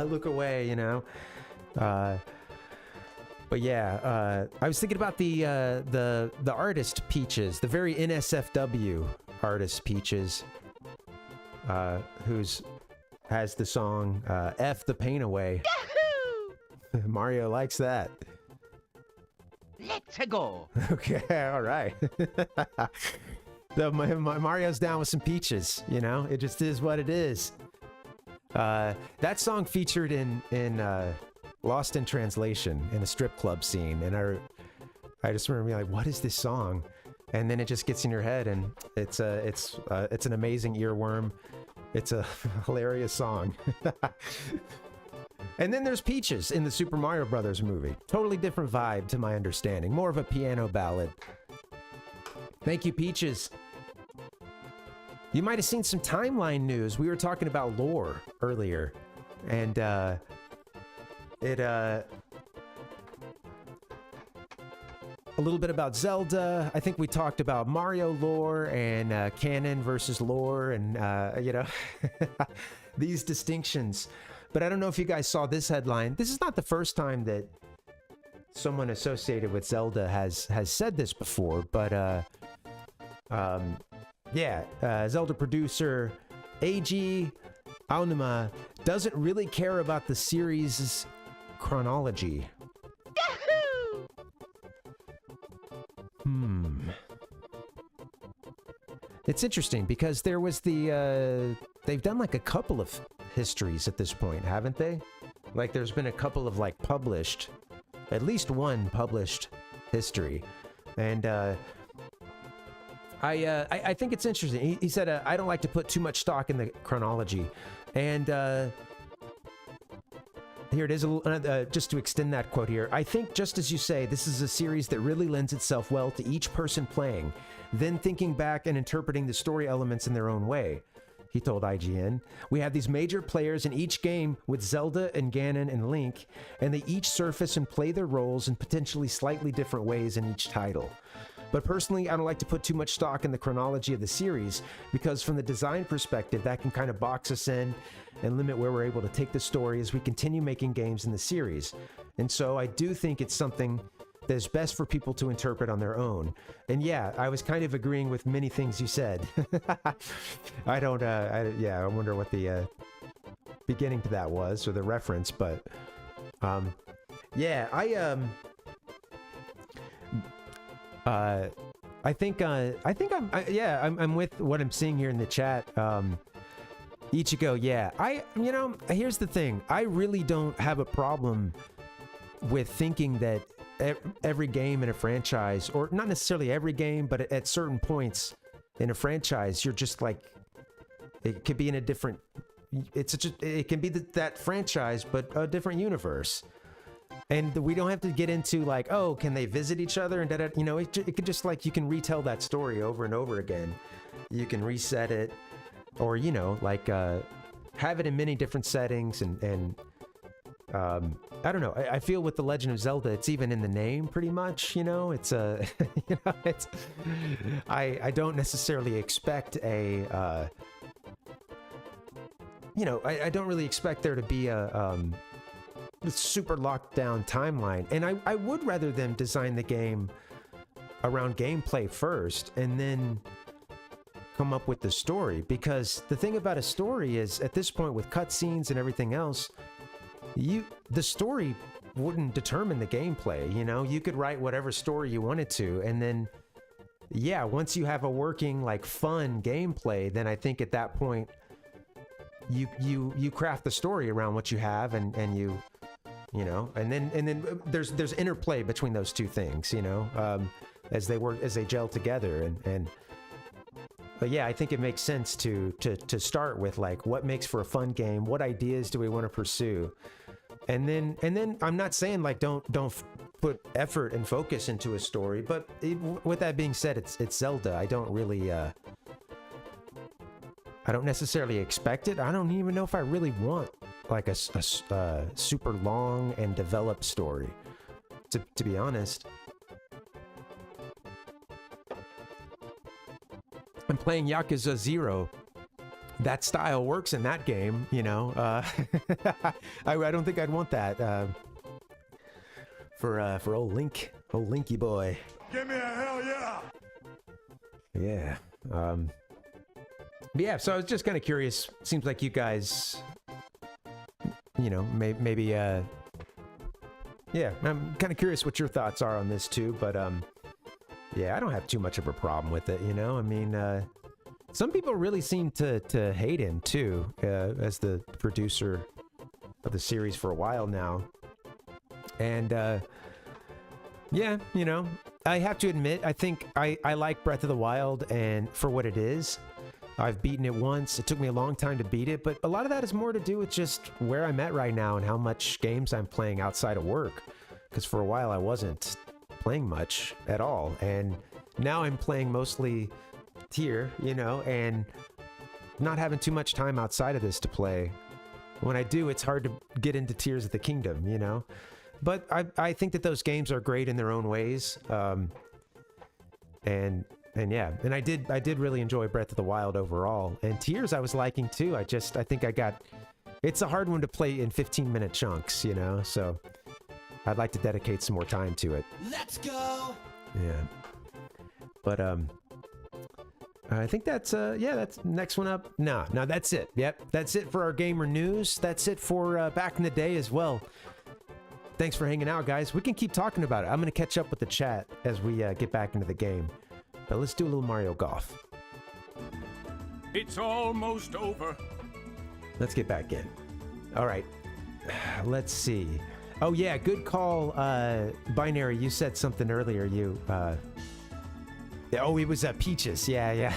look away, you know? But yeah, I was thinking about the artist Peaches, the very NSFW artist Peaches, has the song F the Pain Away. Yahoo! Mario likes that. Let's go. Okay, all right. Mario's down with some Peaches, you know? It just is what it is. That song featured in Lost in Translation in a strip club scene, and I just remember being like, what is this song? And then it just gets in your head, and it's an amazing earworm. It's a hilarious song. And then there's Peaches in the Super Mario Brothers movie. Totally different vibe to my understanding. More of a piano ballad. Thank you, Peaches. You might have seen some timeline news. We were talking about lore earlier. And a little bit about Zelda. I think we talked about Mario lore and canon versus lore and, you know, these distinctions. But I don't know if you guys saw this headline. This is not the first time that someone associated with Zelda has said this before, but yeah, Zelda producer Eiji Aonuma doesn't really care about the series' chronology. Yahoo! It's interesting because there was they've done like a couple of histories at this point, haven't they? Like there's been a couple of like published, at least one published history. And I think it's interesting. He said, I don't like to put too much stock in the chronology. And here it is, just to extend that quote here. I think, just as you say, this is a series that really lends itself well to each person playing, then thinking back and interpreting the story elements in their own way. He told IGN, we have these major players in each game with Zelda and Ganon and Link, and they each surface and play their roles in potentially slightly different ways in each title. But personally, I don't like to put too much stock in the chronology of the series, because from the design perspective, that can kind of box us in and limit where we're able to take the story as we continue making games in the series. And so I do think it's something that is best for people to interpret on their own. And yeah, I was kind of agreeing with many things you said. I wonder what the beginning to that was, or the reference, but yeah, I think I'm with what I'm seeing here in the chat. Ichigo, yeah, here's the thing. I really don't have a problem with thinking that every game in a franchise, or not necessarily every game, but at certain points in a franchise, you're just like, it could be in a different, it can be that franchise, but a different universe. And we don't have to get into like, oh, can they visit each other? And it could just like, you can retell that story over and over again. You can reset it, or, have it in many different settings. And I don't know. I feel with The Legend of Zelda, it's even in the name pretty much, it's a, it's, I don't necessarily expect I don't really expect there to be a super locked down timeline. And I would rather them design the game around gameplay first and then come up with the story, because the thing about a story is, at this point with cutscenes and everything else, the story wouldn't determine the gameplay. You could write whatever story you wanted to, and then once you have a working, like, fun gameplay, then I think at that point you craft the story around what you have, and and then there's interplay between those two things, as they gel together, but yeah, I think it makes sense to start with, like, what makes for a fun game, what ideas do we want to pursue, and then I'm not saying, like, don't put effort and focus into a story. But with that being said, it's Zelda. I don't really I don't necessarily expect it. I don't even know if I really want like a super long and developed story, to be honest. I'm playing Yakuza 0. That style works in that game, you know. I don't think I'd want that for old Linky boy. Give me a hell yeah! Yeah. But yeah, so I was just kind of curious. Seems like you guys, you know, maybe yeah, I'm kind of curious what your thoughts are on this too. But yeah, I don't have too much of a problem with it, you know. I mean, some people really seem to hate him too, as the producer of the series for a while now. And yeah, you know, I have to admit, I think I like Breath of the Wild, and for what it is. I've beaten it once. It took me a long time to beat it, but a lot of that is more to do with just where I'm at right now and how much games I'm playing outside of work. Because for a while I wasn't playing much at all, and now I'm playing mostly Tier, you know, and not having too much time outside of this to play. When I do, it's hard to get into Tears of the Kingdom, you know. But I think that those games are great in their own ways, and yeah, and I did really enjoy Breath of the Wild overall, and Tears I was liking too. I think it's a hard one to play in 15-minute chunks, you know, so I'd like to dedicate some more time to it. Let's go! Yeah. But I think that's that's next one up. No, that's it. Yep, that's it for our gamer news. That's it for back in the day as well. Thanks for hanging out, guys. We can keep talking about it. I'm gonna catch up with the chat as we get back into the game. But let's do a little Mario Golf. It's almost over. Let's get back in. All right. Let's see. Oh yeah, good call, Binary. You said something earlier. Oh, it was Peaches. Yeah.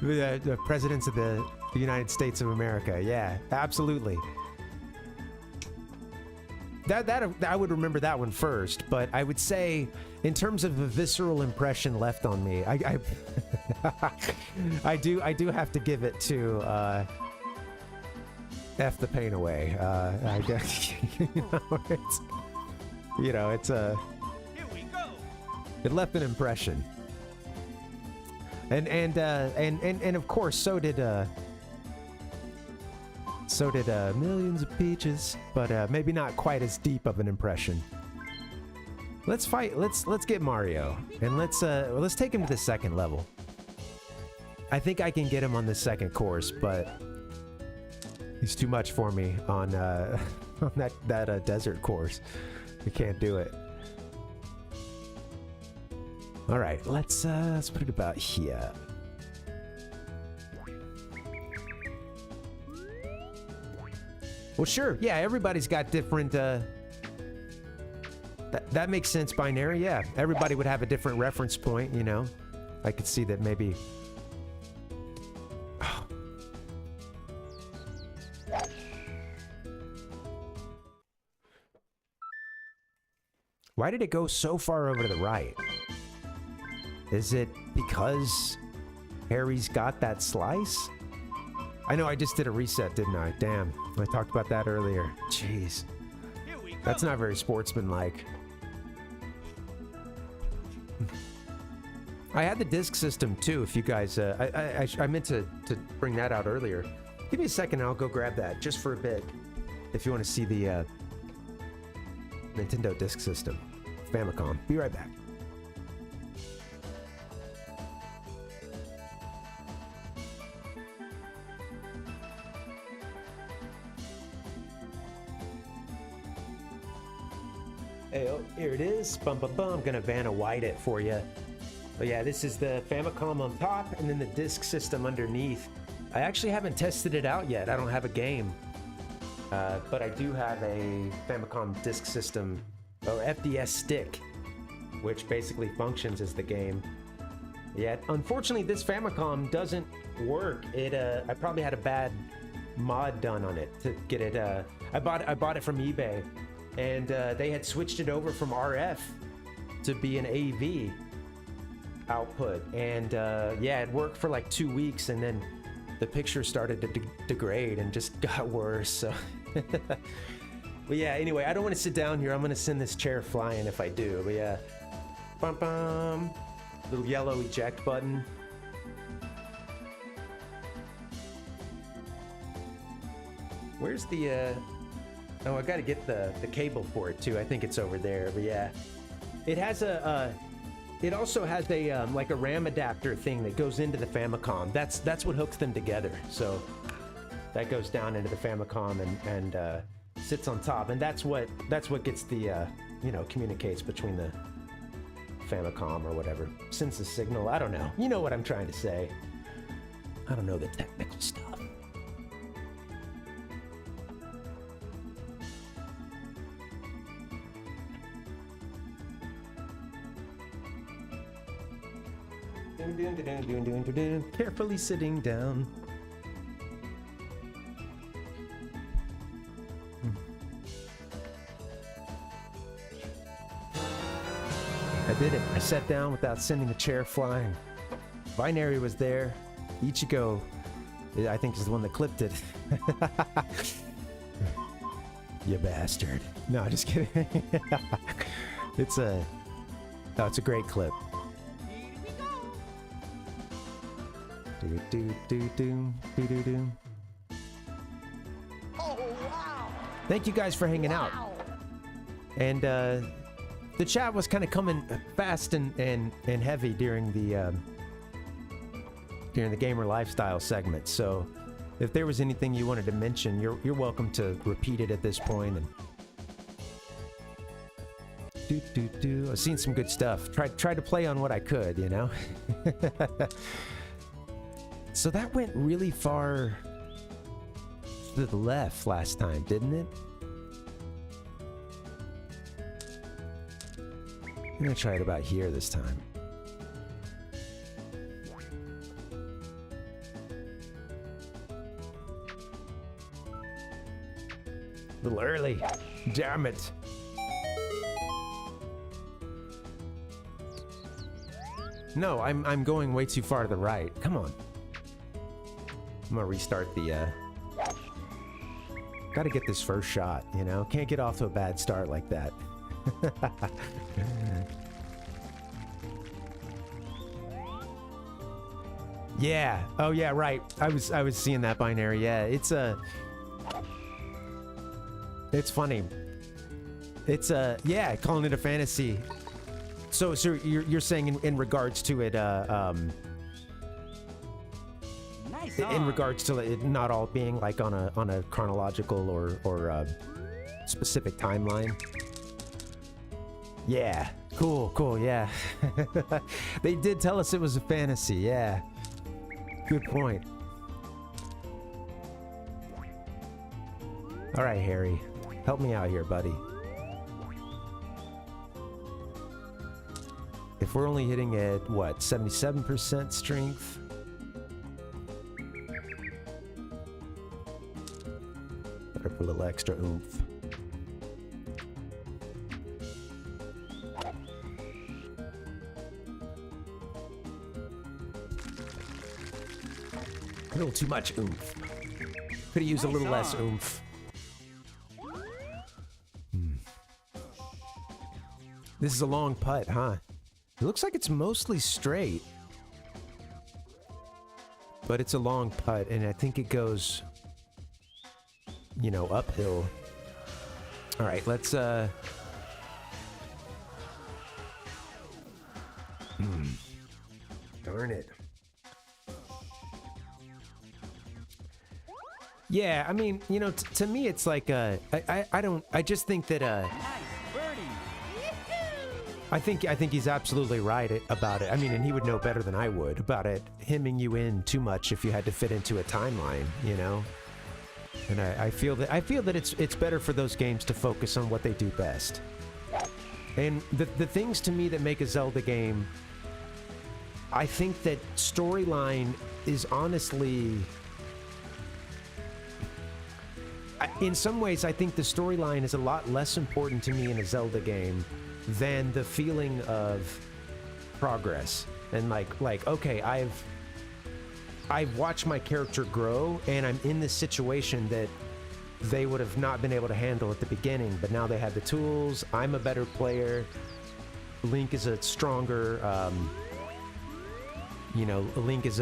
The presidents of the United States of America. Yeah, absolutely. That I would remember that one first, but I would say, in terms of a visceral impression left on me, I do have to give it to F the Pain Away. I guess it's a. Here we go. It left an impression, and of course so did Millions of Peaches, but maybe not quite as deep of an impression. Let's fight. Let's get Mario, and let's take him to the second level. I think I can get him on the second course, but he's too much for me on on that desert course. We can't do it. All right, let's put it about here. Well, sure. Yeah, everybody's got different. That makes sense. Binary. Yeah, everybody would have a different reference point. You know, I could see that maybe. Oh. Why did it go so far over to the right? Is it because Harry's got that slice? I know I just did a reset, didn't I? Damn, I talked about that earlier. Jeez. That's not very sportsmanlike. I had the disc system too, if you guys... I meant to bring that out earlier. Give me a second, I'll go grab that, just for a bit. If you want to see the Nintendo disc system. Famicom. Be right back. Hey, oh, here it is. Bum, bum, bum. I'm gonna Vanna White it for you. But yeah, this is the Famicom on top and then the disc system underneath. I actually haven't tested it out yet. I don't have a game. But I do have a Famicom disc system, or FDS stick, which basically functions as the game. Yeah, unfortunately this Famicom doesn't work. I probably had a bad mod done on it to get it. I bought it from eBay, and they had switched it over from RF to be an AV output, and yeah, it worked for like 2 weeks, and then the picture started to degrade and just got worse. So, but yeah, anyway, I don't want to sit down here. I'm gonna send this chair flying if I do. But yeah, bum bum, little yellow eject button. Where's the oh, I gotta get the cable for it too. I think it's over there. But yeah, it has a it also has a like a RAM adapter thing that goes into the Famicom. That's what hooks them together. So that goes down into the Famicom and sits on top, and that's what gets the you know, communicates between the Famicom or whatever, sends the signal. I don't know. You know what I'm trying to say. I don't know the technical stuff. Carefully sitting down. I did it. I sat down without sending the chair flying. Binary was there. Ichigo, I think, is the one that clipped it. You bastard. No, just kidding. It's a great clip. Oh, wow. Thank you guys for hanging out. And the chat was kind of coming fast and heavy during the gamer lifestyle segment. So if there was anything you wanted to mention, you're welcome to repeat it at this point. And I've seen some good stuff. Tried to play on what I could, you know. So that went really far to the left last time, didn't it? I'm gonna try it about here this time. A little early. Damn it. No, I'm going way too far to the right. Come on. I'm gonna restart the, gotta get this first shot, you know? Can't get off to a bad start like that. Yeah. Oh yeah, right. I was seeing that binary. Yeah, it's funny. It's yeah, calling it a fantasy. So you're saying in regards to it in regards to it not all being like on a chronological or specific timeline. Yeah, cool, yeah. They did tell us it was a fantasy, yeah. Good point. All right, Harry, help me out here, buddy. If we're only hitting at, what, 77% strength? Better put a little extra oomph. A little too much oomph. Could have used a little less oomph. This is a long putt, huh? It looks like it's mostly straight. But it's a long putt, and I think it goes, you know, uphill. All right, let's, Darn it. Yeah, I mean, you know, to me, it's like, I just think that, I think he's absolutely right about it. I mean, and he would know better than I would about it, hemming you in too much if you had to fit into a timeline, you know? And I feel that it's better for those games to focus on what they do best. And the things to me that make a Zelda game, I think that storyline is honestly, in some ways, I think the storyline is a lot less important to me in a Zelda game than the feeling of progress. And like okay, I've watched my character grow, and I'm in this situation that they would have not been able to handle at the beginning, but now they have the tools. I'm a better player. Link is a stronger, you know, Link is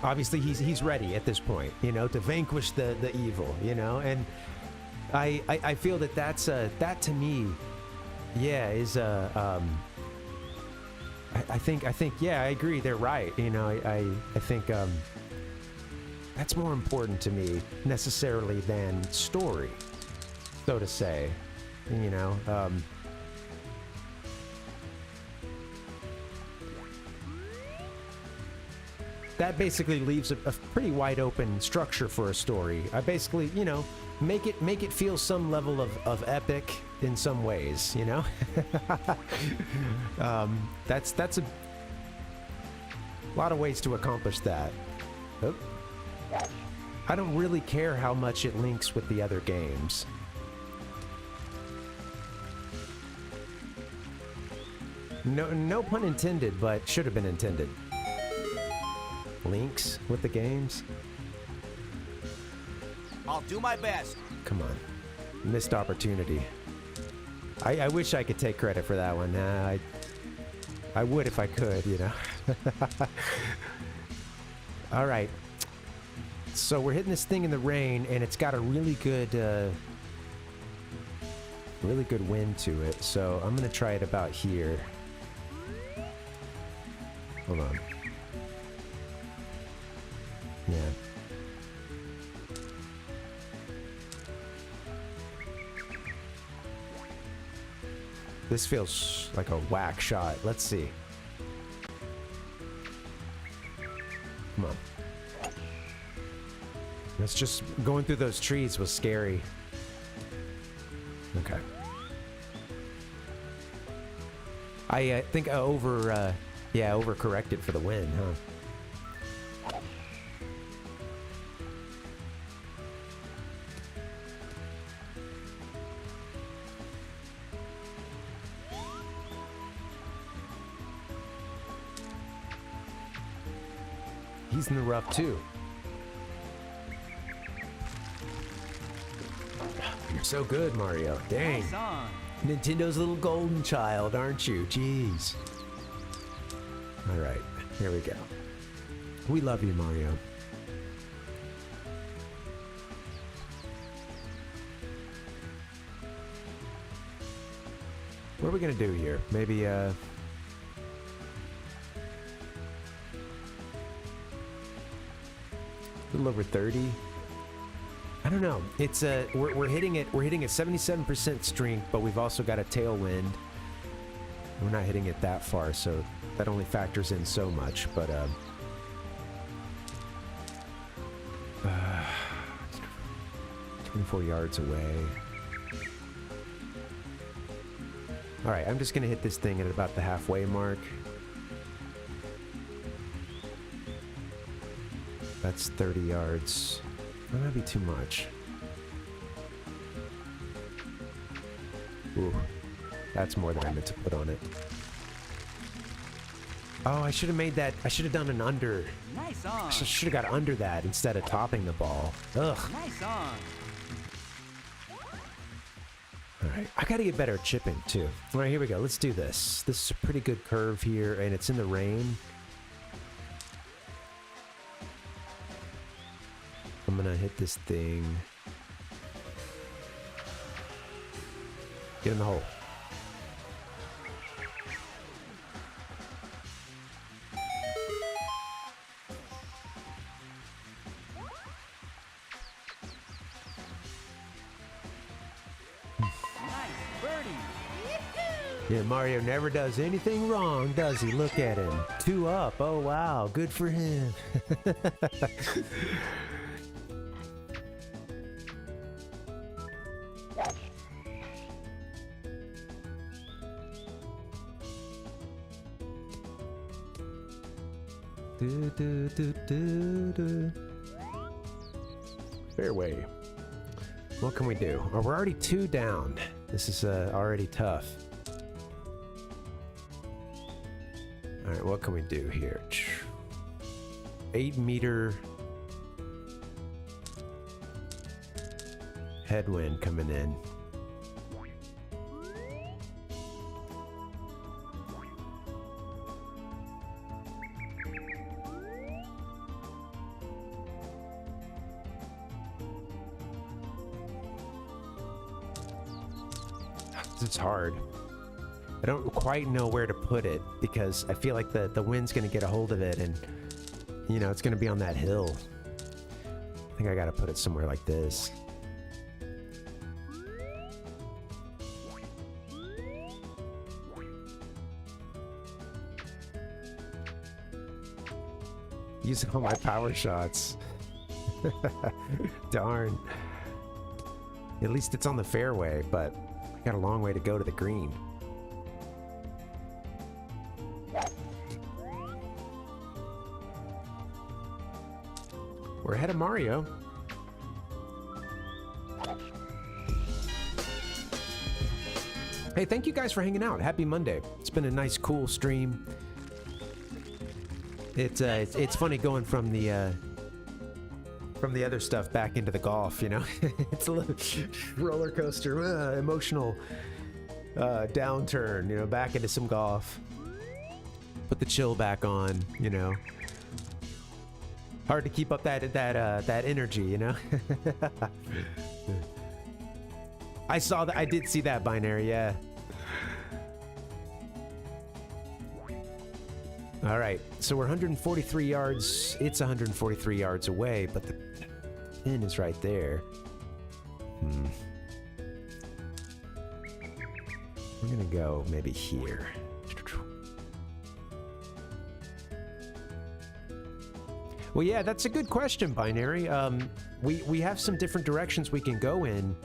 obviously he's ready at this point, you know, to vanquish the evil, you know, and I feel that that to me, yeah, is I think yeah, I agree, they're right, you know, I think that's more important to me necessarily than story, so to say, you know. That basically leaves a pretty wide open structure for a story. I basically, you know, make it feel some level of epic in some ways, you know. That's a lot of ways to accomplish that. Oh. I don't really care how much it links with the other games. No pun intended, but should have been intended. Links with the games? I'll do my best. Come on. Missed opportunity. I wish I could take credit for that one. I would if I could, you know. All right. So we're hitting this thing in the rain, and it's got a really good wind to it. So I'm going to try it about here. Hold on. Yeah. This feels like a whack shot. Let's see. Come on. It's just going through those trees was scary. Okay. I think I overcorrected for the win, huh? He's in the rough too. You're so good, Mario. Dang. Nintendo's little golden child, aren't you? Jeez. All right, here we go. We love you, Mario. What are we gonna do here? Maybe, a little over 30. I don't know. It's we're hitting it. We're hitting a 77% strength, but we've also got a tailwind. We're not hitting it that far, so that only factors in so much. But 24 yards away. All right, I'm just gonna hit this thing at about the halfway mark. That's 30 yards. That might be too much. Ooh, that's more than I meant to put on it. Oh, I should have made that. I should have done an under. Nice on. I should have got under that instead of topping the ball. Ugh. Nice on. All right, I gotta get better at chipping too. All right, here we go. Let's do this. This is a pretty good curve here, and it's in the rain. I'm gonna hit this thing. Get in the hole. Yeah, Mario never does anything wrong, does he? Look at him. 2 up. Oh, wow. Good for him. Fairway. What can we do? Oh, we're already 2 down. This is already tough. All right, what can we do here? 8-meter headwind coming in. It's hard. I don't quite know where to put it because I feel like the wind's gonna get a hold of it and, you know, it's gonna be on that hill. I think I gotta put it somewhere like this. Using all my power shots. Darn. At least it's on the fairway, but I got a long way to go to the green. We're ahead of Mario. Hey, thank you guys for hanging out. Happy Monday. It's been a nice, cool stream. It's funny going from the other stuff back into the golf, you know? It's a little roller coaster, emotional downturn, you know, back into some golf. Put the chill back on, you know? Hard to keep up that energy, you know? I did see that binary, yeah. All right, so we're 143 yards. It's 143 yards away, but the pin is right there. We're gonna go maybe here. Well, yeah, that's a good question, Binary. We have some different directions we can go in.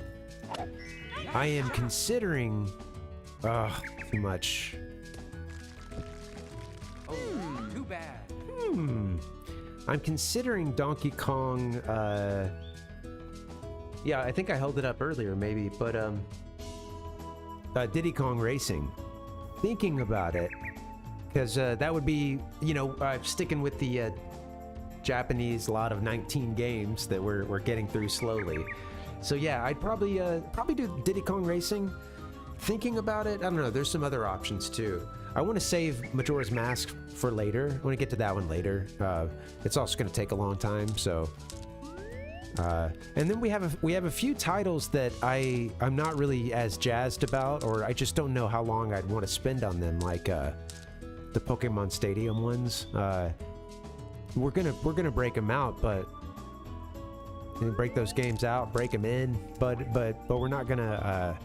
I am considering... too much. Too bad. I'm considering Donkey Kong, yeah, I think I held it up earlier, maybe, but, Diddy Kong Racing. Thinking about it, because, that would be, you know, sticking with the, Japanese lot of 19 games that we're getting through slowly. So yeah, I'd probably do Diddy Kong Racing. Thinking about it, I don't know, there's some other options too. I want to save Majora's Mask for later. I want to get to that one later. It's also going to take a long time, so... and then we have a few titles that I'm not really as jazzed about, or I just don't know how long I'd want to spend on them, like the Pokemon Stadium ones. We're gonna break them out, but break those games out, break them in, but we're not gonna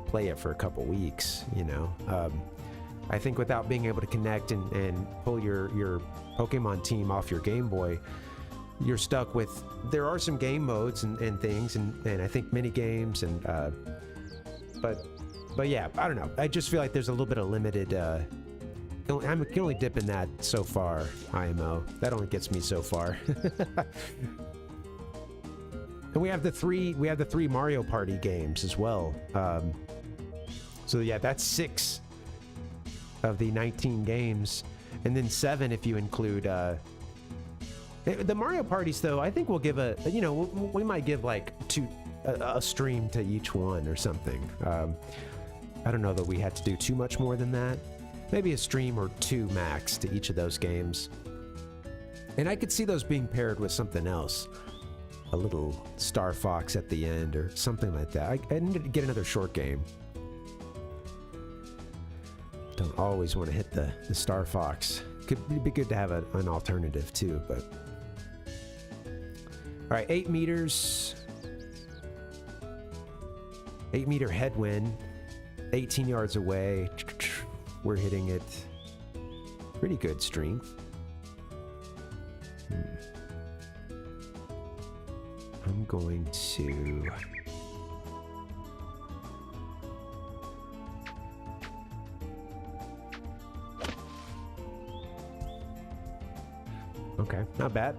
play it for a couple weeks, you know. I think without being able to connect and pull your Pokemon team off your Game Boy, you're stuck with... There are some game modes and things, and I think mini games, and but yeah, I don't know. I just feel like there's a little bit of limited... I can only dip in that so far, IMO. That only gets me so far. And we have the three Mario Party games as well. So yeah, that's 6 of the 19 games, and then 7 if you include the Mario parties. Though I think we'll give we might give like a stream to each one or something. I don't know that we had to do too much more than that. Maybe a stream or 2 max to each of those games. And I could see those being paired with something else. A little Star Fox at the end or something like that. I need to get another short game. Don't always want to hit the Star Fox. Could be good to have an alternative too, but... Alright, 8 meters. 8-meter headwind. 18 yards away. We're hitting it. Pretty good strength. I'm going to... Okay, not bad.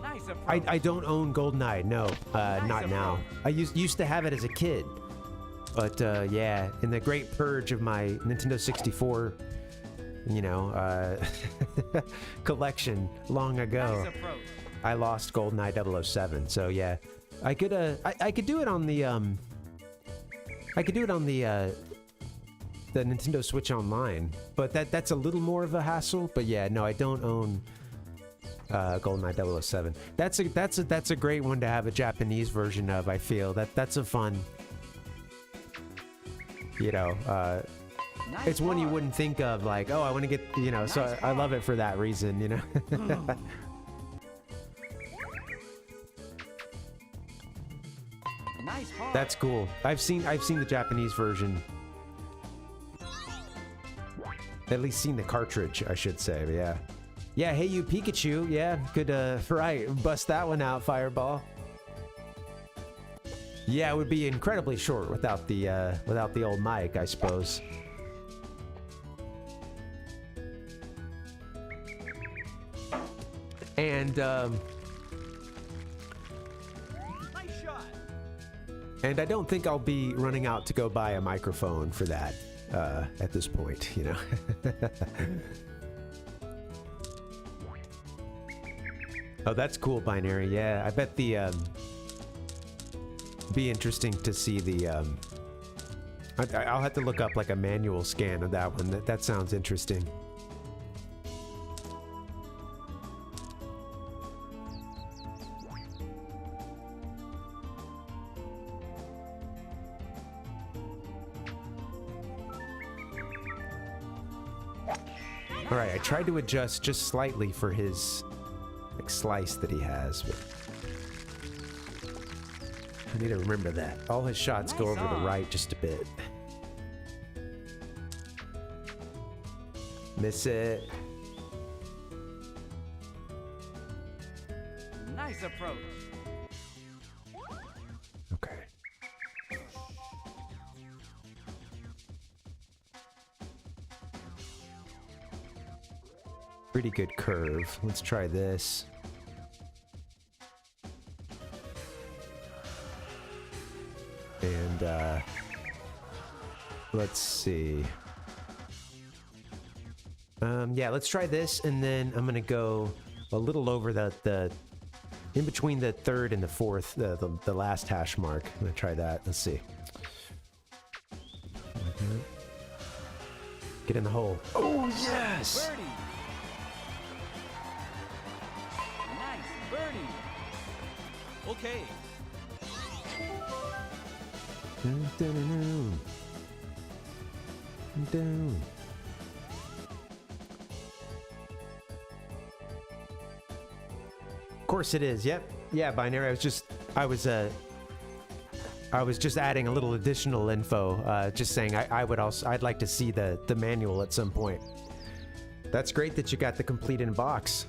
Nice approach. I don't own GoldenEye. No, not now. I used to have it as a kid, but yeah, in the great purge of my Nintendo 64, you know, collection long ago, Nice approach. I lost GoldenEye 007. So yeah, I could do it on the the Nintendo Switch Online, but that's a little more of a hassle. But yeah, no, I don't own GoldenEye 007. That's a great one to have a Japanese version of. I feel that's a fun, you know, Nice it's one you bar. wouldn't think of, like, oh, I want to get, you know. So Nice I love it for that reason, you know. Nice bar. That's cool. I've seen the Japanese version. At least seen the cartridge, I should say. But yeah. Yeah, hey you Pikachu. Yeah, good right. Bust that one out, Fireball. Yeah, it would be incredibly short without the old mic, I suppose. And Nice shot. and I don't think I'll be running out to go buy a microphone for that at this point, you know. Oh, that's cool, Binary. Yeah, I bet the be interesting to see the I'll have to look up like a manual scan of that one. That sounds interesting. All right, I tried to adjust just slightly for his like slice that he has, but I need to remember that. All his shots go Nice over the on. right just a bit. Miss it. Nice approach. Okay. Pretty good curve. Let's try this. And let's see. Yeah, let's try this, and then I'm gonna go a little over the in between the third and the fourth, the last hash mark. I'm gonna try that. Let's see. Get in the hole. Oh yes! Birdie. Nice birdie. Okay. Dun, dun, dun, dun. Dun. Of course it is. Yep. Yeah, Binary. I was just adding a little additional info. Just saying I'd like to see the manual at some point. That's great that you got the complete in box.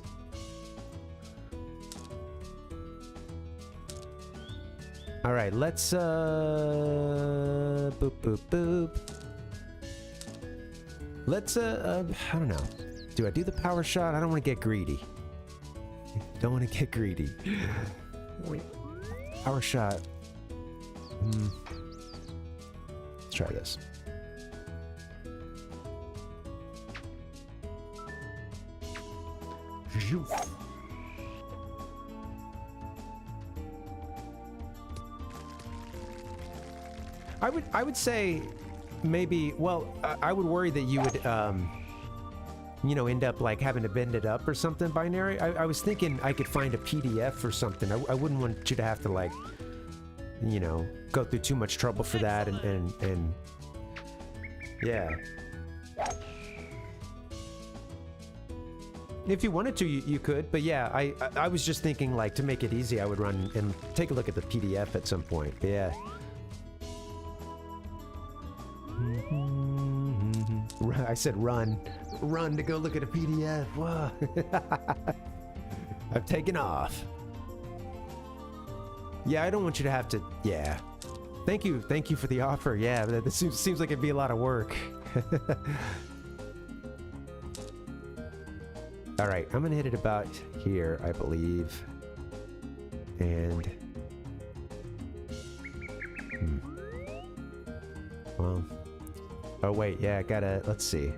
All right, let's boop boop boop. Let's I don't know. Do I do the power shot? I don't want to get greedy. Don't want to get greedy. Power shot. Let's try this. I would say maybe, well, I would worry that you would you know, end up like having to bend it up or something, Binary. I was thinking I could find a PDF or something. I wouldn't want you to have to, like, you know, go through too much trouble for that, and yeah. If you wanted to, you could, but yeah, I was just thinking, like, to make it easy, I would run and take a look at the PDF at some point. But yeah. I said run to go look at a PDF. Whoa. I've taken off. Yeah, I don't want you to have to. Yeah, thank you for the offer. Yeah, this seems like it'd be a lot of work. All right, I'm gonna hit it about here, I believe. And well, oh wait, yeah, I gotta, let's see.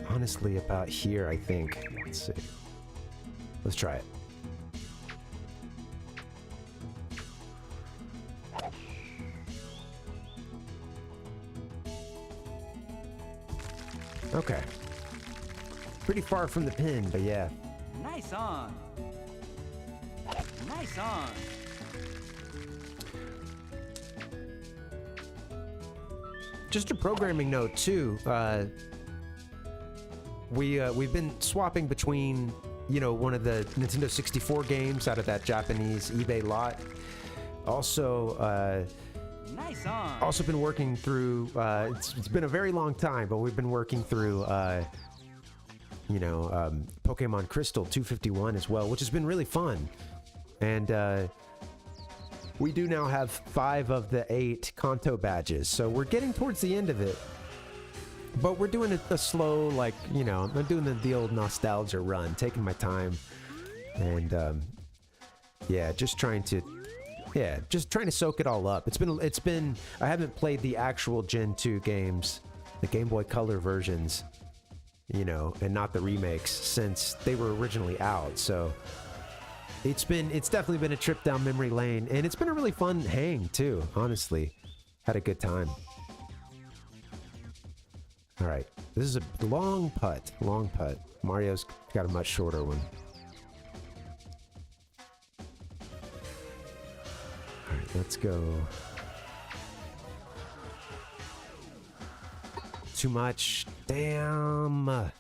Honestly, about here, I think. Let's see. Let's try it. Okay. Pretty far from the pin, but yeah. Nice on. Nice on. Just a programming note too. We've been swapping between, you know, one of the Nintendo 64 games out of that Japanese eBay lot. Also, Nice on. also been working through. It's been a very long time, but we've been working through. You know, Pokemon Crystal 251 as well, which has been really fun. And we do now have 5 of the 8 Kanto badges, so we're getting towards the end of it. But we're doing a slow, like, you know, I'm doing the old nostalgia run, taking my time. And, yeah, just trying to soak it all up. It's been, I haven't played the actual Gen 2 games, the Game Boy Color versions, you know, and not the remakes since they were originally out. So it's definitely been a trip down memory lane, and it's been a really fun hang too, honestly. Had a good time. All right, this is a long putt. Mario's got a much shorter one. All right, let's go. Too much. Damn. Nice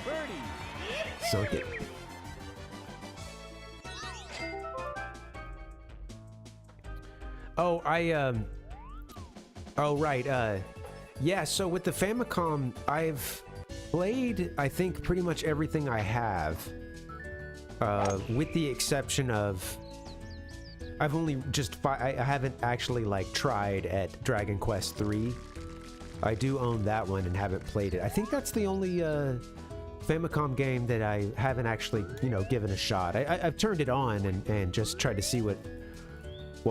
birdie. Sunk it. Oh, oh, right. Yeah, so with the Famicom, I've played, I think, pretty much everything I have. With the exception of, I've only just, I haven't actually, like, tried at Dragon Quest 3. I do own that one and haven't played it. I think that's the only, Famicom game that I haven't actually, you know, given a shot. I've turned it on and just tried to see what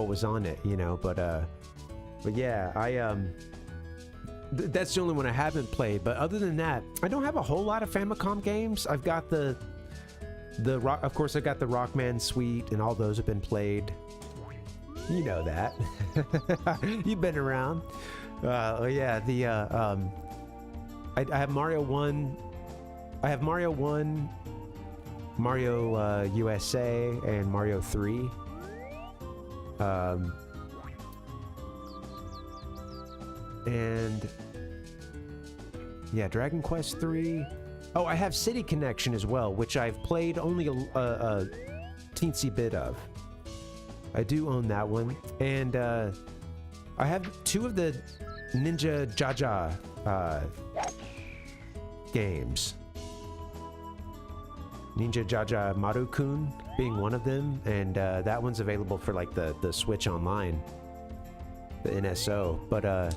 was on it, you know, but yeah, that's the only one I haven't played. But other than that, I don't have a whole lot of Famicom games. I've got the rock, of course, I got the Rockman Suite, and all those have been played. You know that. You've been around. Yeah, I have Mario 1. I have Mario 1, Mario USA, and Mario 3. And yeah, Dragon Quest 3. Oh, I have City Connection as well, which I've played only a teensy bit of. I do own that one. And I have 2 of the Ninja Jaja games. Ninja Jaja Maru-kun being one of them, and that one's available for like the Switch Online, the NSO. But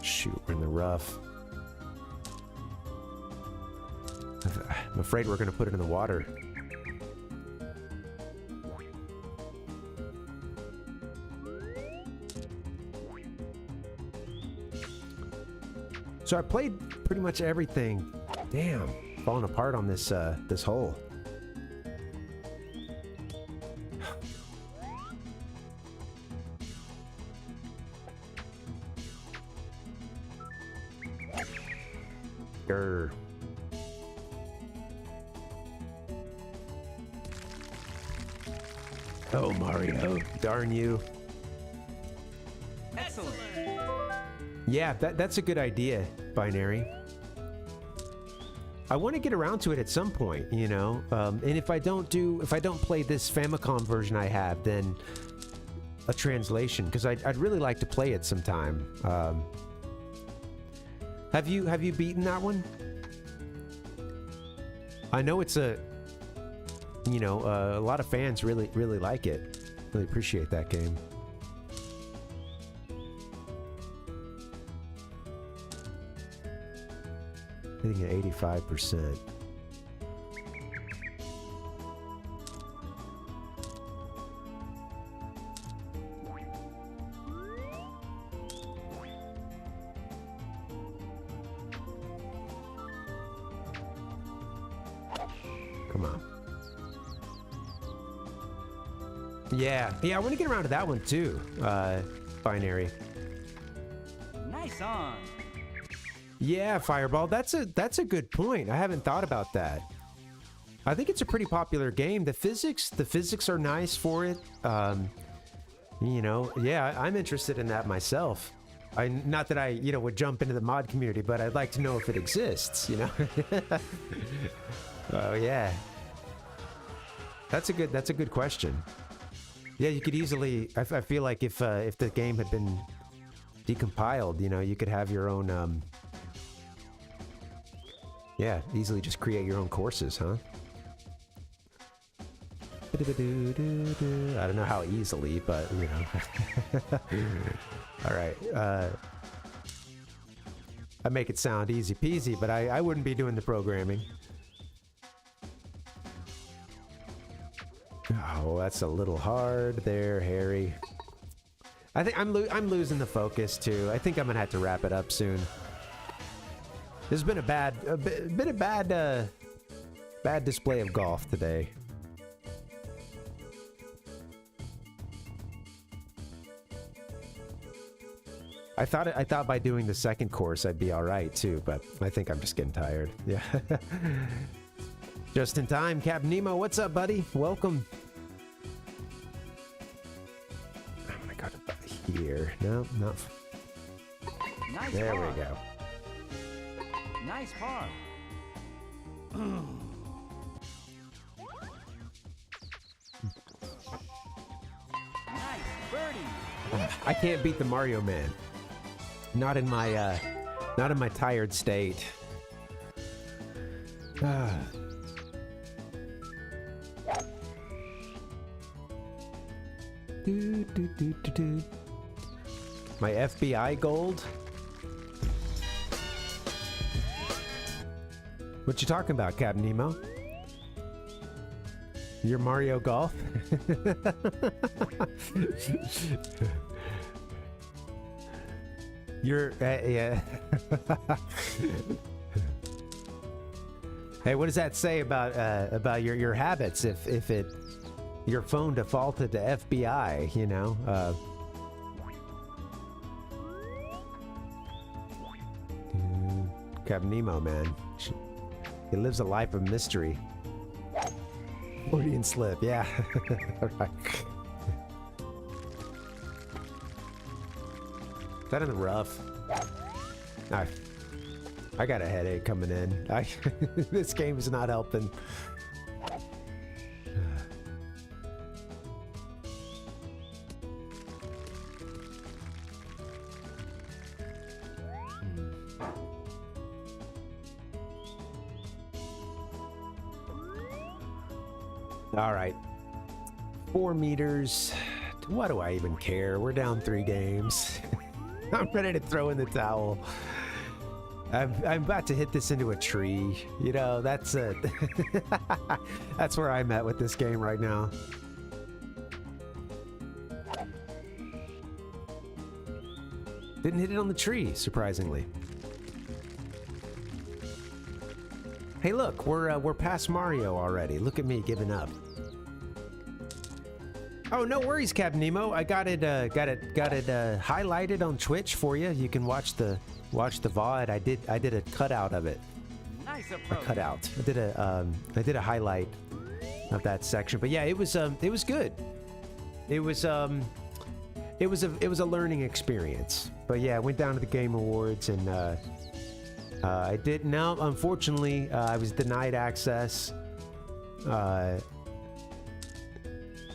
shoot, we're in the rough. I'm afraid we're gonna put it in the water. So I played pretty much everything. Damn, falling apart on this this hole. Grr. Oh, Mario, darn you. Excellent. Yeah, that's a good idea, Binary. I want to get around to it at some point, you know. And if I don't play this Famicom version I have, then a translation, because I'd really like to play it sometime. Have you beaten that one? I know it's a lot of fans really like it. Really appreciate that game. hitting at 85%. Come on. Yeah, I want to get around to that one too. Binary. Nice on. Yeah, Fireball. That's a good point. I haven't thought about that. I think it's a pretty popular game. The physics are nice for it. You know, yeah, I'm interested in that myself. Not that I, would jump into the mod community, but I'd like to know if it exists, Oh yeah. That's a good question. Yeah, you could easily, I feel like if the game had been decompiled, you could have your own yeah, easily just create your own courses, huh? I don't know how easily, but all right. I make it sound easy peasy, but I wouldn't be doing the programming. Oh, that's a little hard there, Harry. I think I'm losing the focus too. I think I'm gonna have to wrap it up soon. This has been a bad display of golf today. I thought by doing the second course I'd be all right too, but I think I'm just getting tired. Yeah. Just in time, Captain Nemo. What's up, buddy? Welcome. I'm gonna go to here. No, not. Nice there par. we go. Nice par. Nice birdie. I can't beat the Mario Man. Not in my tired state. My FBI gold? What you talking about, Captain Nemo? Your Mario Golf? You're, yeah. Hey, what does that say about your habits if your phone defaulted to FBI, Captain Nemo, man. He lives a life of mystery. Freudian slip, yeah. Right. Is that in the rough? I got a headache coming in. This game is not helping. All right. 4 meters. What do I even care? We're down 3 games. I'm ready to throw in the towel. I'm about to hit this into a tree. That's that's where I'm at with this game right now. Didn't hit it on the tree, surprisingly. Hey, look, we're past Mario already. Look at me giving up. Oh, no worries, Captain Nemo. I got it highlighted on Twitch for you. You can watch the VOD. I did a cutout of it. Nice approach. A cutout. I did a highlight of that section. But yeah, it was good. It was a learning experience. But yeah, I went down to the Game Awards and I did. Now, unfortunately, I was denied access.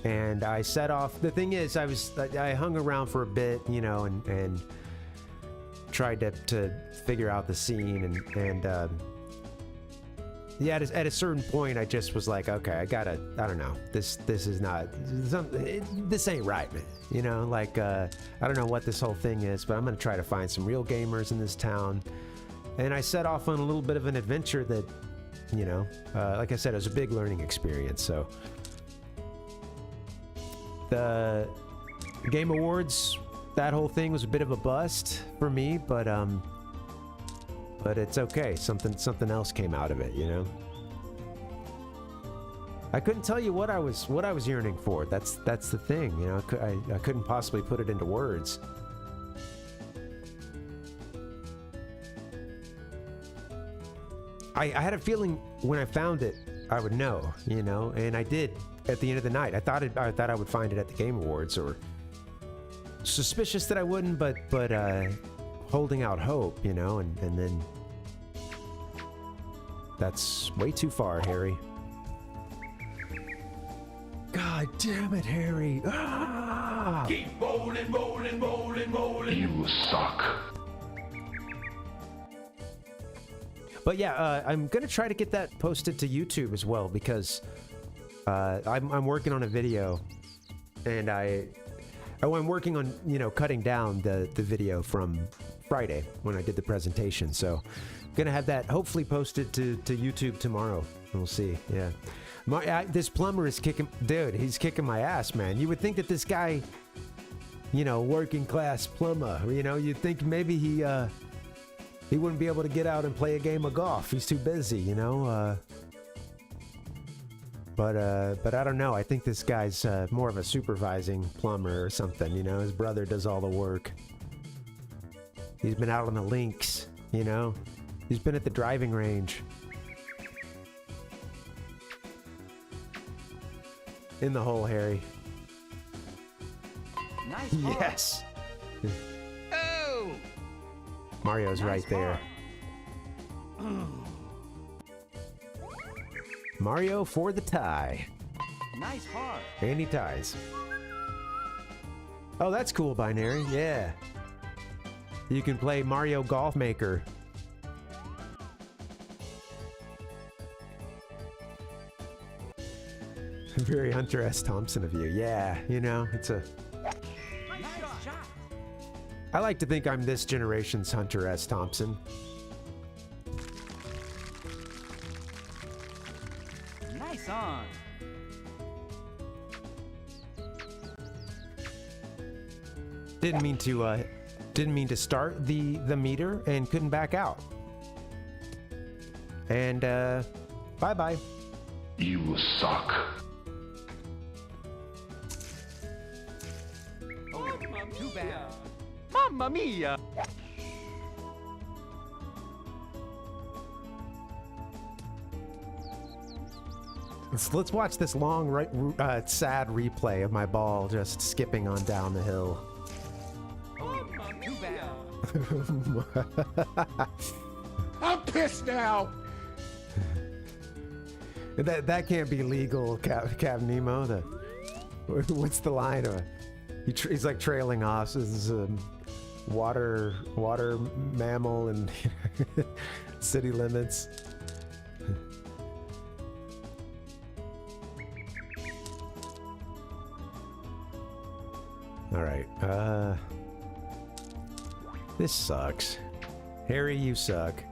And I set off. The thing is, I hung around for a bit, and tried to figure out the scene, and yeah, at a certain point, I just was like, okay, I don't know, this is not, this ain't right, man. I don't know what this whole thing is, but I'm gonna try to find some real gamers in this town, and I set off on a little bit of an adventure that, you know, like I said, it was a big learning experience. So the Game Awards, that whole thing was a bit of a bust for me, but it's okay. Something else came out of it, you know. I couldn't tell you what I was yearning for. That's the thing, you know. I couldn't possibly put it into words. I had a feeling when I found it, I would know, you know, and I did at the end of the night. I thought I would find it at the Game Awards, or suspicious that I wouldn't, but holding out hope, you know, and then that's way too far, Harry. God damn it, Harry. Ah! Keep bowling, bowling, bowling, bowling. You suck. But yeah, I'm gonna try to get that posted to YouTube as well, because I'm working on a video, and I'm working on, you know, cutting down the video from Friday when I did the presentation. So I'm gonna have that hopefully posted to YouTube tomorrow. We'll see. Yeah. This plumber is kicking, dude, he's kicking my ass, man. You would think that this guy, you know, working class plumber, you know, you'd think maybe he wouldn't be able to get out and play a game of golf. He's too busy, you know. But I don't know. I think this guy's more of a supervising plumber or something, you know. His brother does all the work. He's been out on the links, you know. He's been at the driving range. In the hole, Harry. Nice. Yes. Oh! Mario's Nice right there. Mario for the tie. Nice par. And he ties. Oh, that's cool, Binary. Yeah. You can play Mario Golf Maker. Very Hunter S. Thompson of you. Yeah, you know, it's a... Nice shot. I like to think I'm this generation's Hunter S. Thompson. Nice on. Didn't mean to start the meter and couldn't back out. And bye-bye. You suck. Too bad. Mamma mia! Let's watch this long, sad replay of my ball just skipping on down the hill. Too bad. I'm pissed now. That can't be legal, Cap Nemo. What's the line? He's like trailing off. This is a water mammal and city limits. All right. This sucks. Harry, you suck.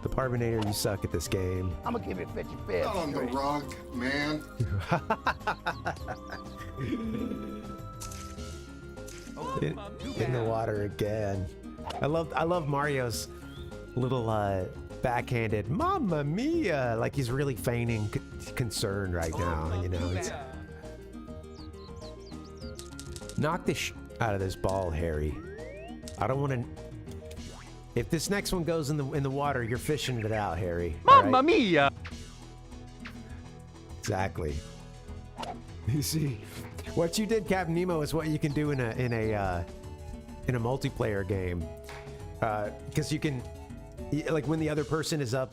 The Parvinator, you suck at this game. I'm gonna give it 50 fifths. Not on the rug, man. In the water again. I love Mario's little backhanded "Mamma Mia!" Like he's really feigning concern right now. You know. Knock the out of this ball, Harry. I don't want to. If this next one goes in the water, you're fishing it out, Harry. Mamma mia! Exactly. You see, what you did, Captain Nemo, is what you can do in a multiplayer game, because you can, like, when the other person is up,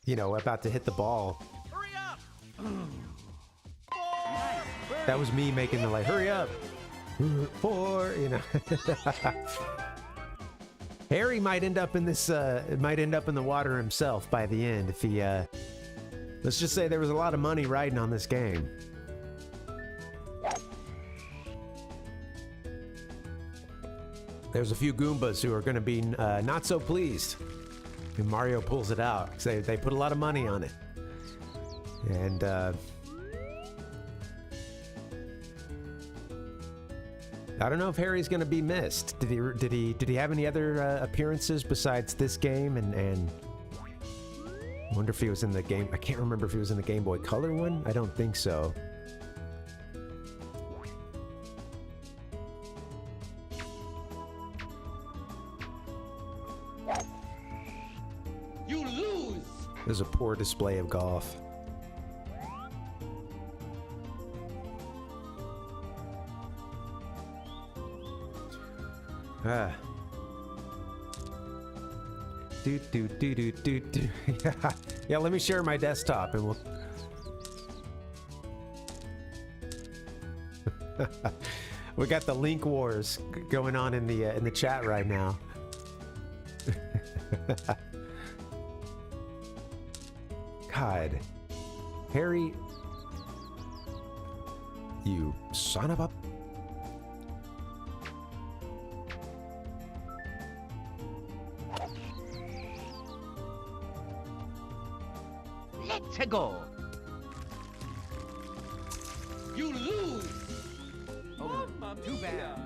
you know, about to hit the ball. Hurry up! That was me making the like, hurry up, you know. Harry might end up in this, might end up in the water himself by the end if he, let's just say there was a lot of money riding on this game. There's a few Goombas who are going to be not so pleased when Mario pulls it out. 'Cause they put a lot of money on it. And I don't know if Harry's going to be missed. Did he have any other appearances besides this game? And I wonder if he was in the game. I can't remember if he was in the Game Boy Color one. I don't think so. You lose! There's a poor display of golf. Ah. Do. Yeah, let me share my desktop and we'll. We got the link wars going on in the chat right now. God, Harry, you son of a. Let's go. You lose! Oh, too bad.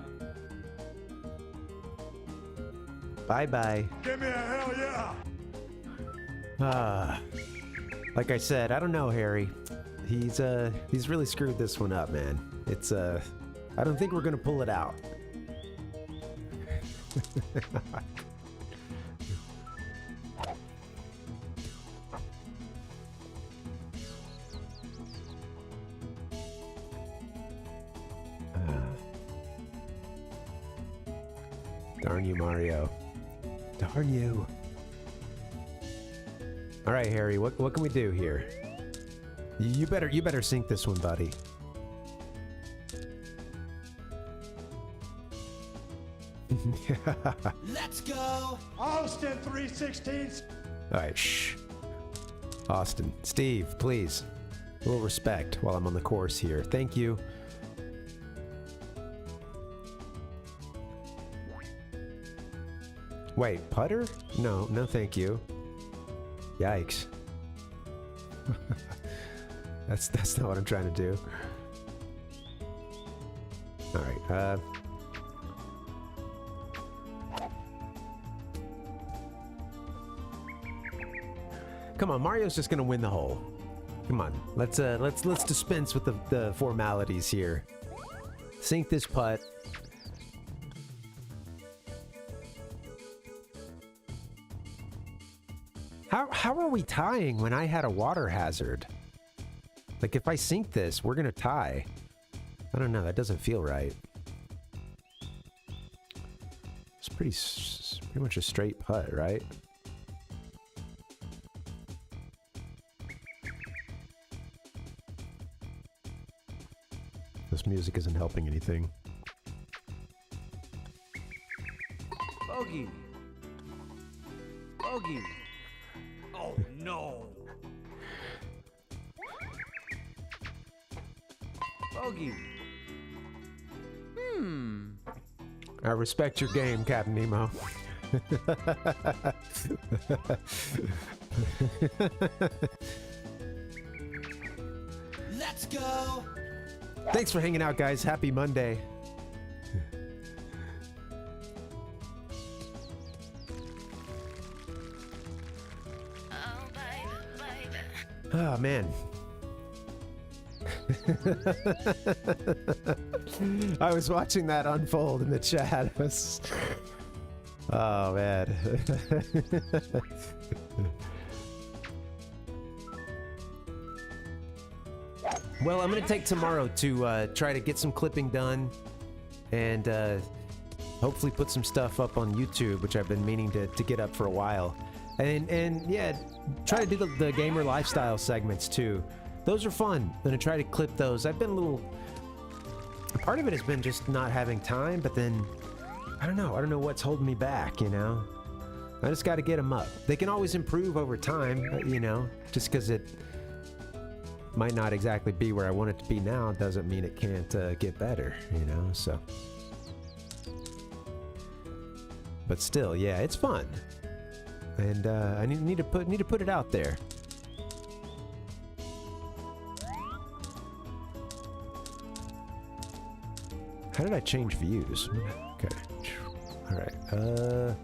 Bye-bye. Give me a hell yeah! Like I said, I don't know, Harry. He's really screwed this one up, man. It's I don't think we're gonna pull it out. Darn you, Mario. Darn you. All right, Harry, what can we do here? You better sink this one, buddy. Let's go! Austin 3/16. All right, shh. Austin, Steve, please. A little respect while I'm on the course here. Thank you. Wait, putter? No, thank you. Yikes. That's not what I'm trying to do. All right, come on, Mario's just gonna win the hole. Come on, let's dispense with the formalities here. Sink this putt. How are we tying when I had a water hazard? Like, if I sink this, we're gonna tie. I don't know, that doesn't feel right. It's pretty much a straight putt, right? This music isn't helping anything. Bogey. Bogey. Oh no! Bogey. I respect your game, Captain Nemo. Let's go! Thanks for hanging out, guys. Happy Monday. Oh, man. I was watching that unfold in the chat. Oh, man. Well, I'm going to take tomorrow to try to get some clipping done and hopefully put some stuff up on YouTube, which I've been meaning to get up for a while. And yeah, try to do the gamer lifestyle segments too. Those are fun. I'm gonna try to clip those. I've been a little... Part of it has been just not having time, but then... I don't know what's holding me back, you know? I just gotta get them up. They can always improve over time, you know? Just because it might not exactly be where I want it to be now doesn't mean it can't get better, you know? So... But still, yeah, it's fun. And I need to put it out there. How did I change views? Okay. All right. Oh,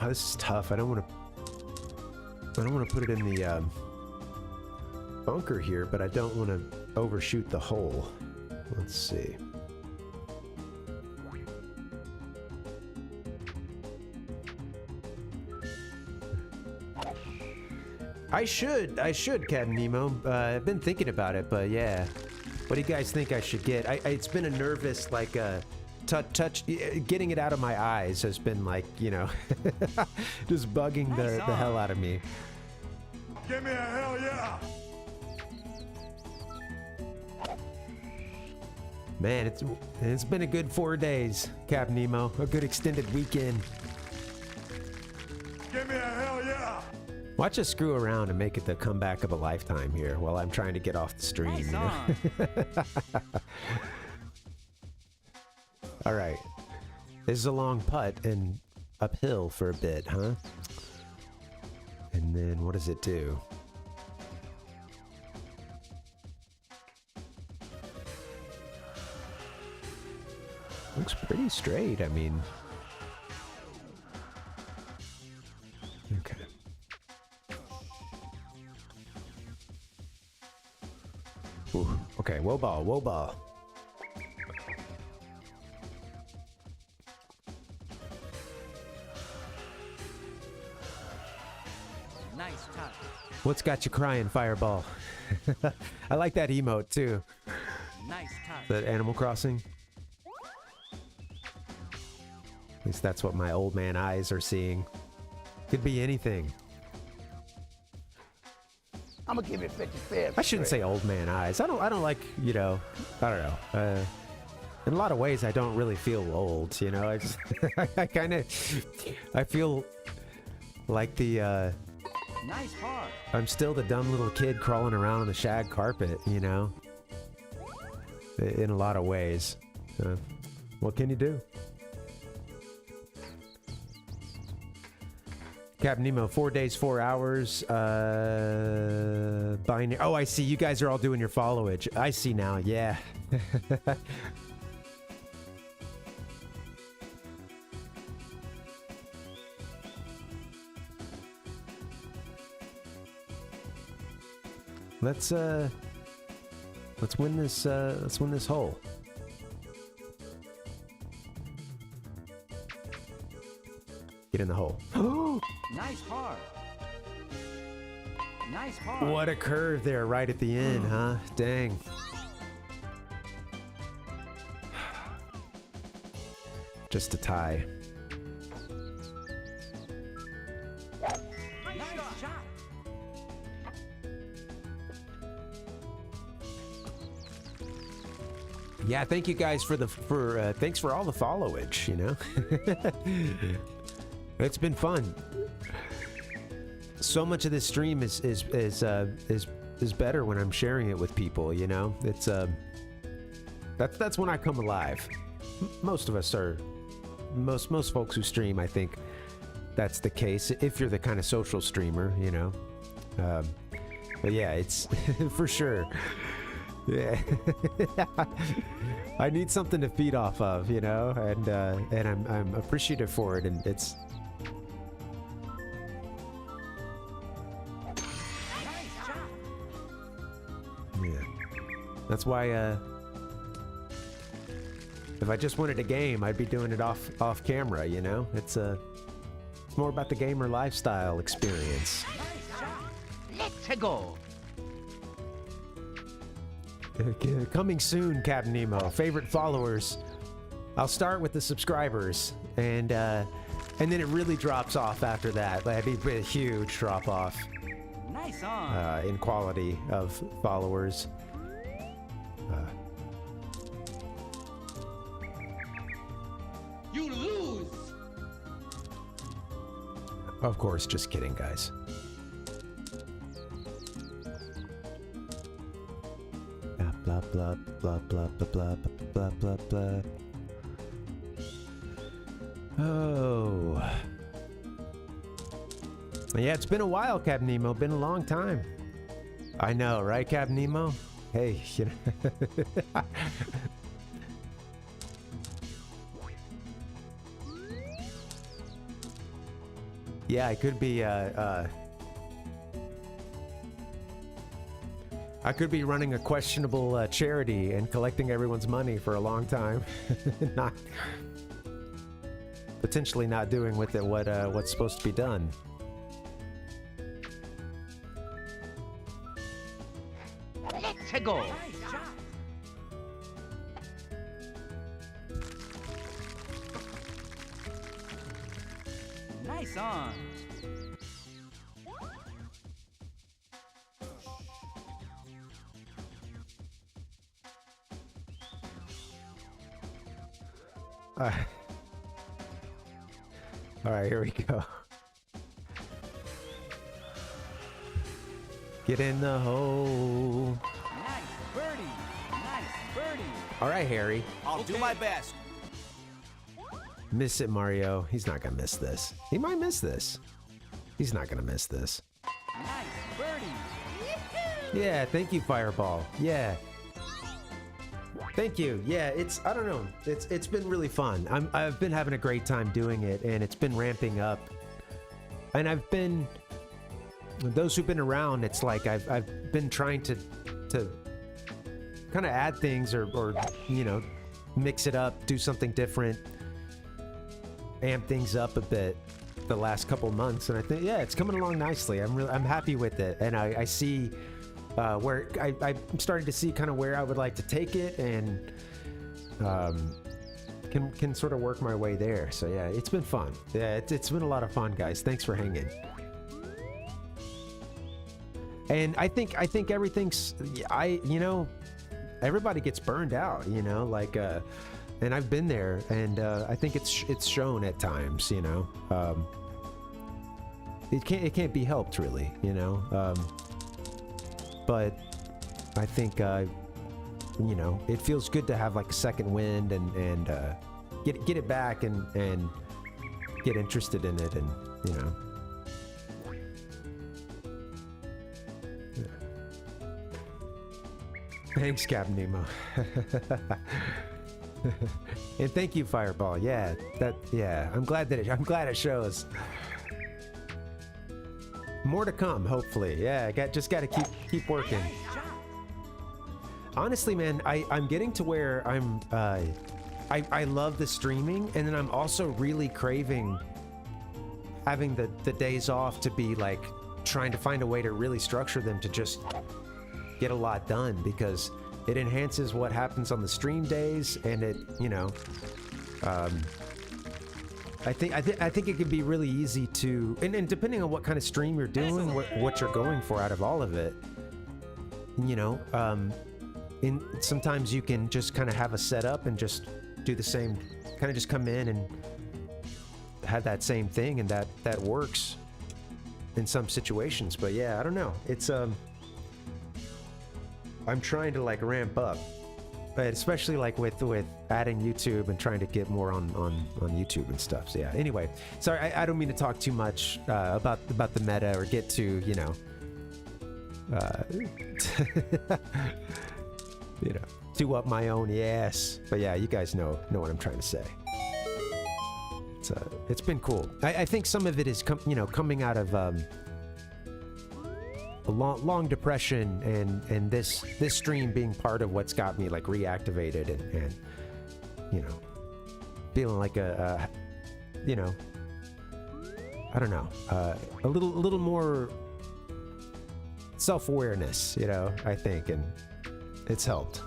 this is tough. I don't want to put it in the bunker here, but I don't want to overshoot the hole. Let's see. I should, Captain Nemo. I've been thinking about it, but yeah. What do you guys think I should get? It's been a nervous, like, getting it out of my eyes has been like, you know, just bugging the hell out of me. Give me a hell yeah! Man, it's been a good 4 days, Captain Nemo. A good extended weekend. Give me a hell yeah! Watch us screw around and make it the comeback of a lifetime here while I'm trying to get off the stream. You know? All right. This is a long putt and uphill for a bit, huh? And then what does it do? Looks pretty straight, I mean. Okay. Ooh, okay, whoa ball, whoa ball. Nice touch. What's got you crying, Fireball? I like that emote too. Nice touch. That Animal Crossing. At least that's what my old man eyes are seeing. Could be anything. I'm gonna give it 50-50. I shouldn't say old man eyes. I don't like, you know, I don't know. In a lot of ways, I don't really feel old, you know. I just, I feel like the, nice par. I'm still the dumb little kid crawling around on the shag carpet, you know. In a lot of ways. What can you do? Captain Nemo, 4 days, 4 hours. Binary. Oh, I see. You guys are all doing your followage. I see now. Yeah. Let's win this. Let's win this hole. Get in the hole. Nice par. Nice par. What a curve there right at the end, huh? Dang. Just a tie. Nice shot. Yeah, thank you guys for thanks for all the followage, you know. It's been fun. So much of this stream is better when I'm sharing it with people, you know. It's that's when I come alive. Most of us are, most folks who stream, I think that's the case if you're the kind of social streamer, you know. But yeah, it's for sure. Yeah. I need something to feed off of, you know, and I'm appreciative for it, and it's. Yeah, that's why. If I just wanted a game, I'd be doing it off camera, you know. It's more about the gamer lifestyle experience. Let's go. Coming soon, Captain Nemo. Favorite followers. I'll start with the subscribers, and then it really drops off after that. That'd be a huge drop off. Nice on. In quality of followers. You lose. Of course, just kidding, guys. Blah blah blah blah blah blah blah blah blah blah. Oh. Yeah, it's been a while, Captain Nemo. Been a long time. I know, right, Captain Nemo? Hey, you know. Yeah, I could be, I could be running a questionable charity and collecting everyone's money for a long time. Not potentially not doing with it what's supposed to be done. Let's go. Nice on. All right, here we go. Get in the hole. Nice birdie. Nice birdie. All right, Harry. I'll do my best. Miss it, Mario. He's not gonna miss this. He might miss this. He's not gonna miss this. Nice birdie. Yeah, thank you, Fireball. Yeah. Thank you. Yeah, I don't know. It's been really fun. I've been having a great time doing it, and it's been ramping up. And I've been, those who've been around, it's like I've been trying to kind of add things or you know, mix it up, do something different, amp things up a bit the last couple months, and I think, yeah, it's coming along nicely. I'm happy with it, and I see where I'm starting to see kind of where I would like to take it, and can sort of work my way there. So yeah, it's been fun. Yeah, it's been a lot of fun, guys. Thanks for hanging. And I think everything's, you know, everybody gets burned out, you know, like and I've been there, and I think it's shown at times, you know. It can't be helped, really, you know. But I think you know, it feels good to have like a second wind and get it back and get interested in it, and you know. Thanks, Captain Nemo. And thank you, Fireball. Yeah, I'm glad it shows. More to come, hopefully. Yeah, just gotta keep working. Honestly, man, I'm getting to where I love the streaming, and then I'm also really craving having the days off to be like trying to find a way to really structure them to just get a lot done, because it enhances what happens on the stream days, and it, you know, I think it can be really easy to, and depending on what kind of stream you're doing, what you're going for out of all of it, you know, sometimes you can just kind of have a setup and just do the same, kind of just come in and have that same thing, and that works in some situations. But yeah, I don't know. It's I'm trying to like ramp up, but especially like with adding YouTube and trying to get more on YouTube and stuff. So yeah. Anyway, sorry, I don't mean to talk too much about the meta or get too, you know, you know, too up my own ass. But yeah, you guys know what I'm trying to say. It's been cool. I think some of it is coming out of a long depression, and this stream being part of what's got me like reactivated and you know, feeling like a you know, I don't know, a little more self-awareness, you know, I think, and it's helped.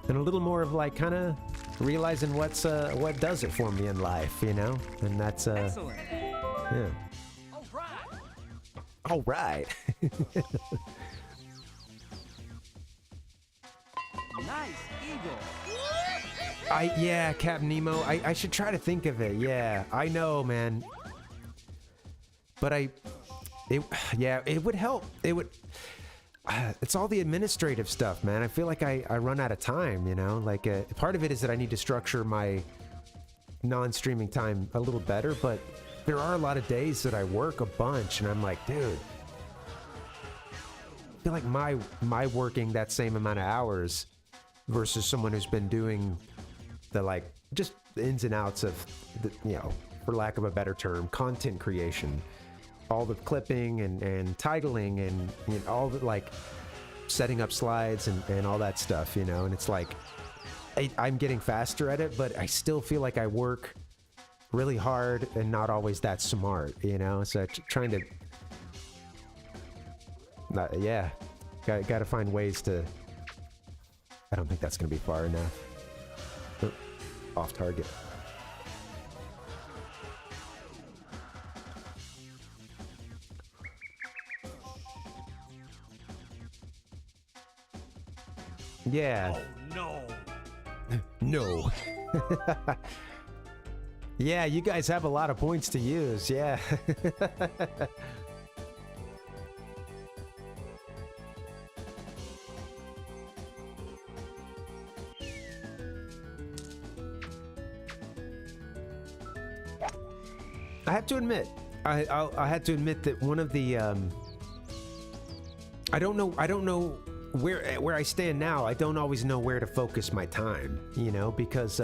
And a little more of like kind of realizing what does it for me in life, you know, and that's Excellent. yeah. All right. Nice eagle. Yeah, Captain Nemo. I should try to think of it. Yeah, I know, man. But it would help. it's all the administrative stuff, man. I feel like I run out of time, you know? Like, part of it is that I need to structure my non-streaming time a little better, but there are a lot of days that I work a bunch, and I'm like, dude, I feel like my working that same amount of hours versus someone who's been doing the, like, just the ins and outs of, the, you know, for lack of a better term, content creation. All the clipping and titling and, you know, all the, like, setting up slides and all that stuff, you know? And it's like, I'm getting faster at it, but I still feel like I work really hard and not always that smart, you know? So trying to... yeah. Gotta find ways to... I don't think that's gonna be far enough. Off target. Yeah. Oh, no. No. Yeah, you guys have a lot of points to use, yeah. I have to admit, I had to admit that one of the, I don't know where I stand now. I don't always know where to focus my time, you know, because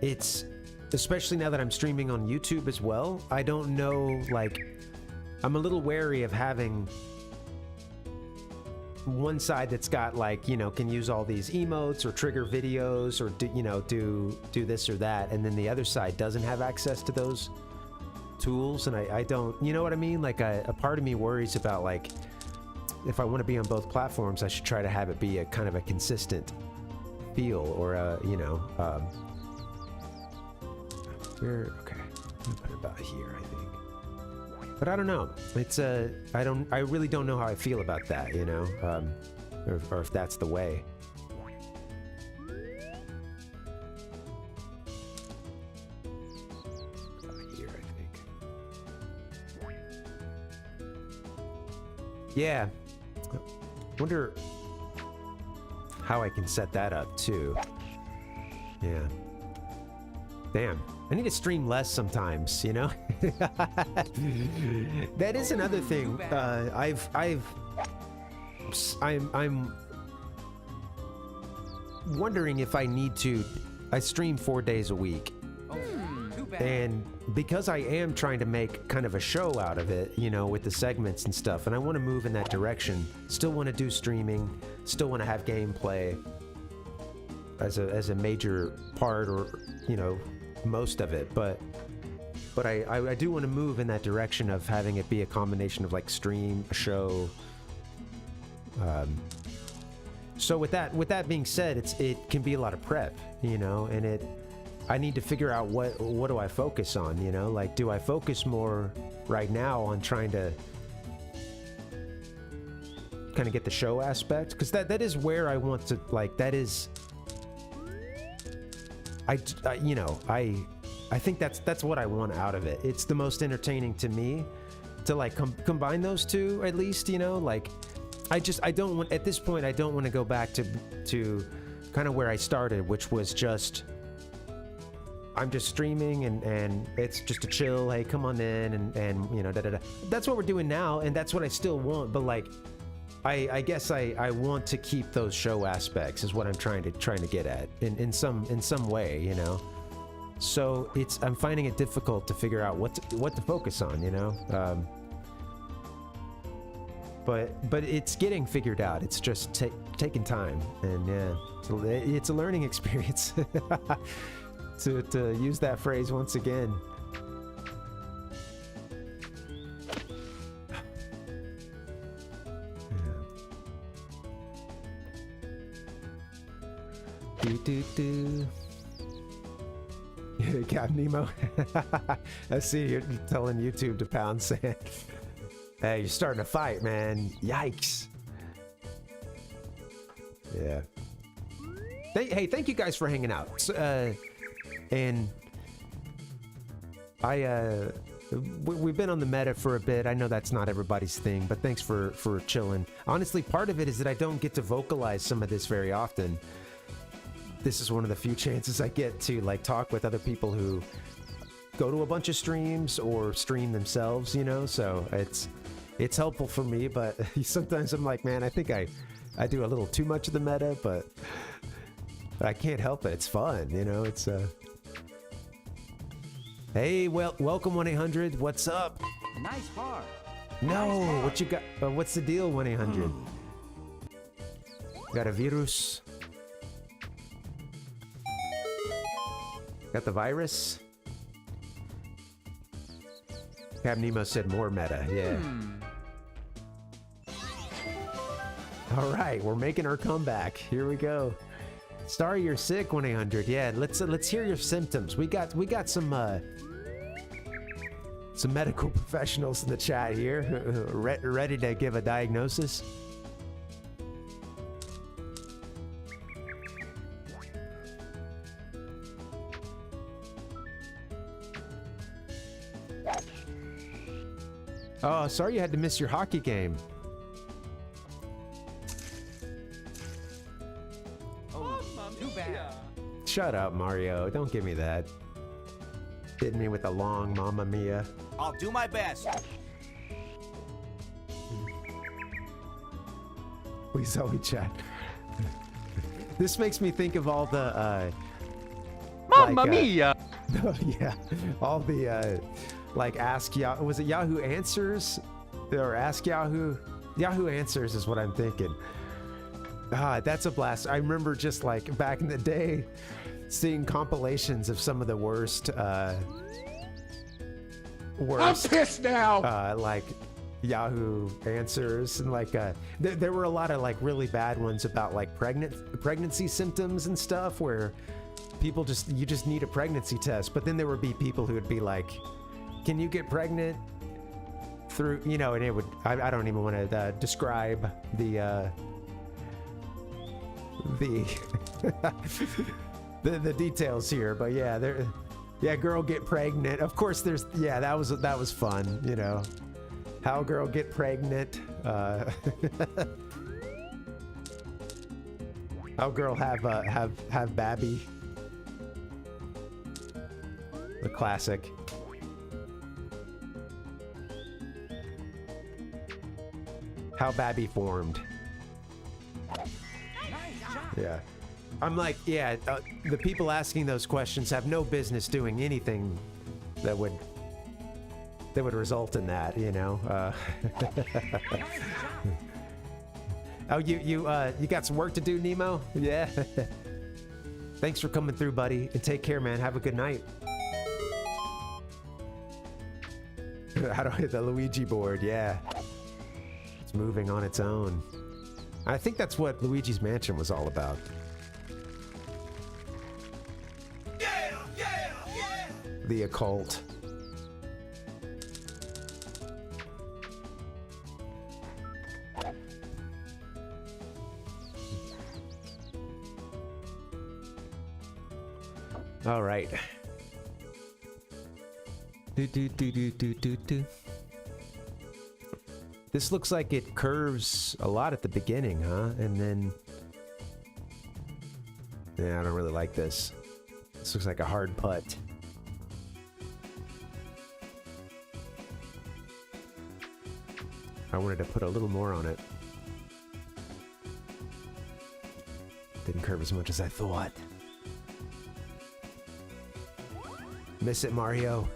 it's, especially now that I'm streaming on YouTube as well, I don't know, like, I'm a little wary of having one side that's got, like, you know, can use all these emotes or trigger videos or do, you know, do this or that, and then the other side doesn't have access to those tools, and I don't, you know what I mean? Like, a part of me worries about, like, if I want to be on both platforms, I should try to have it be a kind of a consistent feel, or a, you know, okay, I'm gonna put it about here, I think. But I don't know. It's I really don't know how I feel about that, you know, or if that's the way. Yeah, wonder how I can set that up too. Yeah. Damn, I need to stream less sometimes, you know? That is another thing. I'm wondering if I need to. I stream 4 days a week. And because I am trying to make kind of a show out of it, you know, with the segments and stuff, and I want to move in that direction, still want to do streaming, still want to have gameplay as a major part, or, you know, most of it, but I do want to move in that direction of having it be a combination of, like, stream, a show. So with that being said, it can be a lot of prep, you know, and I need to figure out what do I focus on, you know? Like, do I focus more right now on trying to kind of get the show aspect? Because that is where I want to, like, that is, you know, I think that's what I want out of it. It's the most entertaining to me to, like, combine those two, at least, you know? Like, I don't want, at this point, I don't want to go back to kind of where I started, which was just, I'm just streaming and it's just a chill, hey, come on in and you know, da-da-da. That's what we're doing now, and that's what I still want, but, like, I guess I want to keep those show aspects is what I'm trying to get at in some way, you know? So I'm finding it difficult to figure out what to focus on, you know? But it's getting figured out. It's just taking time, and yeah, it's a learning experience. to use that phrase once again. Yeah. Cap Nemo. I see you're telling YouTube to pound sand. Hey, you're starting a fight, man. Yikes. Yeah. Hey, thank you guys for hanging out. And I we've been on the meta for a bit. I know that's not everybody's thing, but thanks for chilling. Honestly, part of it is that I don't get to vocalize some of this very often. This is one of the few chances I get to like talk with other people who go to a bunch of streams or stream themselves, you know, so it's helpful for me, but sometimes I'm like, man, I think I do a little too much of the meta, but I can't help it. It's fun, you know, it's Hey, well, welcome 1-800. What's up? Nice par. No, Nice par. what you got? What's the deal, 1-800? Got a virus? Got the virus? Cab Nemo said more meta. Yeah. All right, we're making our comeback. Here we go. Sorry you're sick, 1-800. Yeah, let's hear your symptoms. We got some medical professionals in the chat here, ready to give a diagnosis. Oh, sorry you had to miss your hockey game. Too bad. Shut up, Mario. Don't give me that. Hitting me with a long Mamma Mia. I'll do my best. Please help me, chat. This makes me think of all the Mamma Mia! Oh, yeah, all the like Ask Yahoo. Was it Yahoo Answers or Ask Yahoo? Yahoo Answers is what I'm thinking. Ah, that's a blast. I remember just like back in the day seeing compilations of some of the worst I'm pissed now. like Yahoo Answers, and like there were a lot of like really bad ones about like pregnancy symptoms and stuff where people you just need a pregnancy test. But then there would be people who would be like, can you get pregnant through, you know, and it would, I don't even want to describe the the details here, but yeah, girl get pregnant. Of course, that was fun, you know. How girl get pregnant? How girl have babby? The classic. How babby formed? Yeah. I'm like, yeah, the people asking those questions have no business doing anything that would result in that, you know. Oh, you got some work to do, Nemo? Yeah. Thanks for coming through, buddy, and take care, man. Have a good night. How do I hit the Luigi board? Yeah. It's moving on its own. I think that's what Luigi's Mansion was all about. The occult. All right. This looks like it curves a lot at the beginning, huh? And then... yeah, I don't really like this. This looks like a hard putt. I wanted to put a little more on it. Didn't curve as much as I thought. Miss it, Mario?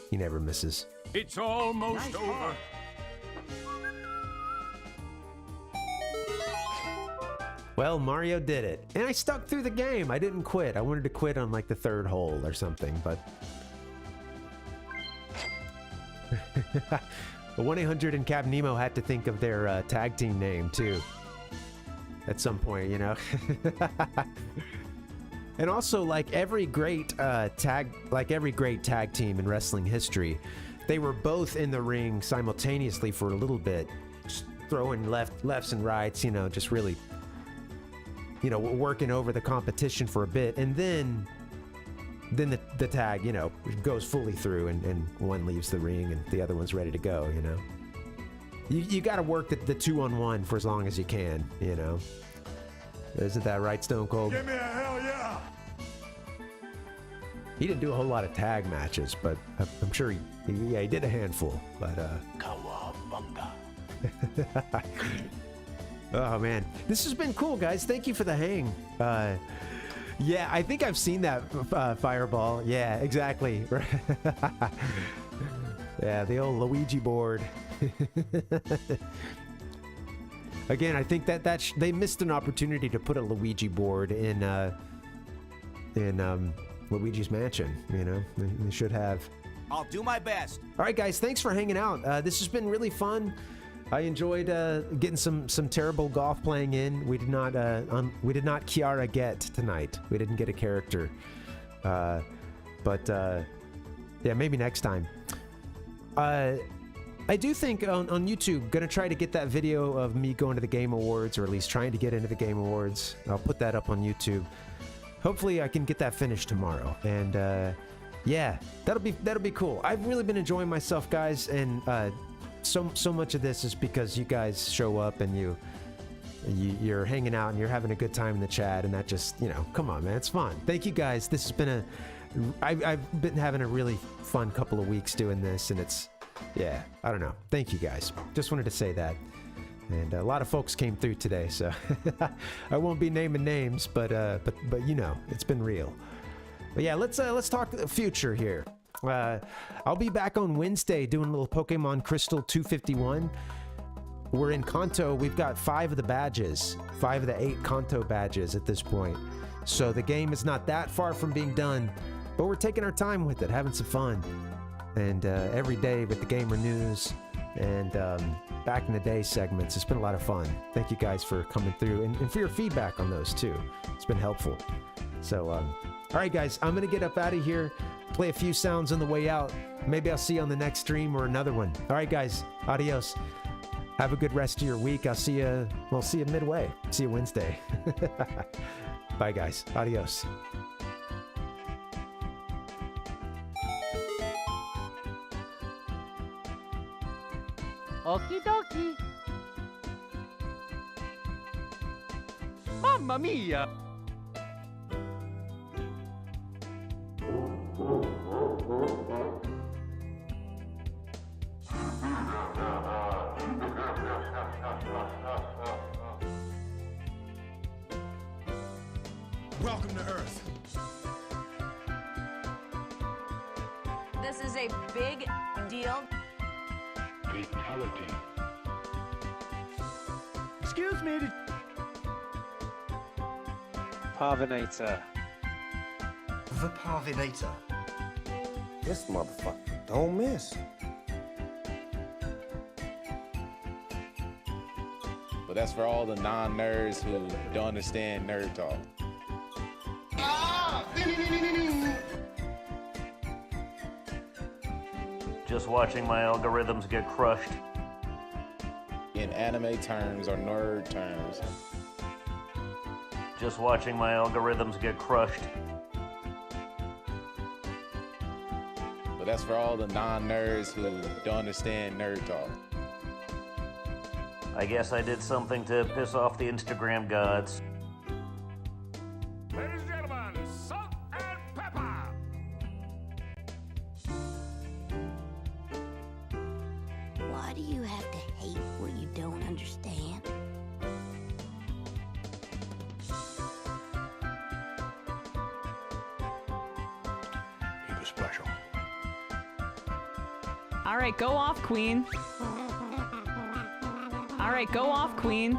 He never misses. It's almost over. Well, Mario did it. And I stuck through the game. I didn't quit. I wanted to quit on like the third hole or something, but... The 1-800 and Cab Nemo had to think of their tag team name, too. At some point, you know? And also, like every great tag team in wrestling history, they were both in the ring simultaneously for a little bit, just throwing lefts and rights, you know, just really, you know, working over the competition for a bit. And then then the tag, you know, goes fully through and one leaves the ring and the other one's ready to go, you know. You got to work the 2-on-1 for as long as you can, you know. Isn't that right, Stone Cold? Give me a hell yeah! He didn't do a whole lot of tag matches, but I'm sure he did a handful. But Kawabunga. Oh man, this has been cool, guys. Thank you for the hang. Yeah, I think I've seen that fireball. Yeah, exactly. Yeah, the old Luigi board. Again, I think that they missed an opportunity to put a Luigi board in Luigi's Mansion. You know, they should have. I'll do my best. All right, guys, thanks for hanging out. This has been really fun. I enjoyed getting some terrible golf playing in. We did not Kiara get tonight. We didn't get a character, but yeah, maybe next time. I do think on YouTube, gonna try to get that video of me going to the Game Awards, or at least trying to get into the Game Awards. I'll put that up on YouTube. Hopefully, I can get that finished tomorrow, and yeah, that'll be cool. I've really been enjoying myself, guys, and so much of this is because you guys show up and you're hanging out and you're having a good time in the chat, and that just, you know, come on, man, it's fun. Thank you, guys. This has been I've been having a really fun couple of weeks doing this, and it's, yeah, I don't know. Thank you, guys. Just wanted to say that. And a lot of folks came through today, so I won't be naming names, but you know, it's been real. But yeah, let's talk the future here. I'll be back on Wednesday doing a little Pokemon Crystal 251. We're in Kanto. We've got 5 of the badges, 5 of the 8 Kanto badges at this point. So the game is not that far from being done, but we're taking our time with it, having some fun. And every day with the gamer news and back in the day segments, it's been a lot of fun. Thank you guys for coming through and for your feedback on those too. It's been helpful. So, all right, guys, I'm gonna get up out of here, play a few sounds on the way out. Maybe I'll see you on the next stream or another one. All right, guys, adios. Have a good rest of your week. I'll see you. We'll see you midway. See you Wednesday. Bye, guys. Adios. Okie dokie. Mamma mia! Welcome to Earth. This is a big deal. Fatality. Excuse me. Parvinator. The Parvinator. This motherfucker don't miss. But that's for all the non-nerds who don't understand nerd talk. Just watching my algorithms get crushed. In anime terms or nerd terms. Just watching my algorithms get crushed. But that's for all the non-nerds who don't understand nerd talk. I guess I did something to piss off the Instagram gods. Ladies and gentlemen, salt and pepper. Why do you have to hate what you don't understand? He was special. All right, go off, Queen. All right, go off, Queen.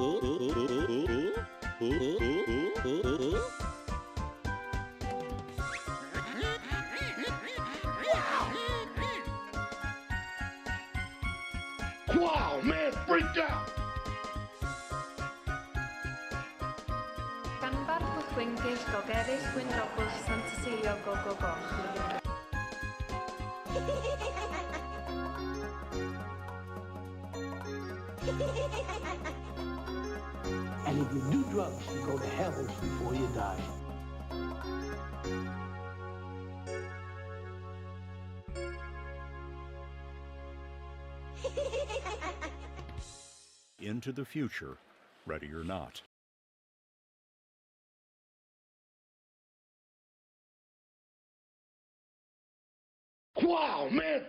Wow, man, freaked out! Ganbarfus Winkis Gogeris Windopus Fantasia Go Go Go. And if you do drugs, you go to hell before you die. Into the future, ready or not. Wow, man!